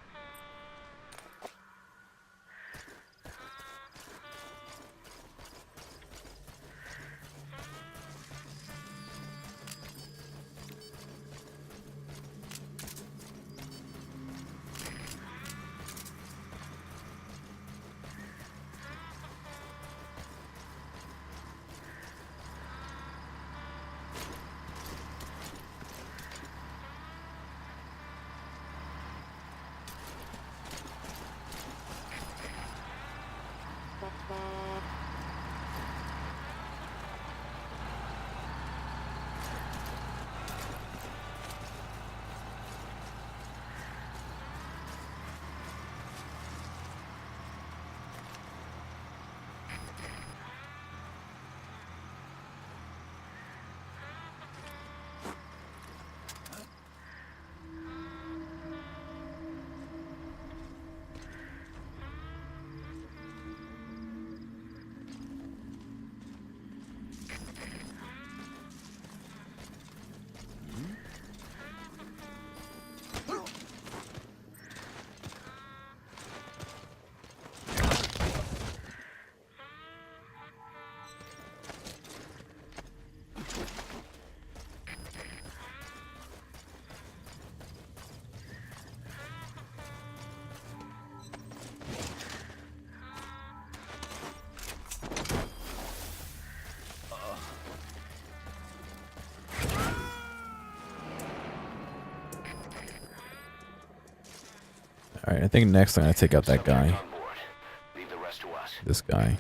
Alright, I think next I'm gonna take out that guy. Leave the rest to us. This guy.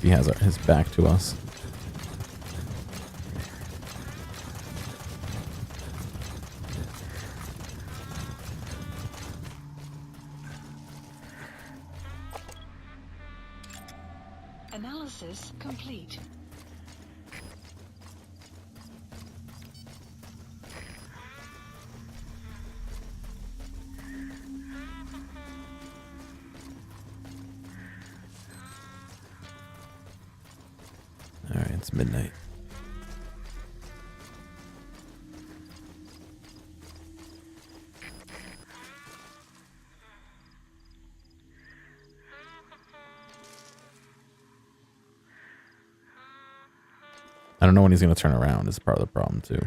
He has his back to us. Analysis complete. Alright, it's midnight. I don't know when he's going to turn around is part of the problem too.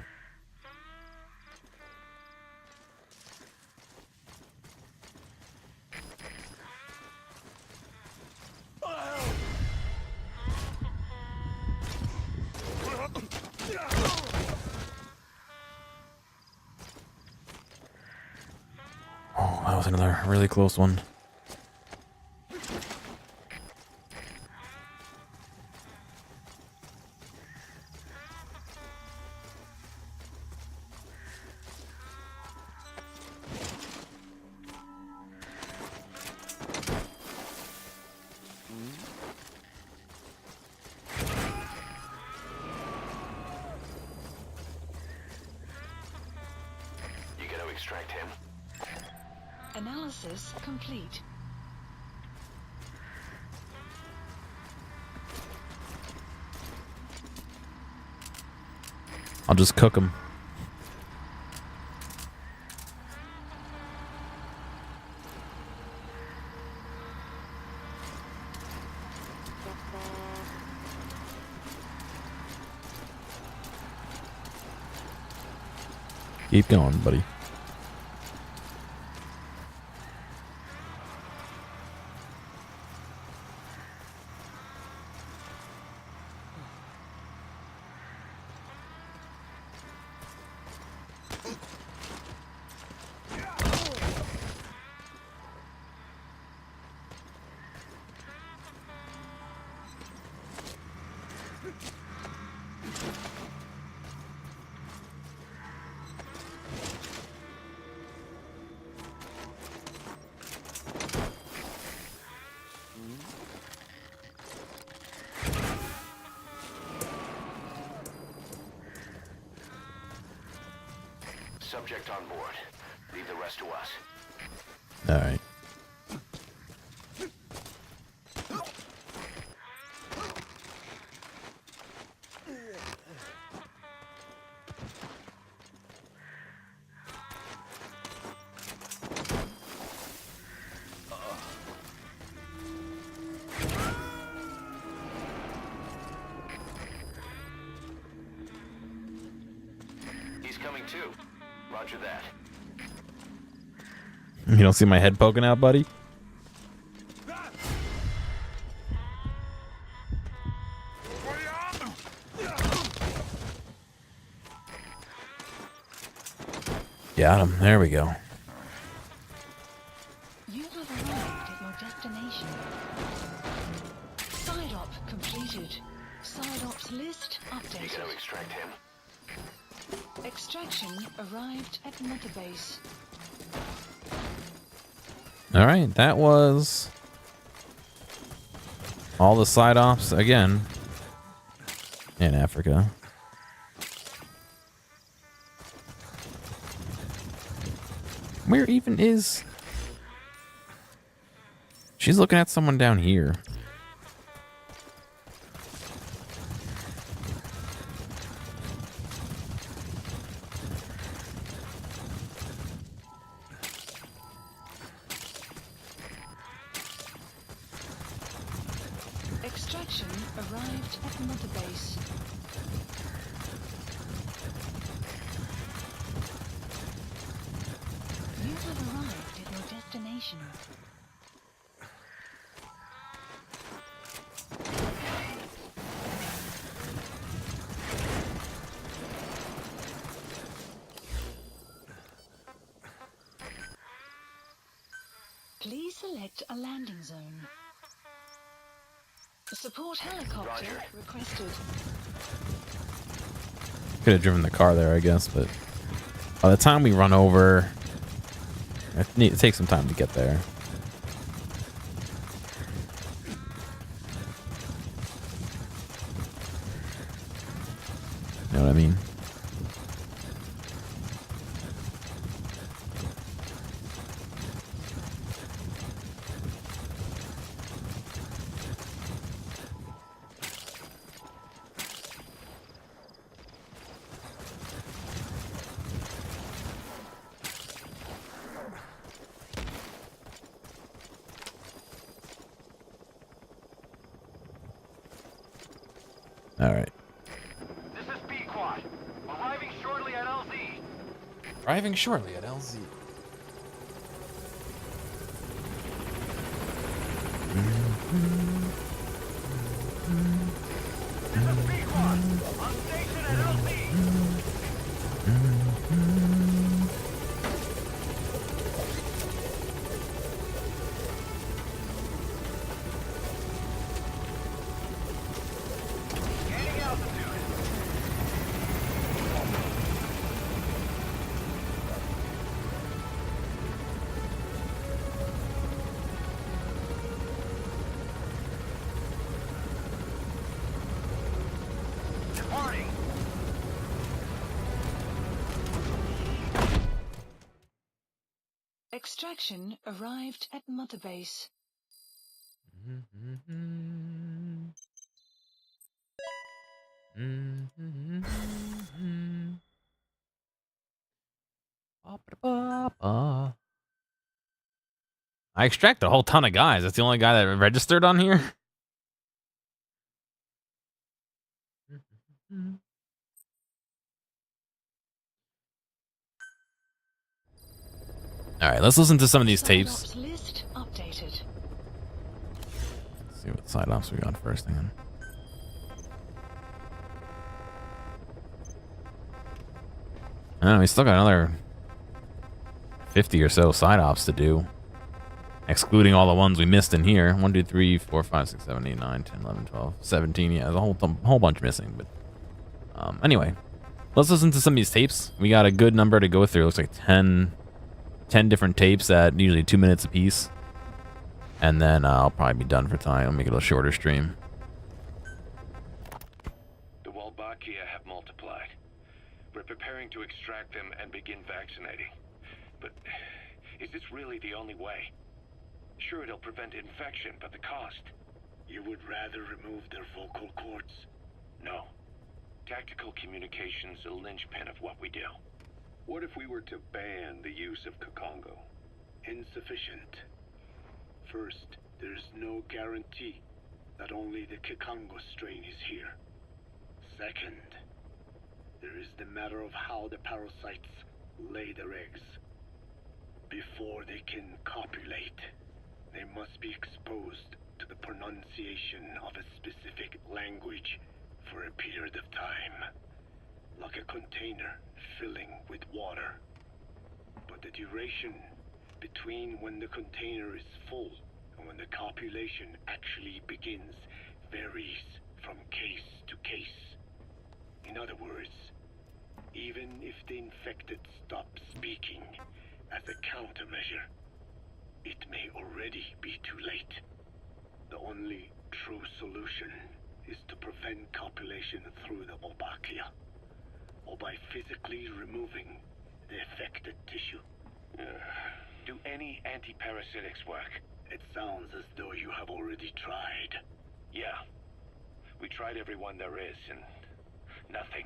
Oh, that was another really close one. You gonna extract him? Analysis complete. I'll just cook him. Keep going, buddy. subject on board. Leave the rest to us. All right. He's coming too. Roger that. You don't see my head poking out, buddy? Got him. There we go. You have arrived at your destination. Side op completed. Side ops list You updated. gonna extract him? Extraction arrived at Mother Base. All right, that was all the side ops again in Africa. Where even is... She's looking at someone down here. Extraction arrived at Mother Base. You have arrived at your destination. Please select a landing zone. Support helicopter requested. Could have driven the car there, I guess, but by the time we run over, it takes some time to get there. You know what I mean? All right. This is B-Quad. Arriving shortly at LZ. Arriving shortly at LZ. This is B-Quad. On station at LZ. Gaining altitude. Departing. Extraction arrived at Mother Base. I extracted a whole ton of guys. That's the only guy that registered on here. All right, let's listen to some of these tapes. Side ops list updated. Let's see what side ops we got first. Hang on. I don't know, we still got another 50 or so side ops to do, excluding all the ones we missed in here. 1, 2, 3, 4, 5, 6, 7, 8, 9, 10, 11, 12, 17. Yeah, there's a whole bunch missing. But anyway, let's listen to some of these tapes. We got a good number to go through. It looks like 10 different tapes at usually 2 minutes apiece. And then I'll probably be done for tonight. I'll make it a shorter stream. The Walbakia have multiplied. preparing to extract them and begin vaccinating. But is this really the only way? Sure, it'll prevent infection, but the cost. You would rather remove their vocal cords? No. Tactical communication's the linchpin of what we do. What if we were to ban the use of Kakongo? Insufficient. First, there's no guarantee that only the Kakongo strain is here. Second, there is the matter of how the parasites lay their eggs. Before they can copulate, they must be exposed to the pronunciation of a specific language for a period of time, like a container filling with water. But the duration between when the container is full and when the copulation actually begins varies from case to case. In other words, even if the infected stop speaking as a countermeasure, it may already be too late. The only true solution is to prevent copulation through the Wolbachia, or by physically removing the affected tissue. Do any antiparasitics work? It sounds as though you have already tried. Yeah. We tried every one there is, and nothing.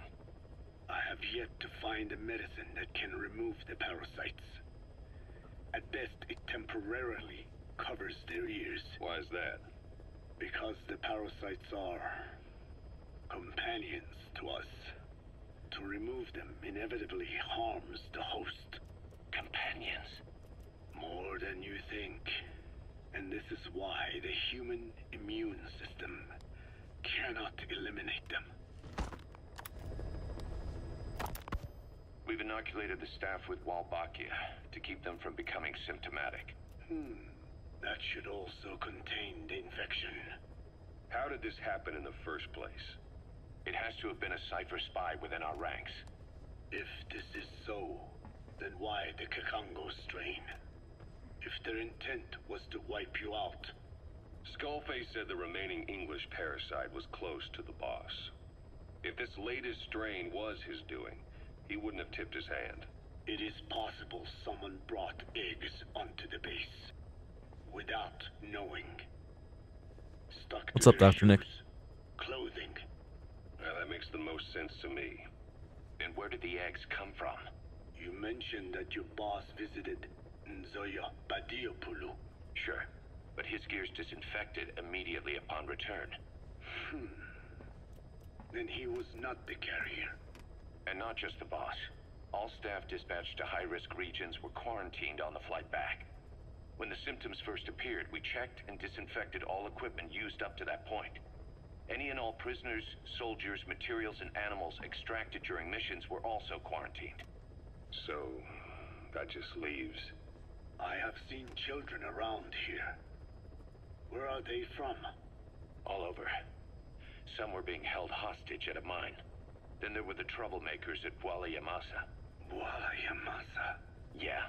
I have yet to find a medicine that can remove the parasites. At best, it temporarily covers their ears. Why is that? Because the parasites are companions to us. To remove them inevitably harms the host. Companions? More than you think. And this is why the human immune system cannot eliminate them. We've inoculated the staff with Wolbachia to keep them from becoming symptomatic. That should also contain the infection. How did this happen in the first place? It has to have been a Cypher spy within our ranks. If this is so, then why the Kakongo strain? If their intent was to wipe you out. Skullface said the remaining English parasite was close to the boss. If this latest strain was his doing, he wouldn't have tipped his hand. It is possible someone brought eggs onto the base without knowing. Stuck What's to up, their Dr. Nick? shoes, clothing. Well, that makes the most sense to me. And where did the eggs come from? You mentioned that your boss visited Nzoya Badiopulu. Sure, but his gear's disinfected immediately upon return. Then he was not the carrier. And not just the boss. All staff dispatched to high-risk regions were quarantined on the flight back. When the symptoms first appeared, we checked and disinfected all equipment used up to that point. Any and all prisoners, soldiers, materials, and animals extracted during missions were also quarantined. So, that just leaves... I have seen children around here. Where are they from? All over. Some were being held hostage at a mine. Then there were the troublemakers at Hmantheawsome. Hmantheawsome? Yeah.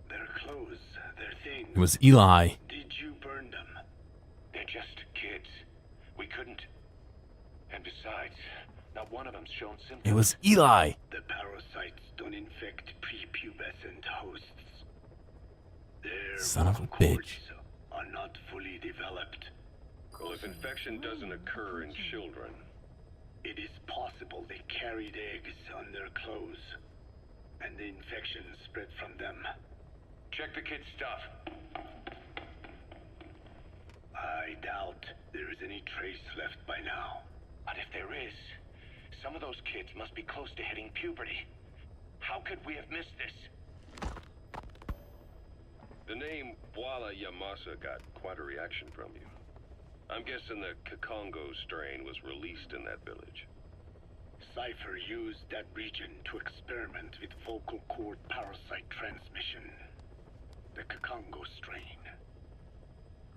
Their clothes, their things. It was Eli. Did you burn them? They're just kids. We couldn't. And besides, not one of them's shown symptoms. It was Eli. The parasites don't infect prepubescent hosts. Their Son of a vocal cords bitch. are not fully developed. Well, if infection doesn't occur in children... It is possible they carried eggs on their clothes, and the infection spread from them. Check the kid's stuff. I doubt there is any trace left by now. But if there is, some of those kids must be close to hitting puberty. How could we have missed this? The name Hmantheawsome got quite a reaction from you. I'm guessing the Kakongo strain was released in that village. Cypher used that region to experiment with vocal cord parasite transmission. The Kakongo strain.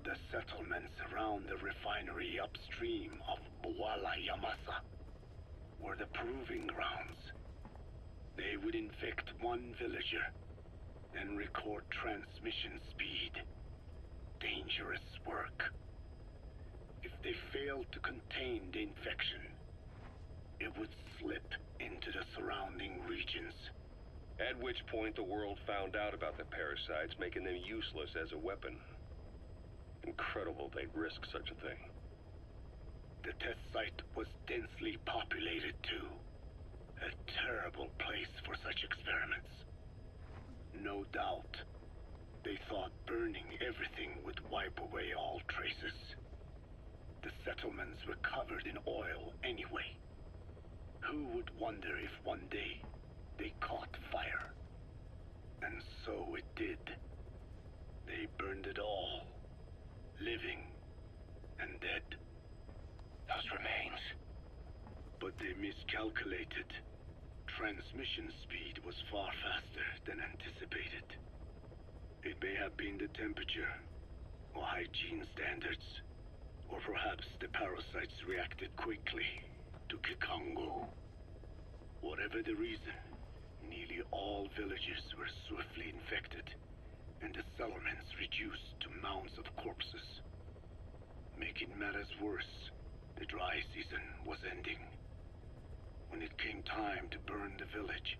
The settlements around the refinery upstream of Hmantheawsome were the proving grounds. They would infect one villager, then record transmission speed. Dangerous work. If they failed to contain the infection, it would slip into the surrounding infections. At which point the world found out about the parasites, making them useless as a weapon. Incredible they'd risk such a thing. The test site was densely populated too. A terrible place for such experiments. No doubt, they thought burning everything would wipe away all traces. The settlements were covered in oil anyway. Who would wonder if one day they caught fire? And so it did. They burned it all, living and dead. Those remains. But they miscalculated. Transmission speed was far faster than anticipated. It may have been the temperature, or hygiene standards, or perhaps the parasites reacted quickly to Kikongo. Whatever the reason, nearly all villages were swiftly infected, and the settlements reduced to mounds of corpses. Making matters worse, the dry season was ending. When it came time to burn the village,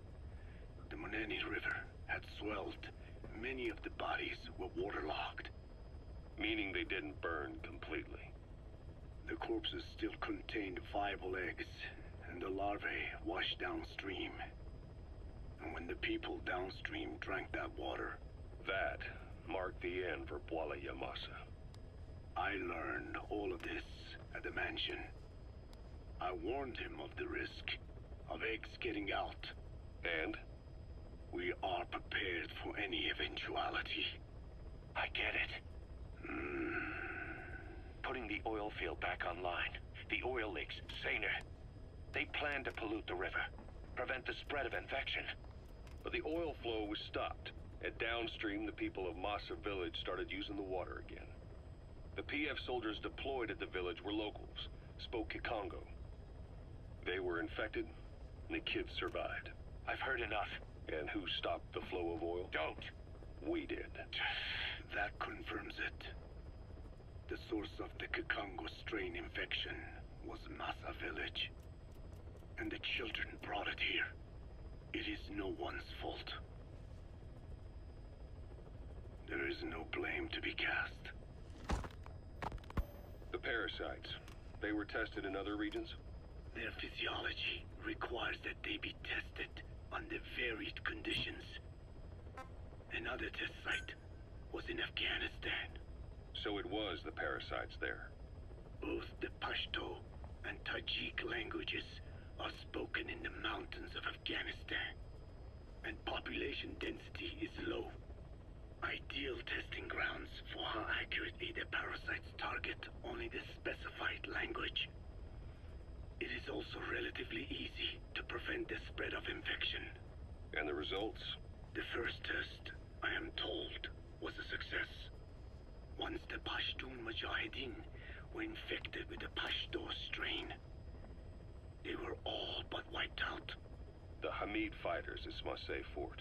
the Moneni River had swelled. Many of the bodies were waterlogged. Meaning they didn't burn completely. The corpses still contained viable eggs, and the larvae washed downstream. And when the people downstream drank that water, that marked the end for Hmantheawsome. I learned all of this at the mansion. I warned him of the risk of eggs getting out. And? We are prepared for any eventuality. I get it. Putting the oil field back online. The oil leaks, saner. They planned to pollute the river, prevent the spread of infection. But the oil flow was stopped, and downstream the people of Masa village started using the water again. The PF soldiers deployed at the village were locals, spoke Kikongo. They were infected, and the kids survived. I've heard enough. And who stopped the flow of oil? Don't! We did. That confirms it. The source of the Kikongo strain infection was Masa village. And the children brought it here. It is no one's fault. There is no blame to be cast. The parasites, they were tested in other regions? Their physiology requires that they be tested under varied conditions. Another test site was in Afghanistan. So it was the parasites there. Both the Pashto and Tajik languages are spoken in the mountains of Afghanistan, and population density is low. Ideal testing grounds for how accurately the parasites target only the specified language. It is also relatively easy to prevent the spread of infection. And the results? The first test, I am told, was a success. Once the Pashtun Mujahideen were infected with the Pashto strain, they were all but wiped out. The Hamid fighters at Smasei Fort.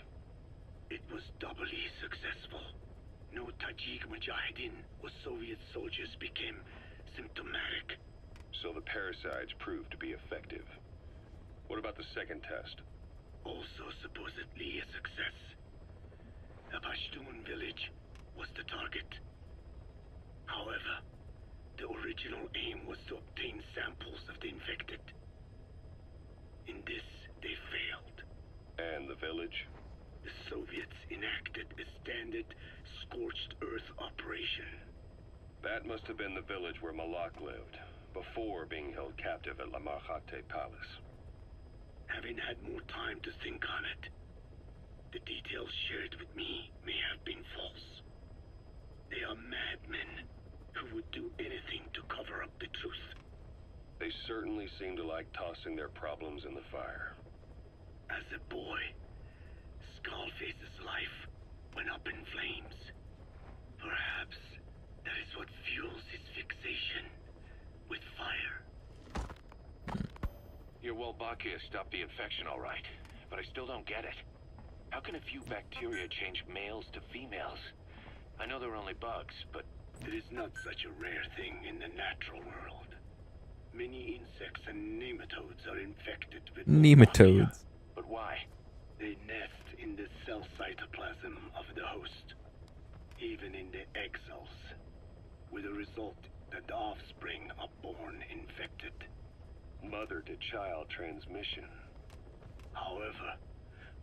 It was doubly successful. No Tajik Mujahideen or Soviet soldiers became symptomatic. So the parasites proved to be effective. What about the second test? Also supposedly a success. A Pashtun village was the target. However, the original aim was to obtain samples of the infected. In this, they failed. And the village? The Soviets enacted a standard scorched earth operation. That must have been the village where Malak lived, before being held captive at La Marjate Palace. Having had more time to think on it, the details shared with me may have been false. They are madmen who would do anything to cover up the truth. They certainly seem to like tossing their problems in the fire. As a boy, Skullface's life went up in flames. Perhaps that is what fuels his fixation with fire. Your Wolbachia stopped the infection all right, but I still don't get it. How can a few bacteria change males to females? I know they're only bugs, but... It is not such a rare thing in the natural world. Many insects and nematodes are infected with Nematodes. But why? even in the exiles, with the result that the offspring are born infected. Mother-to-child transmission. However,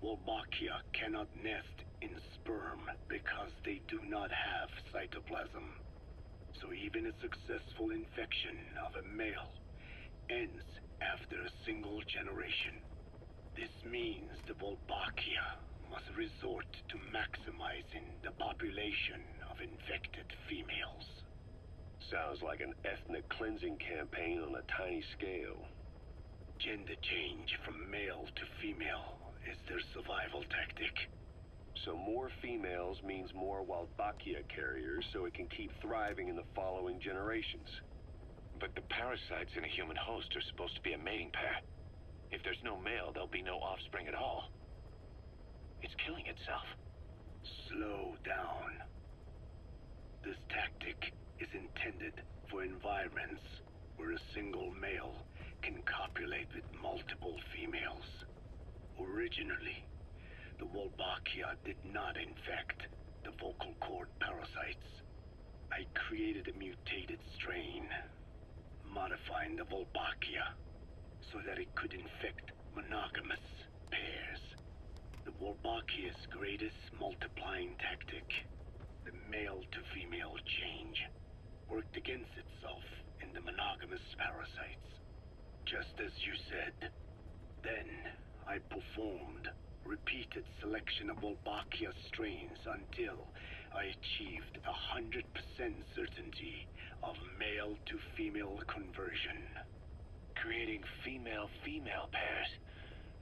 Wolbachia cannot nest in sperm because they do not have cytoplasm. So even a successful infection of a male ends after a single generation. This means the Wolbachia must resort to maximizing the population of infected females. Sounds like an ethnic cleansing campaign on a tiny scale. Gender change from male to female is their survival tactic. So more females means more Wolbachia carriers, so it can keep thriving in the following generations. But the parasites in a human host are supposed to be a mating pair. If there's no male, there'll be no offspring at all. It's killing itself. Slow down. This tactic is intended for environments where a single male can copulate with multiple females. Originally, the Wolbachia did not infect the vocal cord parasites. I created a mutated strain, modifying the Wolbachia so that it could infect monogamous pairs. The Wolbachia's greatest multiplying tactic, the male-to-female change, worked against itself in the monogamous parasites. Just as you said. Then, I performed repeated selection of Wolbachia strains until I achieved 100% certainty of male-to-female conversion. Creating female-female pairs,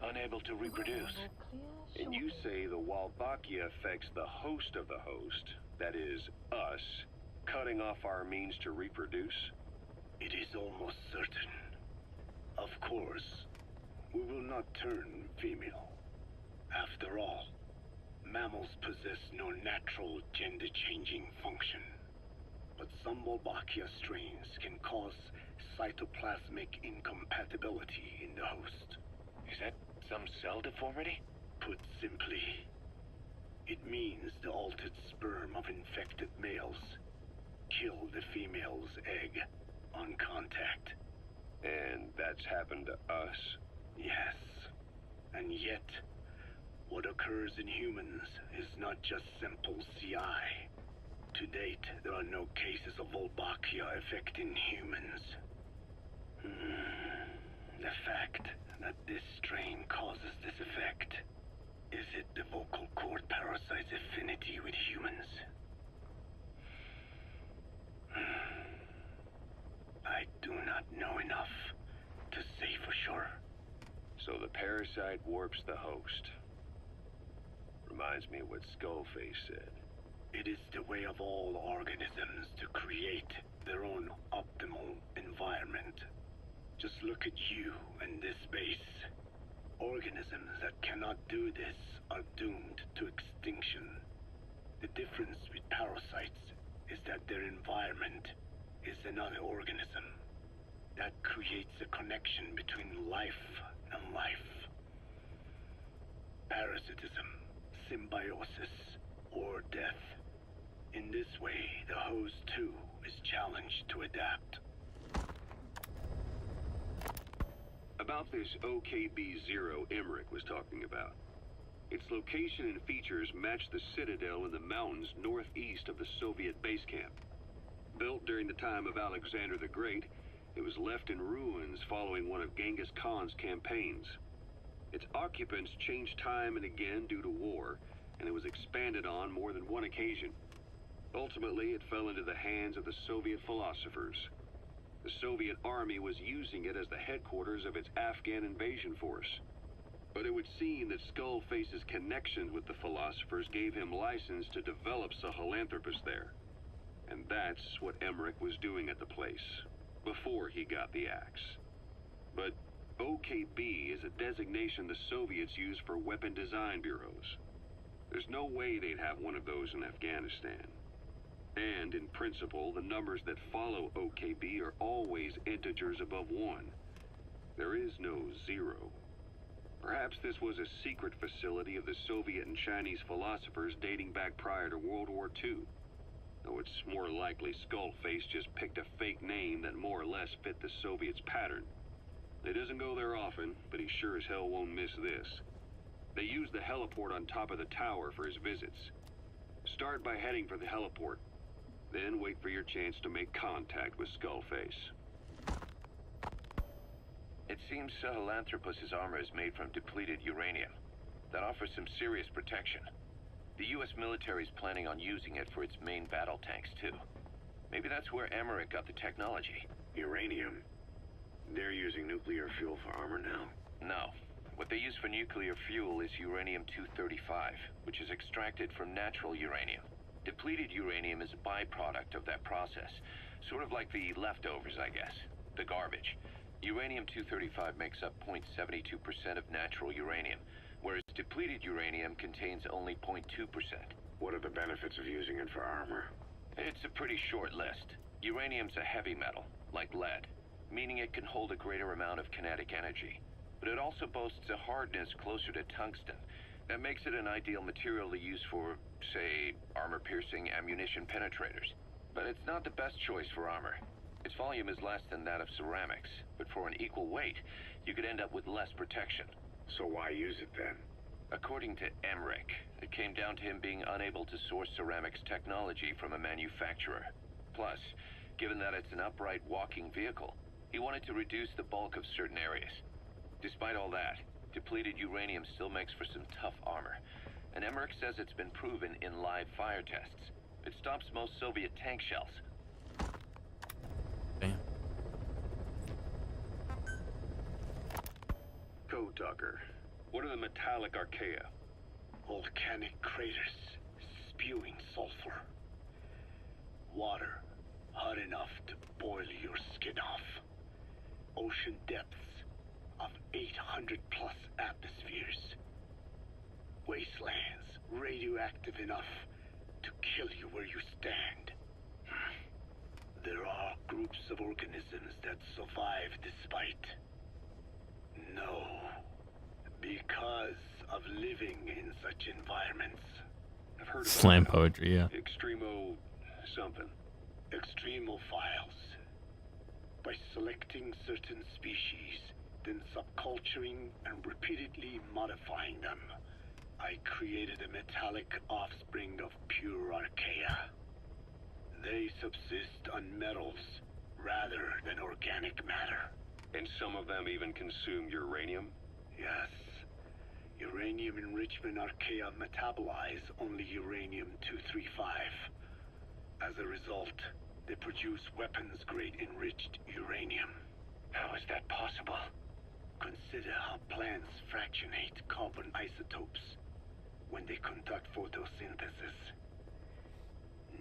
unable to reproduce. And you say the Wolbachia affects the host of the host, that is, us, cutting off our means to reproduce? It is almost certain. Of course, we will not turn female. After all, mammals possess no natural gender-changing function. But some Wolbachia strains can cause cytoplasmic incompatibility in the host. Is that some cell deformity? Put simply, it means the altered sperm of infected males kill the female's egg on contact. And that's happened to us? Yes. And yet, what occurs in humans is not just simple CI. To date, there are no cases of Wolbachia affecting humans. The fact that this strain causes this effect, is it the vocal cord parasite's affinity with humans? I do not know enough to say for sure. So the parasite warps the host. Reminds me of what Skullface said. It is the way of all organisms to create their own optimal environment. Just look at you and this base. Organisms that cannot do this are doomed to extinction. The difference with parasites is that their environment is another organism. That creates a connection between life and life. Parasitism, symbiosis, or death. In this way, the host too is challenged to adapt. About this OKB-0 Emmerich was talking about. Its location and features match the citadel in the mountains northeast of the Soviet base camp. Built during the time of Alexander the Great, it was left in ruins following one of Genghis Khan's campaigns. Its occupants changed time and again due to war, and it was expanded on more than one occasion. Ultimately, it fell into the hands of the Soviet philosophers. The Soviet army was using it as the headquarters of its Afghan invasion force. But it would seem that Skullface's connections with the philosophers gave him license to develop Sahelanthropus there. And that's what Emmerich was doing at the place, before he got the axe. But OKB is a designation the Soviets use for weapon design bureaus. There's no way they'd have one of those in Afghanistan. And, in principle, the numbers that follow OKB are always integers above 1. There is no 0. Perhaps this was a secret facility of the Soviet and Chinese philosophers dating back prior to World War II. though it's more likely Skullface just picked a fake name that more or less fit the Soviets' pattern. He doesn't go there often, but he sure as hell won't miss this. They use the heliport on top of the tower for his visits. Start by heading for the heliport, then wait for your chance to make contact with Skullface. It seems Sahelanthropus's armor is made from depleted uranium. That offers some serious protection. The US military is planning on using it for its main battle tanks, too. Maybe that's where Emmerich got the technology. Uranium? They're using nuclear fuel for armor now? No. What they use for nuclear fuel is uranium-235, which is extracted from natural uranium. Depleted uranium is a byproduct of that process. Sort of like the leftovers, I guess. The garbage. Uranium-235 makes up 0.72% of natural uranium, whereas depleted uranium contains only 0.2%. What are the benefits of using it for armor? It's a pretty short list. Uranium's a heavy metal, like lead, meaning it can hold a greater amount of kinetic energy. But it also boasts a hardness closer to tungsten. That makes it an ideal material to use for, say, armor-piercing ammunition penetrators. But it's not the best choice for armor. Its volume is less than that of ceramics, but for an equal weight, you could end up with less protection. So why use it then? According to Emmerich, it came down to him being unable to source ceramics technology from a manufacturer. Plus, given that it's an upright walking vehicle, he wanted to reduce the bulk of certain areas. Despite all that, depleted uranium still makes for some tough armor, and Emmerich says it's been proven in live fire tests. It stops most Soviet tank shells. Damn. Code Talker, what are the metallic archaea? Volcanic craters spewing sulfur. Water hot enough to boil your skin off. Ocean depths of 800 plus atmospheres. Wastelands radioactive enough to kill you where you stand. There are groups of organisms that survive despite. No. Because of living in such environments. I've heard of Slam poetry, yeah. Extremo something. Extremophiles. By selecting certain species, then subculturing and repeatedly modifying them, I created a metallic offspring of pure archaea. They subsist on metals rather than organic matter. And some of them even consume uranium? Yes. Uranium enrichment archaea metabolize only uranium-235. As a result, they produce weapons-grade enriched uranium. How is that possible? Consider how plants fractionate carbon isotopes when they conduct photosynthesis.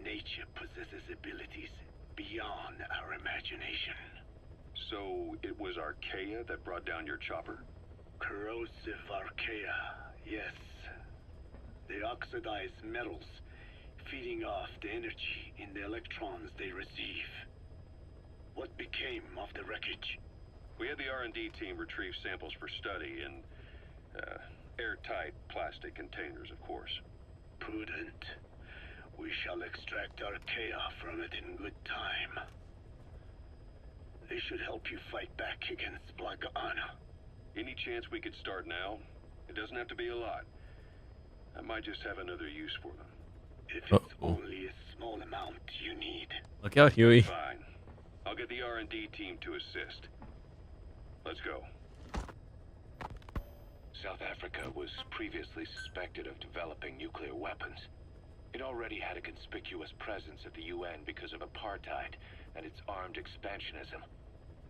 Nature possesses abilities beyond our imagination. So it was archaea that brought down your chopper? Corrosive archaea, yes. They oxidize metals, feeding off the energy in the electrons they receive. What became of the wreckage? We had the R&D team retrieve samples for study in airtight plastic containers, of course. Prudent. We shall extract archaea from it in good time. They should help you fight back against Blagana. Any chance we could start now? It doesn't have to be a lot. I might just have another use for them. If it's only a small amount you need. Look out, Huey. Fine. I'll get the R&D team to assist. Let's go. South Africa was previously suspected of developing nuclear weapons. It already had a conspicuous presence at the UN because of apartheid and its armed expansionism.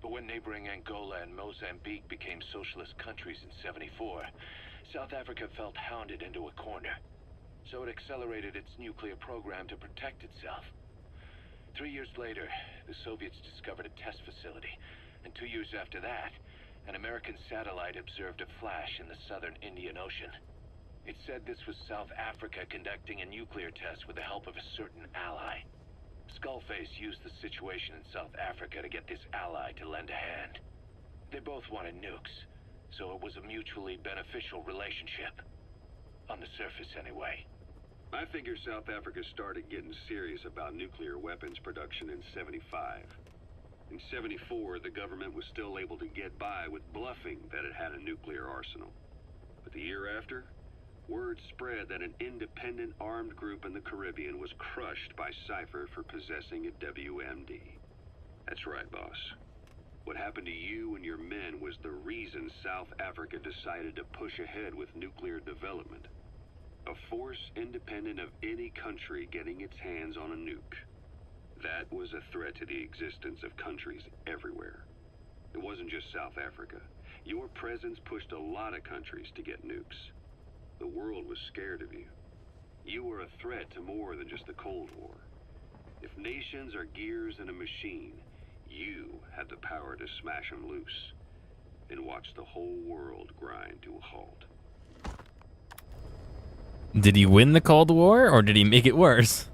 But when neighboring Angola and Mozambique became socialist countries in '74, South Africa felt hounded into a corner. So it accelerated its nuclear program to protect itself. 3 years later, the Soviets discovered a test facility, and 2 years after that, an American satellite observed a flash in the southern Indian Ocean. It said this was South Africa conducting a nuclear test with the help of a certain ally. Skullface used the situation in South Africa to get this ally to lend a hand. They both wanted nukes, so it was a mutually beneficial relationship. On the surface, anyway. I figure South Africa started getting serious about nuclear weapons production in '75. In '74, the government was still able to get by with bluffing that it had a nuclear arsenal. But the year after, word spread that an independent armed group in the Caribbean was crushed by Cypher for possessing a WMD. That's right, boss. What happened to you and your men was the reason South Africa decided to push ahead with nuclear development. A force independent of any country getting its hands on a nuke. That was a threat to the existence of countries everywhere. It wasn't just South Africa. Your presence pushed a lot of countries to get nukes. The world was scared of you. You were a threat to more than just the Cold War. If nations are gears in a machine, you had the power to smash them loose and watch the whole world grind to a halt. Did he win the Cold War, or did he make it worse?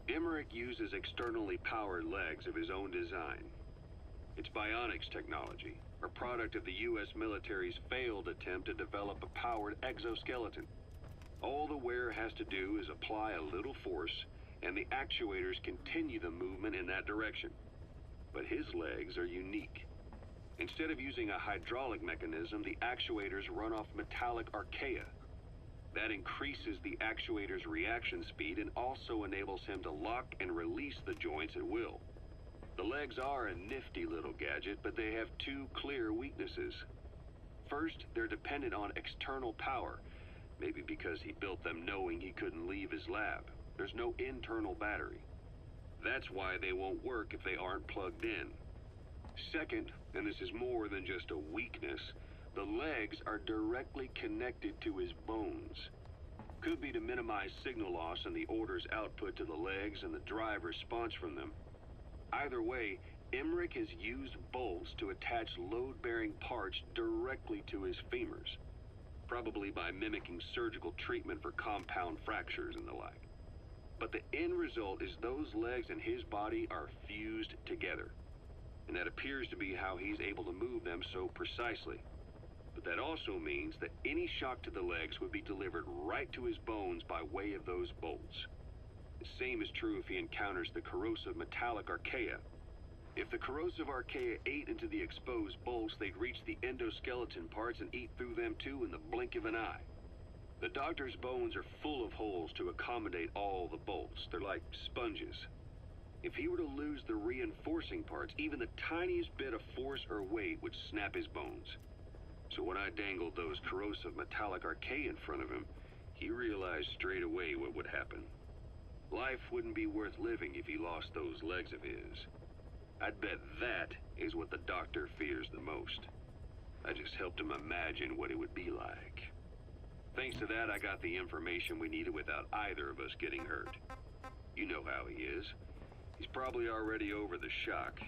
Emmerich uses externally powered legs of his own design. It's bionics technology, a product of the U.S. military's failed attempt to develop a powered exoskeleton. All the wearer has to do is apply a little force, and the actuators continue the movement in that direction. But his legs are unique. Instead of using a hydraulic mechanism, the actuators run off metallic archaea. That increases the actuator's reaction speed and also enables him to lock and release the joints at will. The legs are a nifty little gadget, but they have two clear weaknesses. First, they're dependent on external power, maybe because he built them knowing he couldn't leave his lab. There's no internal battery. That's why they won't work if they aren't plugged in. Second, and this is more than just a weakness, the legs are directly connected to his bones. Could be to minimize signal loss and the orders output to the legs and the drive response from them. Either way, Emmerich has used bolts to attach load-bearing parts directly to his femurs, probably by mimicking surgical treatment for compound fractures and the like. But the end result is those legs and his body are fused together. And that appears to be how he's able to move them so precisely. But that also means that any shock to the legs would be delivered right to his bones by way of those bolts. The same is true if he encounters the corrosive metallic archaea. If the corrosive archaea ate into the exposed bolts, they'd reach the endoskeleton parts and eat through them too in the blink of an eye. The doctor's bones are full of holes to accommodate all the bolts. They're like sponges. If he were to lose the reinforcing parts, even the tiniest bit of force or weight would snap his bones. So when I dangled those corrosive metallic archaea in front of him, he realized straight away what would happen. Life wouldn't be worth living if he lost those legs of his. I'd bet that is what the doctor fears the most. I just helped him imagine what it would be like. Thanks to that, I got the information we needed without either of us getting hurt. You know how he is. He's probably already over the shock.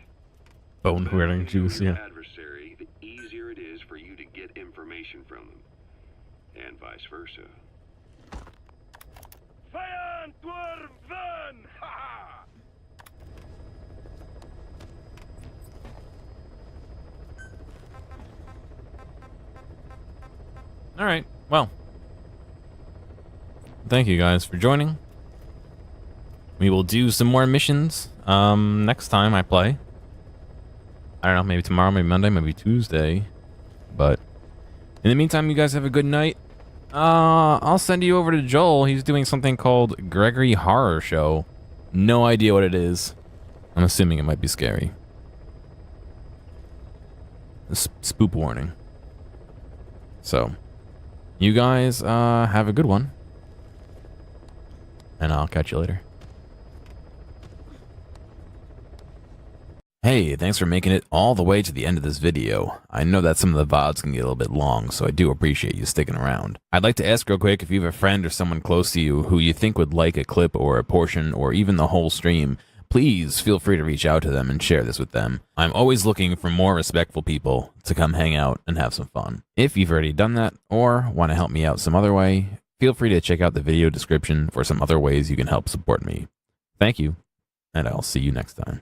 Bone-wearing juice, yeah. Adversary, the easier it is for you to get information from them. And vice versa. Alright, well. Thank you guys for joining. We will do some more missions next time I play. I don't know, maybe tomorrow, maybe Monday, maybe Tuesday. But in the meantime, you guys have a good night. I'll send you over to Joel. He's doing something called Gregory Horror Show. No idea what it is. I'm assuming it might be scary. Spoop warning. So, you guys have a good one. And I'll catch you later. Hey, thanks for making it all the way to the end of this video. I know that some of the VODs can get a little bit long, so I do appreciate you sticking around. I'd like to ask real quick if you have a friend or someone close to you who you think would like a clip or a portion or even the whole stream, please feel free to reach out to them and share this with them. I'm always looking for more respectful people to come hang out and have some fun. If you've already done that or want to help me out some other way, feel free to check out the video description for some other ways you can help support me. Thank you, and I'll see you next time.